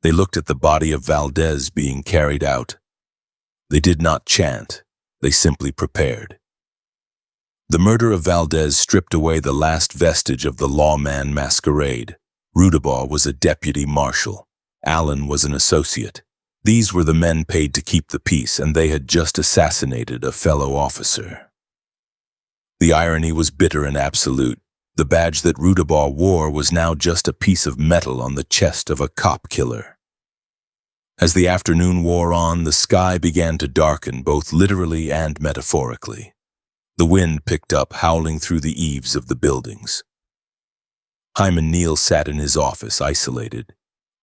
They looked at the body of Valdez being carried out. They did not chant, they simply prepared. The murder of Valdez stripped away the last vestige of the lawman masquerade. Rudabaugh was a deputy marshal. Allen was an associate. These were the men paid to keep the peace, and they had just assassinated a fellow officer. The irony was bitter and absolute. The badge that Rudabaugh wore was now just a piece of metal on the chest of a cop killer. As the afternoon wore on, the sky began to darken, both literally and metaphorically. The wind picked up, howling through the eaves of the buildings. Hyman Neal sat in his office, isolated.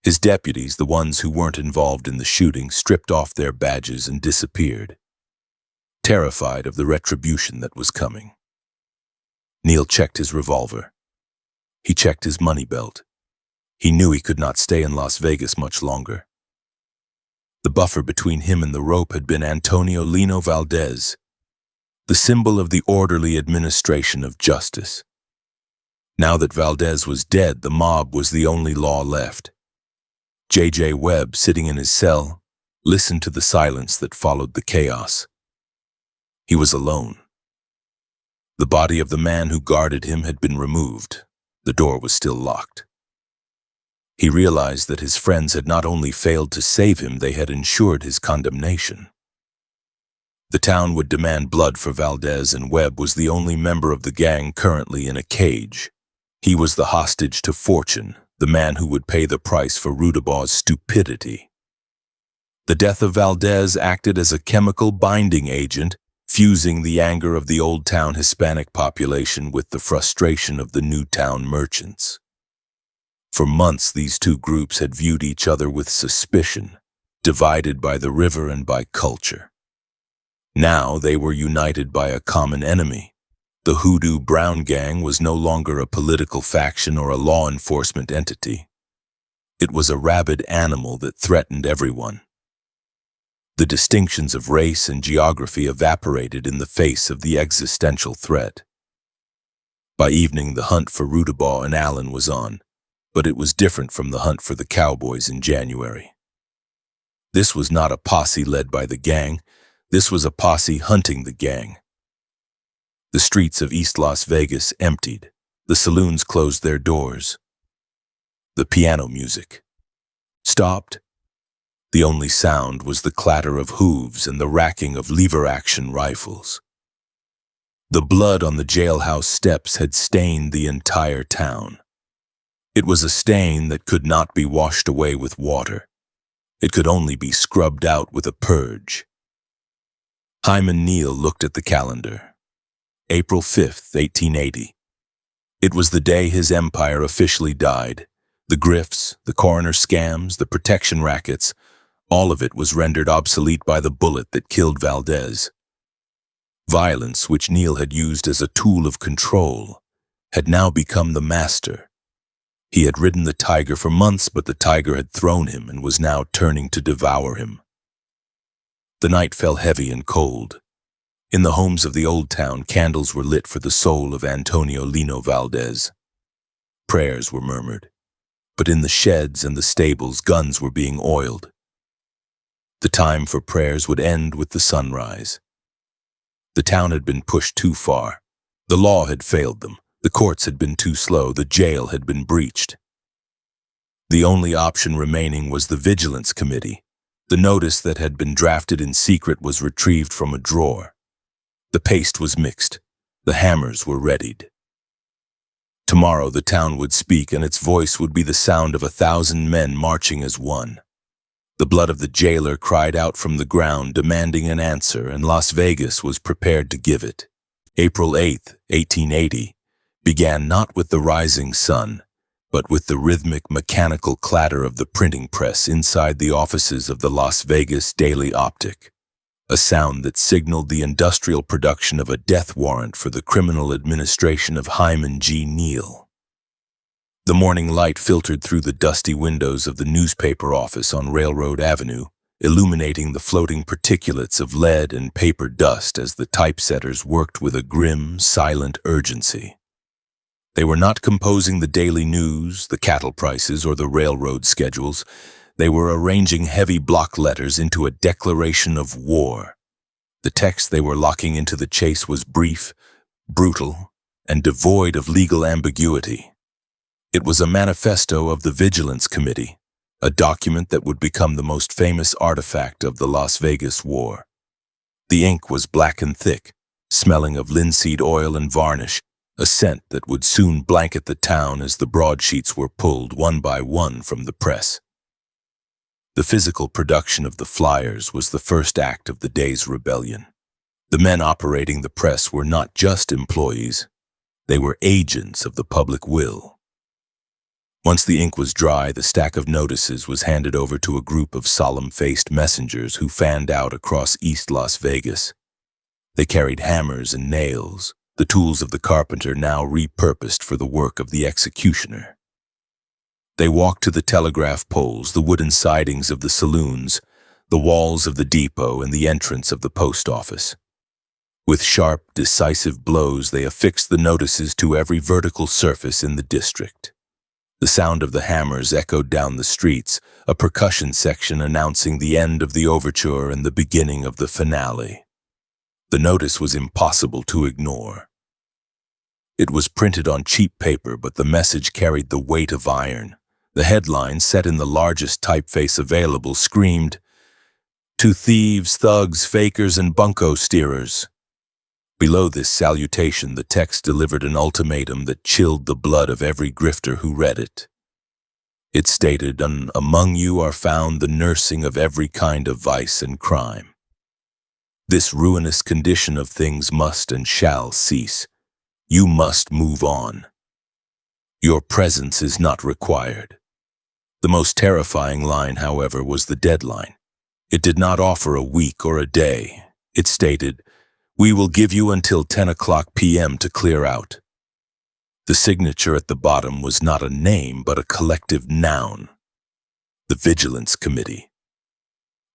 His deputies, the ones who weren't involved in the shooting, stripped off their badges and disappeared, terrified of the retribution that was coming. Neil checked his revolver. He checked his money belt. He knew he could not stay in Las Vegas much longer. The buffer between him and the rope had been Antonio Lino Valdez, the symbol of the orderly administration of justice. Now that Valdez was dead, the mob was the only law left. J.J. Webb, sitting in his cell, listened to the silence that followed the chaos. He was alone. The body of the man who guarded him had been removed. The door was still locked. He realized that his friends had not only failed to save him, they had ensured his condemnation. The town would demand blood for Valdez, and Webb was the only member of the gang currently in a cage. He was the hostage to fortune, the man who would pay the price for Rudabaw's stupidity. The death of Valdez acted as a chemical binding agent, fusing the anger of the Old Town Hispanic population with the frustration of the New Town merchants. For months, these two groups had viewed each other with suspicion, divided by the river and by culture. Now they were united by a common enemy. The Hoodoo Brown gang was no longer a political faction or a law enforcement entity. It was a rabid animal that threatened everyone. The distinctions of race and geography evaporated in the face of the existential threat. By evening, the hunt for Rudabaugh and Allen was on, but it was different from the hunt for the cowboys in January. This was not a posse led by the gang. This was a posse hunting the gang. The streets of East Las Vegas emptied. The saloons closed their doors. The piano music stopped. The only sound was the clatter of hooves and the racking of lever-action rifles. The blood on the jailhouse steps had stained the entire town. It was a stain that could not be washed away with water. It could only be scrubbed out with a purge. Hyman Neal looked at the calendar. April 5th, 1880. It was the day his empire officially died. The grifts, the coroner scams, the protection rackets, all of it was rendered obsolete by the bullet that killed Valdez. Violence, which Neal had used as a tool of control, had now become the master. He had ridden the tiger for months, but the tiger had thrown him and was now turning to devour him. The night fell heavy and cold. In the homes of the old town, candles were lit for the soul of Antonio Lino Valdez. Prayers were murmured, but in the sheds and the stables, guns were being oiled. The time for prayers would end with the sunrise. The town had been pushed too far. The law had failed them. The courts had been too slow. The jail had been breached. The only option remaining was the Vigilance Committee. The notice that had been drafted in secret was retrieved from a drawer. The paste was mixed. The hammers were readied. Tomorrow the town would speak, and its voice would be the sound of 1,000 men marching as one. The blood of the jailer cried out from the ground, demanding an answer, and Las Vegas was prepared to give it. April 8th, 1880, began not with the rising sun, but with the rhythmic, mechanical clatter of the printing press inside the offices of the Las Vegas Daily Optic, a sound that signaled the industrial production of a death warrant for the criminal administration of Hyman G. Neal. The morning light filtered through the dusty windows of the newspaper office on Railroad Avenue, illuminating the floating particulates of lead and paper dust as the typesetters worked with a grim, silent urgency. They were not composing the daily news, the cattle prices, or the railroad schedules. They were arranging heavy block letters into a declaration of war. The text they were locking into the chase was brief, brutal, and devoid of legal ambiguity. It was a manifesto of the Vigilance Committee, a document that would become the most famous artifact of the Las Vegas War. The ink was black and thick, smelling of linseed oil and varnish, a scent that would soon blanket the town as the broadsheets were pulled one by one from the press. The physical production of the flyers was the first act of the day's rebellion. The men operating the press were not just employees, they were agents of the public will. Once the ink was dry, the stack of notices was handed over to a group of solemn-faced messengers who fanned out across East Las Vegas. They carried hammers and nails, the tools of the carpenter now repurposed for the work of the executioner. They walked to the telegraph poles, the wooden sidings of the saloons, the walls of the depot, and the entrance of the post office. With sharp, decisive blows, they affixed the notices to every vertical surface in the district. The sound of the hammers echoed down the streets, a percussion section announcing the end of the overture and the beginning of the finale. The notice was impossible to ignore. It was printed on cheap paper, but the message carried the weight of iron. The headline, set in the largest typeface available, screamed, "To thieves, thugs, fakers, and bunco steerers." Below this salutation, the text delivered an ultimatum that chilled the blood of every grifter who read it. It stated, "Among you are found the nursing of every kind of vice and crime. This ruinous condition of things must and shall cease. You must move on. Your presence is not required." The most terrifying line, however, was the deadline. It did not offer a week or a day. It stated, "We will give you until 10 o'clock p.m. to clear out." The signature at the bottom was not a name, but a collective noun. The Vigilance Committee.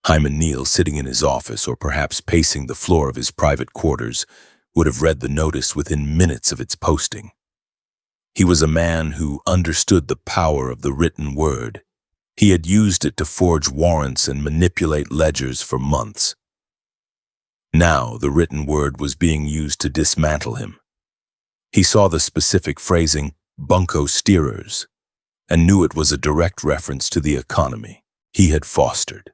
Hyman Neal, sitting in his office or perhaps pacing the floor of his private quarters, would have read the notice within minutes of its posting. He was a man who understood the power of the written word. He had used it to forge warrants and manipulate ledgers for months. Now the written word was being used to dismantle him. He saw the specific phrasing, "bunco steerers," and knew it was a direct reference to the economy he had fostered.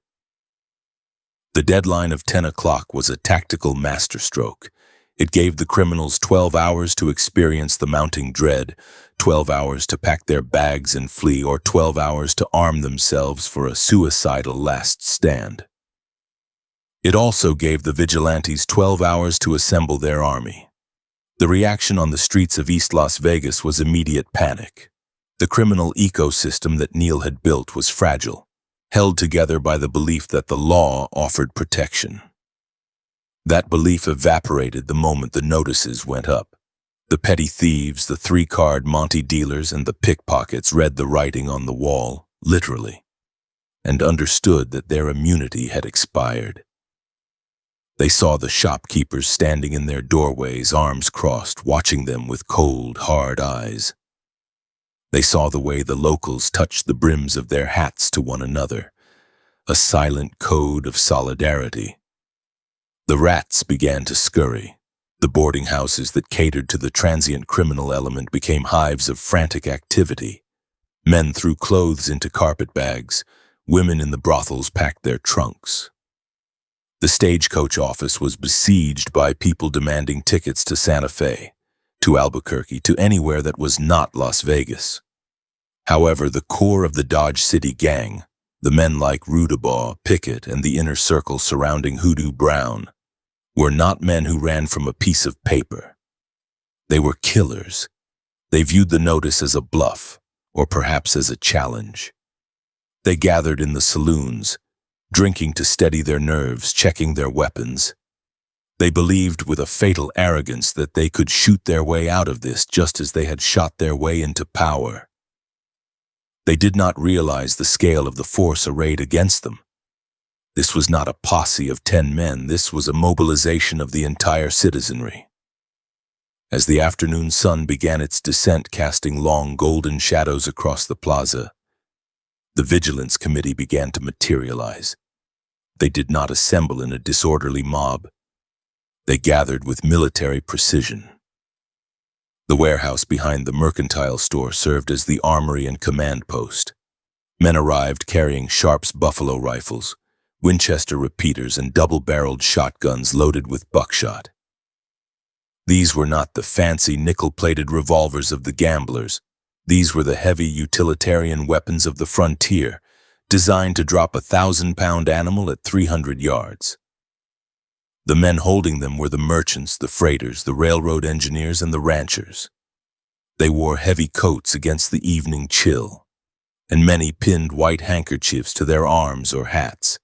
The deadline of 10 o'clock was a tactical masterstroke. It gave the criminals 12 hours to experience the mounting dread, 12 hours to pack their bags and flee, or 12 hours to arm themselves for a suicidal last stand. It also gave the vigilantes 12 hours to assemble their army. The reaction on the streets of East Las Vegas was immediate panic. The criminal ecosystem that Neal had built was fragile, held together by the belief that the law offered protection. That belief evaporated the moment the notices went up. The petty thieves, the three-card Monte dealers, and the pickpockets read the writing on the wall, literally, and understood that their immunity had expired. They saw the shopkeepers standing in their doorways, arms crossed, watching them with cold, hard eyes. They saw the way the locals touched the brims of their hats to one another, a silent code of solidarity. The rats began to scurry. The boarding houses that catered to the transient criminal element became hives of frantic activity. Men threw clothes into carpet bags. Women in the brothels packed their trunks. The stagecoach office was besieged by people demanding tickets to Santa Fe, to Albuquerque, to anywhere that was not Las Vegas. However, the core of the Dodge City gang, the men like Rudabaugh, Pickett, and the inner circle surrounding Hoodoo Brown, were not men who ran from a piece of paper. They were killers. They viewed the notice as a bluff, or perhaps as a challenge. They gathered in the saloons, drinking to steady their nerves, checking their weapons. They believed with a fatal arrogance that they could shoot their way out of this just as they had shot their way into power. They did not realize the scale of the force arrayed against them. This was not a posse of 10 men, this was a mobilization of the entire citizenry. As the afternoon sun began its descent, casting long golden shadows across the plaza, the Vigilance Committee began to materialize. They did not assemble in a disorderly mob. They gathered with military precision. The warehouse behind the mercantile store served as the armory and command post. Men arrived carrying Sharp's buffalo rifles, Winchester repeaters, and double-barreled shotguns loaded with buckshot. These were not the fancy nickel-plated revolvers of the gamblers. These were the heavy utilitarian weapons of the frontier, designed to drop a 1,000-pound animal at 300 yards. The men holding them were the merchants, the freighters, the railroad engineers, and the ranchers. They wore heavy coats against the evening chill, and many pinned white handkerchiefs to their arms or hats,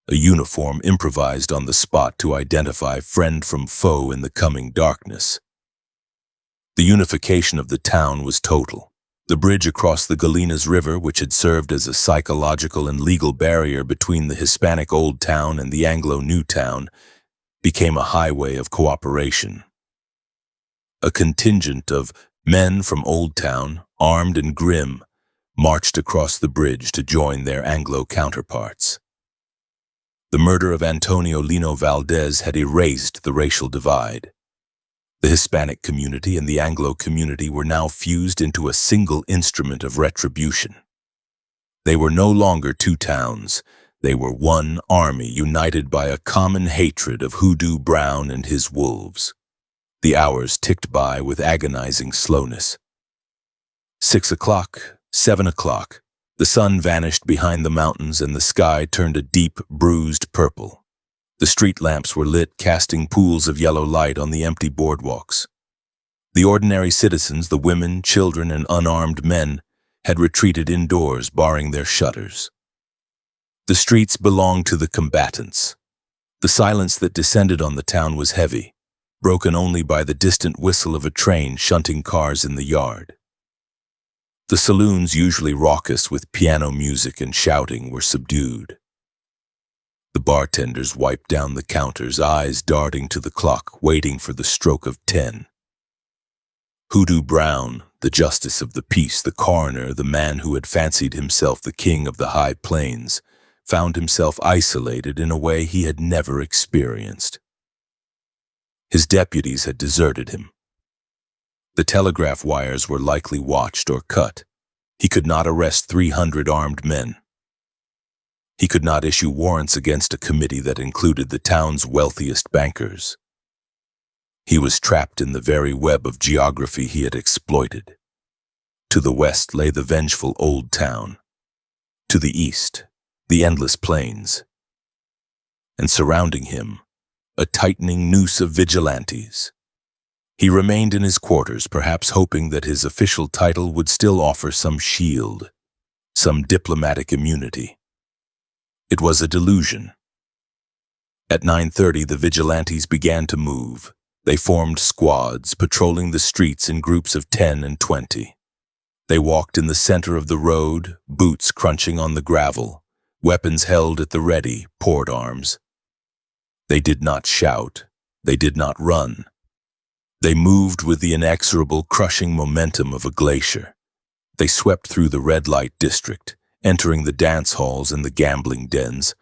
a uniform improvised on the spot to identify friend from foe in the coming darkness. The unification of the town was total. The bridge across the Galenas River, which had served as a psychological and legal barrier between the Hispanic Old Town and the Anglo New Town, became a highway of cooperation. A contingent of men from Old Town, armed and grim, marched across the bridge to join their Anglo counterparts. The murder of Antonio Lino Valdez had erased the racial divide. The Hispanic community and the Anglo community were now fused into a single instrument of retribution. They were no longer two towns. They were one army united by a common hatred of Hoodoo Brown and his wolves. The hours ticked by with agonizing slowness. 6 o'clock, 7 o'clock. The sun vanished behind the mountains and the sky turned a deep, bruised purple. The street lamps were lit, casting pools of yellow light on the empty boardwalks. The ordinary citizens, the women, children, and unarmed men, had retreated indoors, barring their shutters. The streets belonged to the combatants. The silence that descended on the town was heavy, broken only by the distant whistle of a train shunting cars in the yard. The saloons, usually raucous with piano music and shouting, were subdued. The bartenders wiped down the counters, eyes darting to the clock, waiting for the stroke of 10. Hoodoo Brown, the justice of the peace, the coroner, the man who had fancied himself the king of the high plains, found himself isolated in a way he had never experienced. His deputies had deserted him. The telegraph wires were likely watched or cut. He could not arrest 300 armed men. He could not issue warrants against a committee that included the town's wealthiest bankers. He was trapped in the very web of geography he had exploited. To the west lay the vengeful Old Town. To the east, the endless plains. And surrounding him, a tightening noose of vigilantes. He remained in his quarters, perhaps hoping that his official title would still offer some shield, some diplomatic immunity. It was a delusion. At 9:30, the vigilantes began to move. They formed squads, patrolling the streets in groups of 10 and 20. They walked in the center of the road, boots crunching on the gravel, weapons held at the ready, port arms. They did not shout. They did not run. They moved with the inexorable, crushing momentum of a glacier. They swept through the red light district, entering the dance halls and the gambling dens.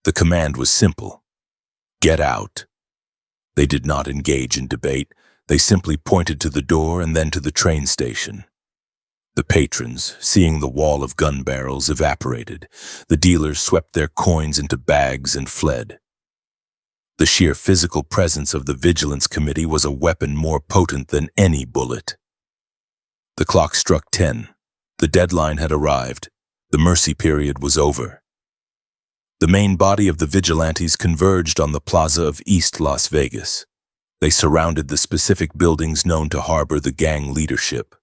The command was simple: get out. They did not engage in debate. They simply pointed to the door and then to the train station. The patrons, seeing the wall of gun barrels, evaporated. The dealers swept their coins into bags and fled. The sheer physical presence of the Vigilance Committee was a weapon more potent than any bullet. The clock struck 10. The deadline had arrived. The mercy period was over. The main body of the vigilantes converged on the plaza of East Las Vegas. They surrounded the specific buildings known to harbor the gang leadership.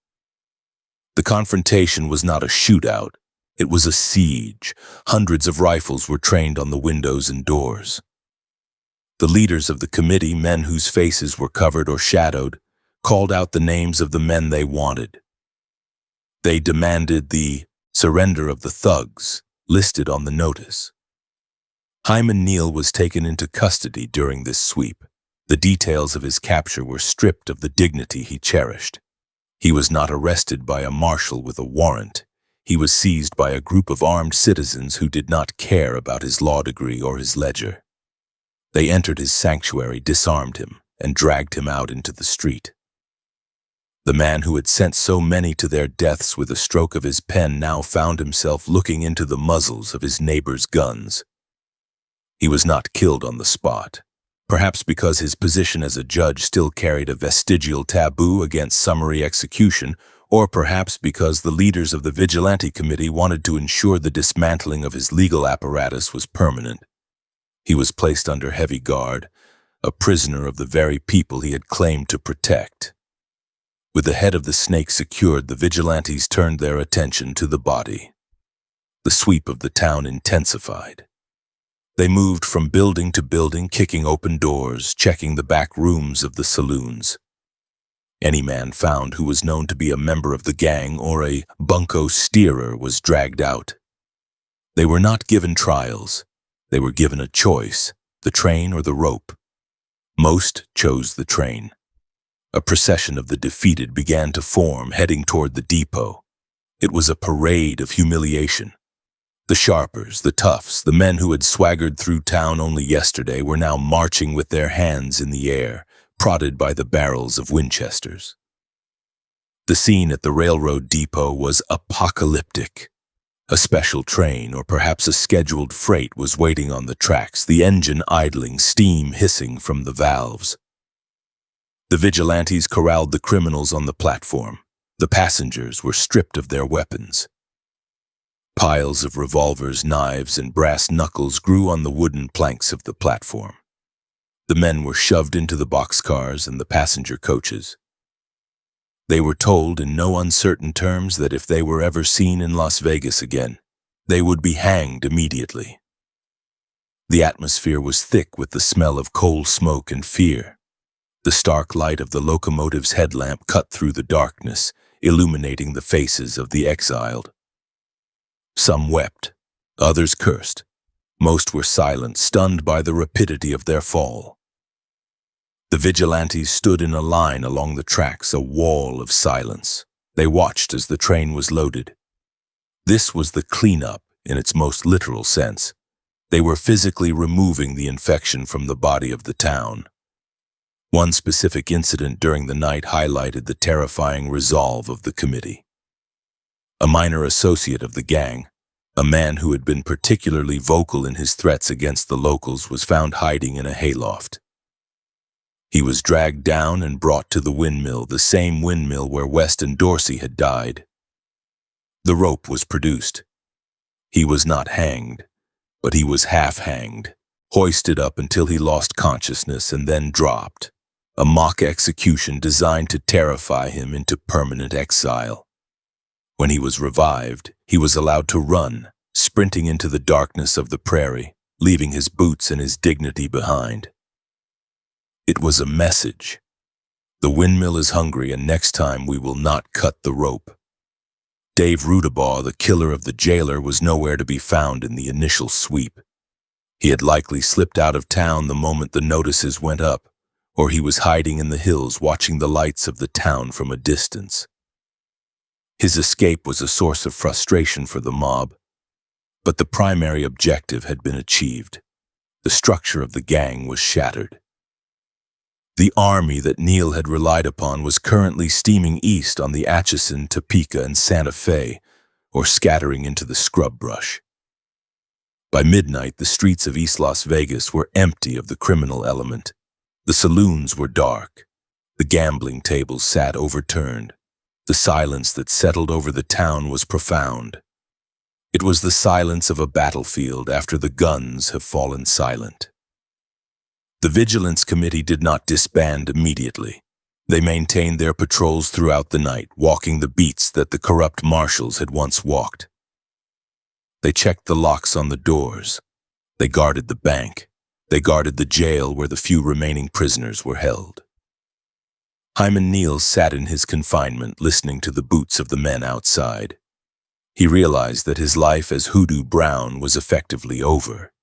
The confrontation was not a shootout. It was a siege. Hundreds of rifles were trained on the windows and doors. The leaders of the committee, men whose faces were covered or shadowed, called out the names of the men they wanted. They demanded the surrender of the thugs listed on the notice. Hyman Neal was taken into custody during this sweep. The details of his capture were stripped of the dignity he cherished. He was not arrested by a marshal with a warrant. He was seized by a group of armed citizens who did not care about his law degree or his ledger. They entered his sanctuary, disarmed him, and dragged him out into the street. The man who had sent so many to their deaths with a stroke of his pen now found himself looking into the muzzles of his neighbors' guns. He was not killed on the spot, perhaps because his position as a judge still carried a vestigial taboo against summary execution, or perhaps because the leaders of the Vigilante Committee wanted to ensure the dismantling of his legal apparatus was permanent. He was placed under heavy guard, a prisoner of the very people he had claimed to protect. With the head of the snake secured, the vigilantes turned their attention to the body. The sweep of the town intensified. They moved from building to building, kicking open doors, checking the back rooms of the saloons. Any man found who was known to be a member of the gang or a bunco steerer was dragged out. They were not given trials. They were given a choice, the train or the rope. Most chose the train. A procession of the defeated began to form, heading toward the depot. It was a parade of humiliation. The sharpers, the toughs, the men who had swaggered through town only yesterday were now marching with their hands in the air, prodded by the barrels of Winchesters. The scene at the railroad depot was apocalyptic. A special train, or perhaps a scheduled freight, was waiting on the tracks, the engine idling, steam hissing from the valves. The vigilantes corralled the criminals on the platform. The passengers were stripped of their weapons. Piles of revolvers, knives, and brass knuckles grew on the wooden planks of the platform. The men were shoved into the boxcars and the passenger coaches. They were told in no uncertain terms that if they were ever seen in Las Vegas again, they would be hanged immediately. The atmosphere was thick with the smell of coal smoke and fear. The stark light of the locomotive's headlamp cut through the darkness, illuminating the faces of the exiled. Some wept, others cursed. Most were silent, stunned by the rapidity of their fall. The vigilantes stood in a line along the tracks, a wall of silence. They watched as the train was loaded. This was the cleanup in its most literal sense. They were physically removing the infection from the body of the town. One specific incident during the night highlighted the terrifying resolve of the committee. A minor associate of the gang, a man who had been particularly vocal in his threats against the locals, was found hiding in a hayloft. He was dragged down and brought to the windmill, the same windmill where West and Dorsey had died. The rope was produced. He was not hanged, but he was half-hanged, hoisted up until he lost consciousness and then dropped, a mock execution designed to terrify him into permanent exile. When he was revived, he was allowed to run, sprinting into the darkness of the prairie, leaving his boots and his dignity behind. It was a message. The windmill is hungry, and next time we will not cut the rope. Dave Rudabaugh, the killer of the jailer, was nowhere to be found in the initial sweep. He had likely slipped out of town the moment the notices went up, or he was hiding in the hills watching the lights of the town from a distance. His escape was a source of frustration for the mob, but the primary objective had been achieved. The structure of the gang was shattered. The army that Neil had relied upon was currently steaming east on the Atchison, Topeka, and Santa Fe, or scattering into the scrub brush. By midnight, the streets of East Las Vegas were empty of the criminal element. The saloons were dark. The gambling tables sat overturned. The silence that settled over the town was profound. It was the silence of a battlefield after the guns have fallen silent. The Vigilance Committee did not disband immediately. They maintained their patrols throughout the night, walking the beats that the corrupt marshals had once walked. They checked the locks on the doors. They guarded the bank. They guarded the jail where the few remaining prisoners were held. Hyman Neal sat in his confinement, listening to the boots of the men outside. He realized that his life as Hoodoo Brown was effectively over.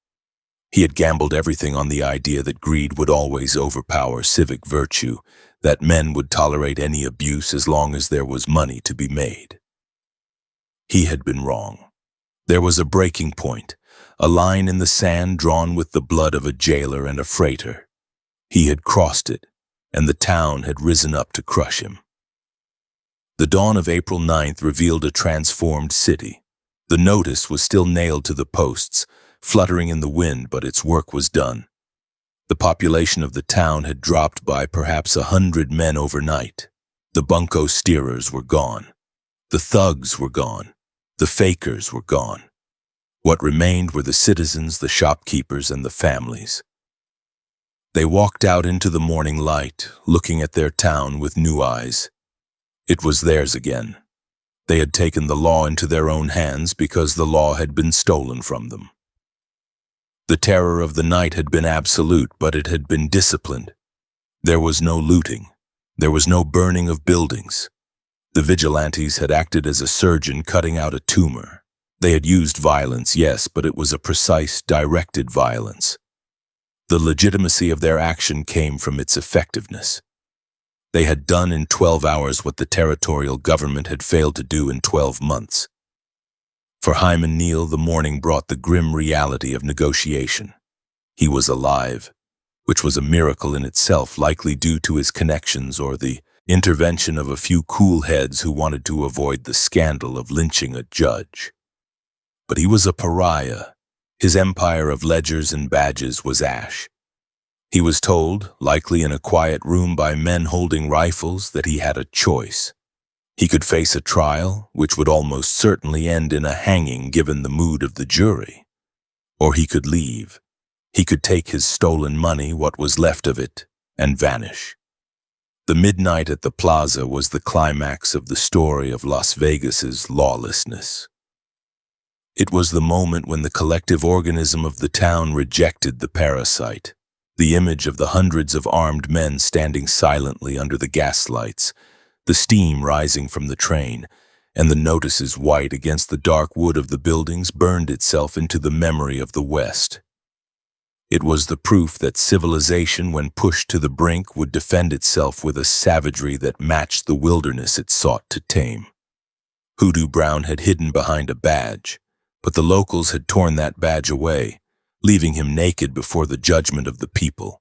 He had gambled everything on the idea that greed would always overpower civic virtue, that men would tolerate any abuse as long as there was money to be made. He had been wrong. There was a breaking point, a line in the sand drawn with the blood of a jailer and a freighter. He had crossed it, and the town had risen up to crush him. The dawn of April 9th revealed a transformed city. The notice was still nailed to the posts, fluttering in the wind, but its work was done. The population of the town had dropped by perhaps 100 men overnight. The bunco steerers were gone. The thugs were gone. The fakers were gone. What remained were the citizens, the shopkeepers, and the families. They walked out into the morning light, looking at their town with new eyes. It was theirs again. They had taken the law into their own hands because the law had been stolen from them. The terror of the night had been absolute, but it had been disciplined. There was no looting. There was no burning of buildings. The vigilantes had acted as a surgeon cutting out a tumor. They had used violence, yes, but it was a precise, directed violence. The legitimacy of their action came from its effectiveness. They had done in 12 hours what the territorial government had failed to do in 12 months. For Hyman Neal, the morning brought the grim reality of negotiation. He was alive, which was a miracle in itself, likely due to his connections or the intervention of a few cool heads who wanted to avoid the scandal of lynching a judge. But he was a pariah. His empire of ledgers and badges was ash. He was told, likely in a quiet room by men holding rifles, that he had a choice. He could face a trial, which would almost certainly end in a hanging given the mood of the jury. Or he could leave. He could take his stolen money, what was left of it, and vanish. The midnight at the plaza was the climax of the story of Las Vegas's lawlessness. It was the moment when the collective organism of the town rejected the parasite. The image of the hundreds of armed men standing silently under the gaslights, the steam rising from the train, and the notices white against the dark wood of the buildings burned itself into the memory of the West. It was the proof that civilization, when pushed to the brink, would defend itself with a savagery that matched the wilderness it sought to tame. Hoodoo Brown had hidden behind a badge, but the locals had torn that badge away, leaving him naked before the judgment of the people.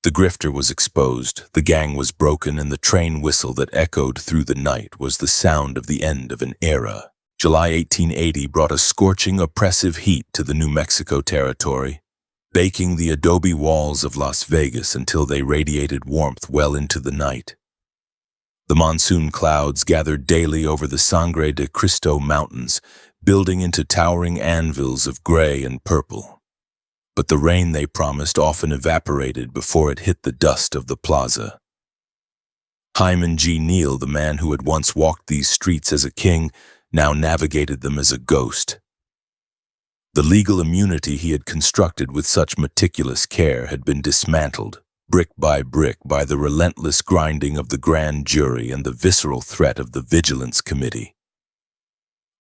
The grifter was exposed, the gang was broken, and the train whistle that echoed through the night was the sound of the end of an era. July 1880 brought a scorching, oppressive heat to the New Mexico territory, baking the adobe walls of Las Vegas until they radiated warmth well into the night. The monsoon clouds gathered daily over the Sangre de Cristo Mountains, building into towering anvils of gray and purple. But the rain they promised often evaporated before it hit the dust of the plaza. Hyman G. Neal, the man who had once walked these streets as a king, now navigated them as a ghost. The legal immunity he had constructed with such meticulous care had been dismantled, brick, by the relentless grinding of the grand jury and the visceral threat of the Vigilance Committee.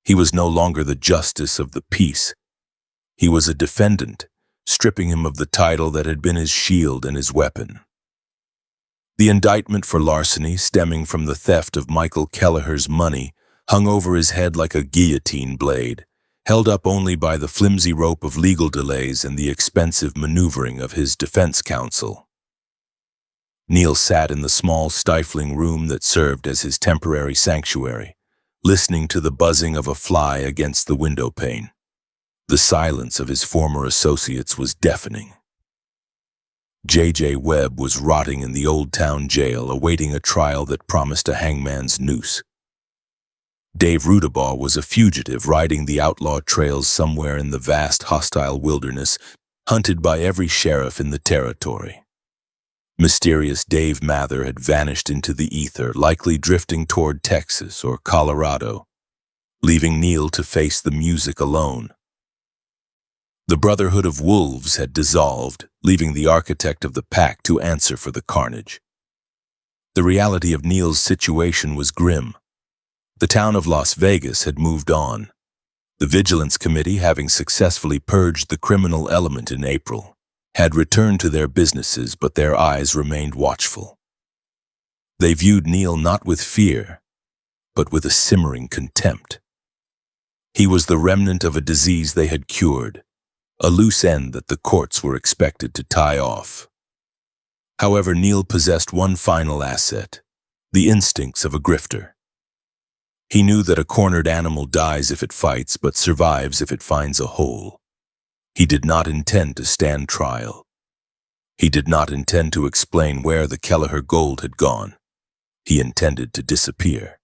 He was no longer the justice of the peace. He was a defendant, stripping him of the title that had been his shield and his weapon. The indictment for larceny, stemming from the theft of Michael Kelleher's money, hung over his head like a guillotine blade, held up only by the flimsy rope of legal delays and the expensive maneuvering of his defense counsel. Neal sat in the small, stifling room that served as his temporary sanctuary, listening to the buzzing of a fly against the window pane. The silence of his former associates was deafening. J.J. Webb was rotting in the Old Town jail, awaiting a trial that promised a hangman's noose. Dave Rudabaugh was a fugitive riding the outlaw trails somewhere in the vast, hostile wilderness, hunted by every sheriff in the territory. Mysterious Dave Mather had vanished into the ether, likely drifting toward Texas or Colorado, leaving Neal to face the music alone. The Brotherhood of Wolves had dissolved, leaving the architect of the pack to answer for the carnage. The reality of Neal's situation was grim. The town of Las Vegas had moved on. The Vigilance Committee, having successfully purged the criminal element in April, had returned to their businesses, but their eyes remained watchful. They viewed Neal not with fear, but with a simmering contempt. He was the remnant of a disease they had cured, a loose end that the courts were expected to tie off. However, Neal possessed one final asset, the instincts of a grifter. He knew that a cornered animal dies if it fights, but survives if it finds a hole. He did not intend to stand trial. He did not intend to explain where the Kelleher gold had gone. He intended to disappear.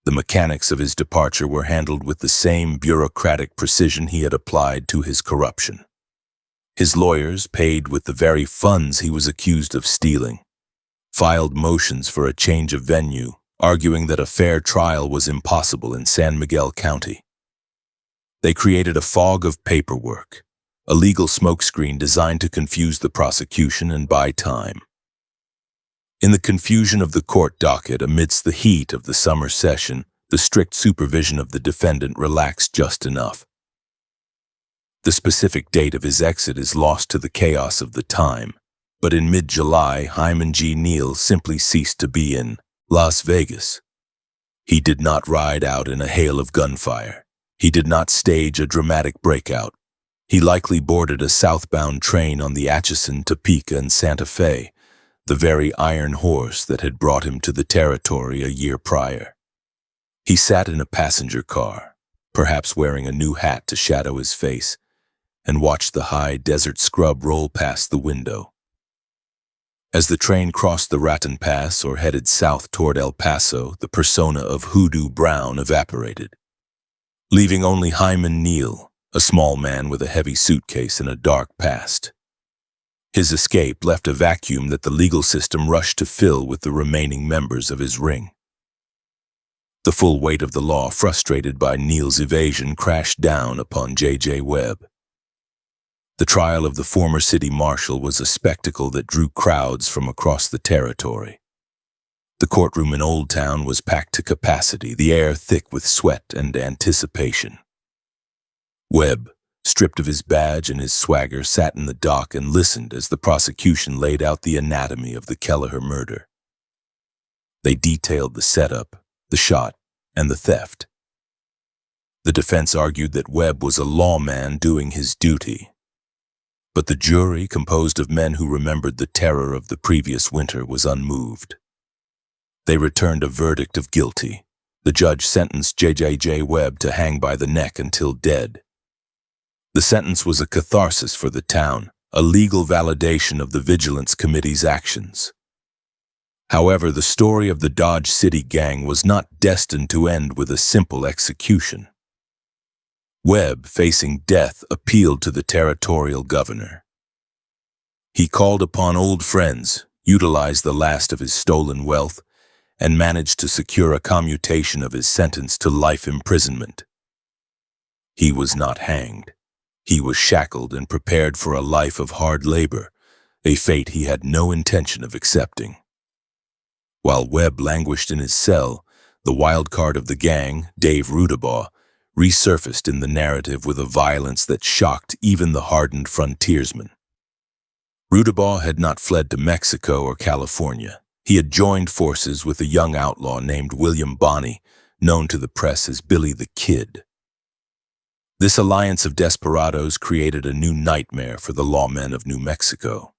The mechanics of his departure were handled with the same bureaucratic precision he had applied to his corruption. His lawyers, paid with the very funds he was accused of stealing, filed motions for a change of venue, arguing that a fair trial was impossible in San Miguel County. They created a fog of paperwork, a legal smokescreen designed to confuse the prosecution and buy time. In the confusion of the court docket amidst the heat of the summer session, the strict supervision of the defendant relaxed just enough. The specific date of his exit is lost to the chaos of the time, but in mid-July, Hyman G. Neal simply ceased to be in Las Vegas. He did not ride out in a hail of gunfire. He did not stage a dramatic breakout. He likely boarded a southbound train on the Atchison, Topeka, and Santa Fe, the very iron horse that had brought him to the territory a year prior. He sat in a passenger car, perhaps wearing a new hat to shadow his face, and watched the high desert scrub roll past the window. As the train crossed the Raton Pass or headed south toward El Paso, the persona of Hoodoo Brown evaporated, leaving only Hyman Neal, a small man with a heavy suitcase and a dark past. His escape left a vacuum that the legal system rushed to fill with the remaining members of his ring. The full weight of the law, frustrated by Neal's evasion, crashed down upon J.J. Webb. The trial of the former city marshal was a spectacle that drew crowds from across the territory. The courtroom in Old Town was packed to capacity, the air thick with sweat and anticipation. Webb, stripped of his badge and his swagger, sat in the dock and listened as the prosecution laid out the anatomy of the Kelleher murder. They detailed the setup, the shot, and the theft. The defense argued that Webb was a lawman doing his duty. But the jury, composed of men who remembered the terror of the previous winter, was unmoved. They returned a verdict of guilty. The judge sentenced J.J. Webb to hang by the neck until dead. The sentence was a catharsis for the town, a legal validation of the Vigilance Committee's actions. However, the story of the Dodge City gang was not destined to end with a simple execution. Webb, facing death, appealed to the territorial governor. He called upon old friends, utilized the last of his stolen wealth, and managed to secure a commutation of his sentence to life imprisonment. He was not hanged. He was shackled and prepared for a life of hard labor, a fate he had no intention of accepting. While Webb languished in his cell, the wild card of the gang, Dave Rudabaugh, resurfaced in the narrative with a violence that shocked even the hardened frontiersmen. Rudabaugh had not fled to Mexico or California. He had joined forces with a young outlaw named William Bonney, known to the press as Billy the Kid. This alliance of desperados created a new nightmare for the lawmen of New Mexico.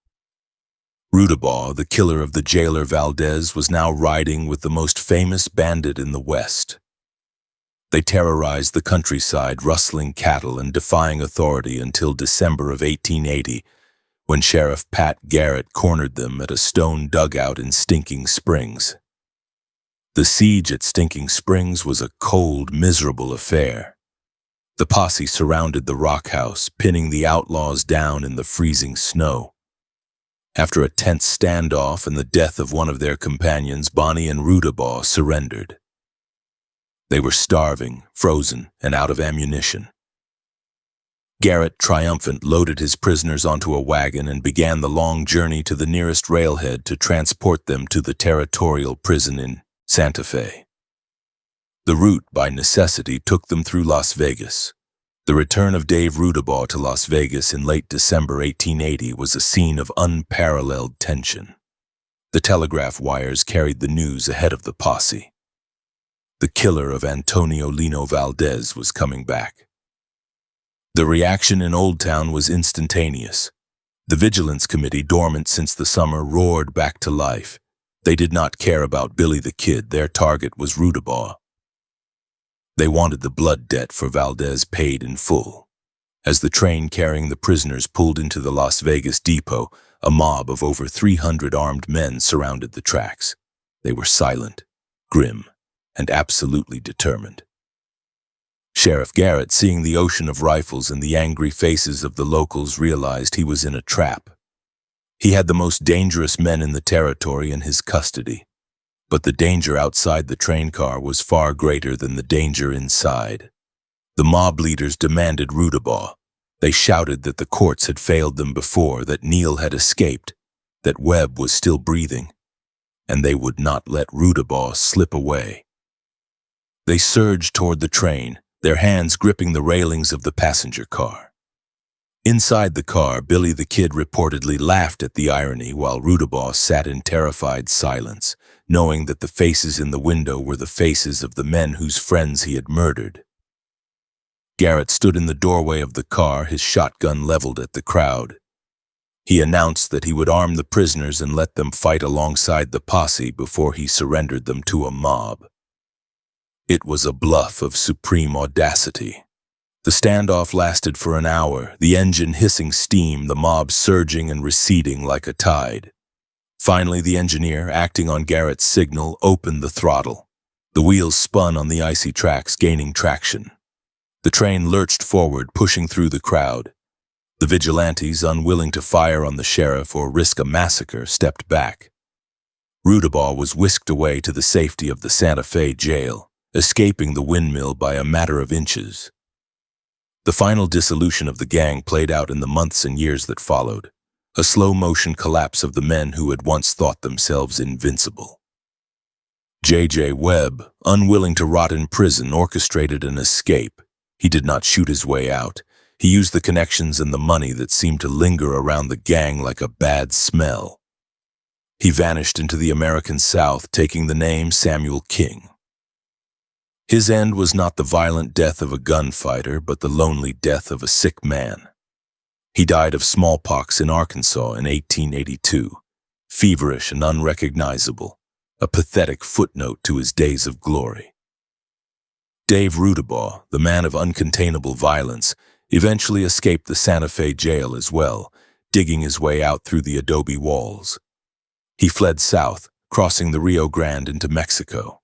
Rudabaugh, the killer of the jailer Valdez, was now riding with the most famous bandit in the West. They terrorized the countryside, rustling cattle and defying authority until December of 1880, when Sheriff Pat Garrett cornered them at a stone dugout in Stinking Springs. The siege at Stinking Springs was a cold, miserable affair. The posse surrounded the rock house, pinning the outlaws down in the freezing snow. After a tense standoff and the death of one of their companions, Bonney and Rudabaugh surrendered. They were starving, frozen, and out of ammunition. Garrett, triumphant, loaded his prisoners onto a wagon and began the long journey to the nearest railhead to transport them to the territorial prison in Santa Fe. The route, by necessity, took them through Las Vegas. The return of Dave Rudabaugh to Las Vegas in late December 1880 was a scene of unparalleled tension. The telegraph wires carried the news ahead of the posse. The killer of Antonio Lino Valdez was coming back. The reaction in Old Town was instantaneous. The Vigilance Committee, dormant since the summer, roared back to life. They did not care about Billy the Kid. Their target was Rudabaugh. They wanted the blood debt for Valdez paid in full. As the train carrying the prisoners pulled into the Las Vegas depot, a mob of over 300 armed men surrounded the tracks. They were silent, grim, and absolutely determined. Sheriff Garrett, seeing the ocean of rifles and the angry faces of the locals, realized he was in a trap. He had the most dangerous men in the territory in his custody, but the danger outside the train car was far greater than the danger inside. The mob leaders demanded Rudabaugh. They shouted that the courts had failed them before, that Neal had escaped, that Webb was still breathing. and they would not let Rudabaugh slip away. They surged toward the train, their hands gripping the railings of the passenger car. Inside the car, Billy the Kid reportedly laughed at the irony while Rudabaugh sat in terrified silence, knowing that the faces in the window were the faces of the men whose friends he had murdered. Garrett stood in the doorway of the car, his shotgun leveled at the crowd. He announced that he would arm the prisoners and let them fight alongside the posse before he surrendered them to a mob. It was a bluff of supreme audacity. The standoff lasted for an hour, the engine hissing steam, the mob surging and receding like a tide. Finally, the engineer, acting on Garrett's signal, opened the throttle. The wheels spun on the icy tracks, gaining traction. The train lurched forward, pushing through the crowd. The vigilantes, unwilling to fire on the sheriff or risk a massacre, stepped back. Rudabaugh was whisked away to the safety of the Santa Fe jail, escaping the windmill by a matter of inches. The final dissolution of the gang played out in the months and years that followed, a slow-motion collapse of the men who had once thought themselves invincible. J.J. Webb, unwilling to rot in prison, orchestrated an escape. He did not shoot his way out. He used the connections and the money that seemed to linger around the gang like a bad smell. He vanished into the American South, taking the name Samuel King. His end was not the violent death of a gunfighter, but the lonely death of a sick man. He died of smallpox in Arkansas in 1882, feverish and unrecognizable, a pathetic footnote to his days of glory. Dave Rudabaugh, the man of uncontainable violence, eventually escaped the Santa Fe jail as well, digging his way out through the adobe walls. He fled south, crossing the Rio Grande into Mexico.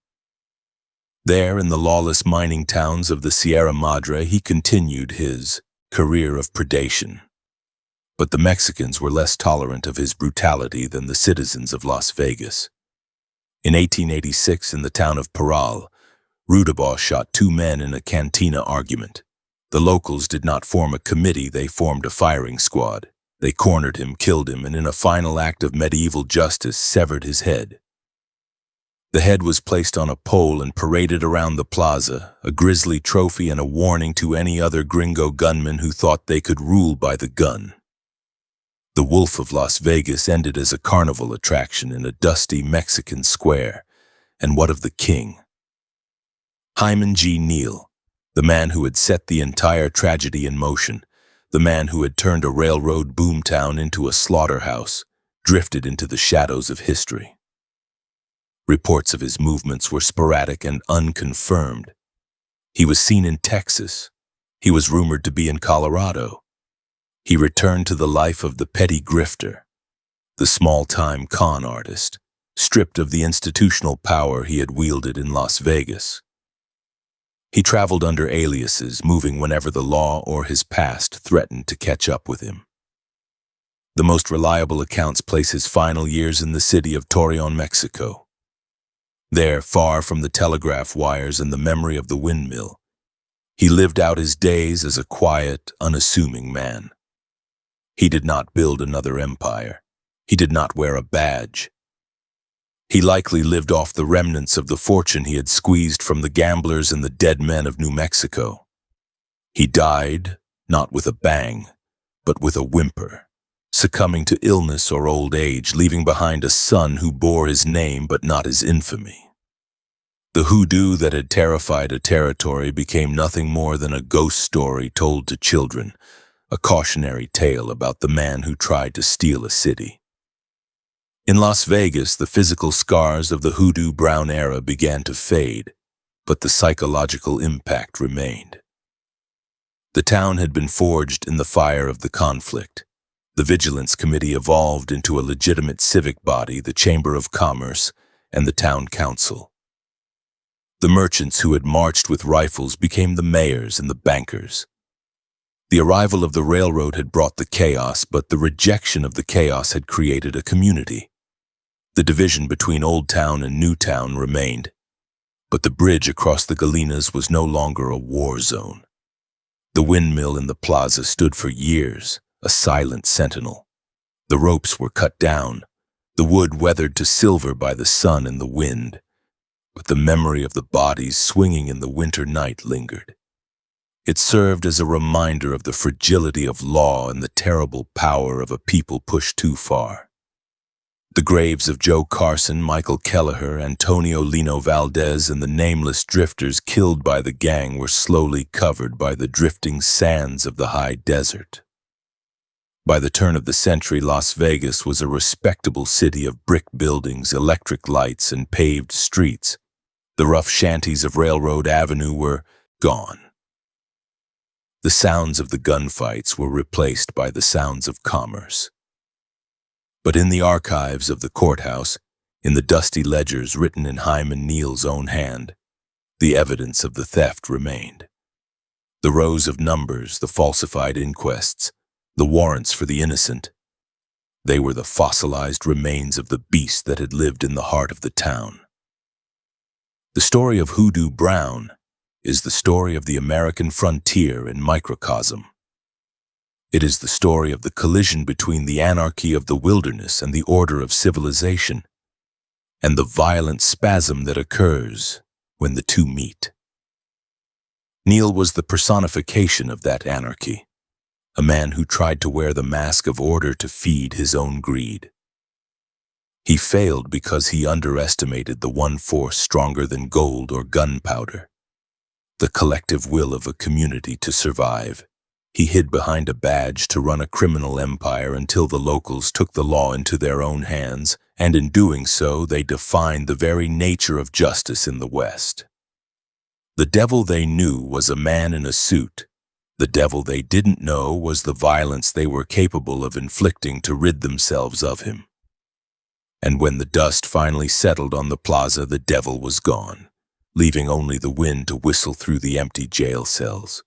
There, in the lawless mining towns of the Sierra Madre, he continued his career of predation. But the Mexicans were less tolerant of his brutality than the citizens of Las Vegas. In 1886, in the town of Parral, Rudabaugh shot 2 men in a cantina argument. The locals did not form a committee, they formed a firing squad. They cornered him, killed him, and in a final act of medieval justice, severed his head. The head was placed on a pole and paraded around the plaza, a grisly trophy and a warning to any other gringo gunmen who thought they could rule by the gun. The Wolf of Las Vegas ended as a carnival attraction in a dusty Mexican square. And what of the king? Hyman G. Neal, the man who had set the entire tragedy in motion, the man who had turned a railroad boomtown into a slaughterhouse, drifted into the shadows of history. Reports of his movements were sporadic and unconfirmed. He was seen in Texas. He was rumored to be in Colorado. He returned to the life of the petty grifter, the small-time con artist, stripped of the institutional power he had wielded in Las Vegas. He traveled under aliases, moving whenever the law or his past threatened to catch up with him. The most reliable accounts place his final years in the city of Torreon, Mexico. There, far from the telegraph wires and the memory of the windmill, he lived out his days as a quiet, unassuming man. He did not build another empire. He did not wear a badge. He likely lived off the remnants of the fortune he had squeezed from the gamblers and the dead men of New Mexico. He died, not with a bang, but with a whimper, succumbing to illness or old age, leaving behind a son who bore his name but not his infamy. The hoodoo that had terrified a territory became nothing more than a ghost story told to children, a cautionary tale about the man who tried to steal a city. In Las Vegas, the physical scars of the Hoodoo Brown era began to fade, but the psychological impact remained. The town had been forged in the fire of the conflict. The Vigilance Committee evolved into a legitimate civic body, the Chamber of Commerce and the Town Council. The merchants who had marched with rifles became the mayors and the bankers. The arrival of the railroad had brought the chaos, but the rejection of the chaos had created a community. The division between Old Town and New Town remained, but the bridge across the Galenas was no longer a war zone. The windmill in the plaza stood for years, a silent sentinel. The ropes were cut down. The wood weathered to silver by the sun and the wind, but the memory of the bodies swinging in the winter night lingered. It served as a reminder of the fragility of law and the terrible power of a people pushed too far. The graves of Joe Carson, Michael Kelleher, Antonio Lino Valdez, and the nameless drifters killed by the gang were slowly covered by the drifting sands of the high desert. By the turn of the century, Las Vegas was a respectable city of brick buildings, electric lights, and paved streets. The rough shanties of Railroad Avenue were gone. The sounds of the gunfights were replaced by the sounds of commerce. But in the archives of the courthouse, in the dusty ledgers written in Hyman Neal's own hand, the evidence of the theft remained. The rows of numbers, the falsified inquests, the warrants for the innocent, they were the fossilized remains of the beast that had lived in the heart of the town. The story of Hoodoo Brown is the story of the American frontier in microcosm. It is the story of the collision between the anarchy of the wilderness and the order of civilization, and the violent spasm that occurs when the two meet. Neal was the personification of that anarchy, a man who tried to wear the mask of order to feed his own greed. He failed because he underestimated the one force stronger than gold or gunpowder, the collective will of a community to survive. He hid behind a badge to run a criminal empire until the locals took the law into their own hands, and in doing so, they defined the very nature of justice in the West. The devil they knew was a man in a suit. The devil they didn't know was the violence they were capable of inflicting to rid themselves of him. And when the dust finally settled on the plaza, the devil was gone, leaving only the wind to whistle through the empty jail cells.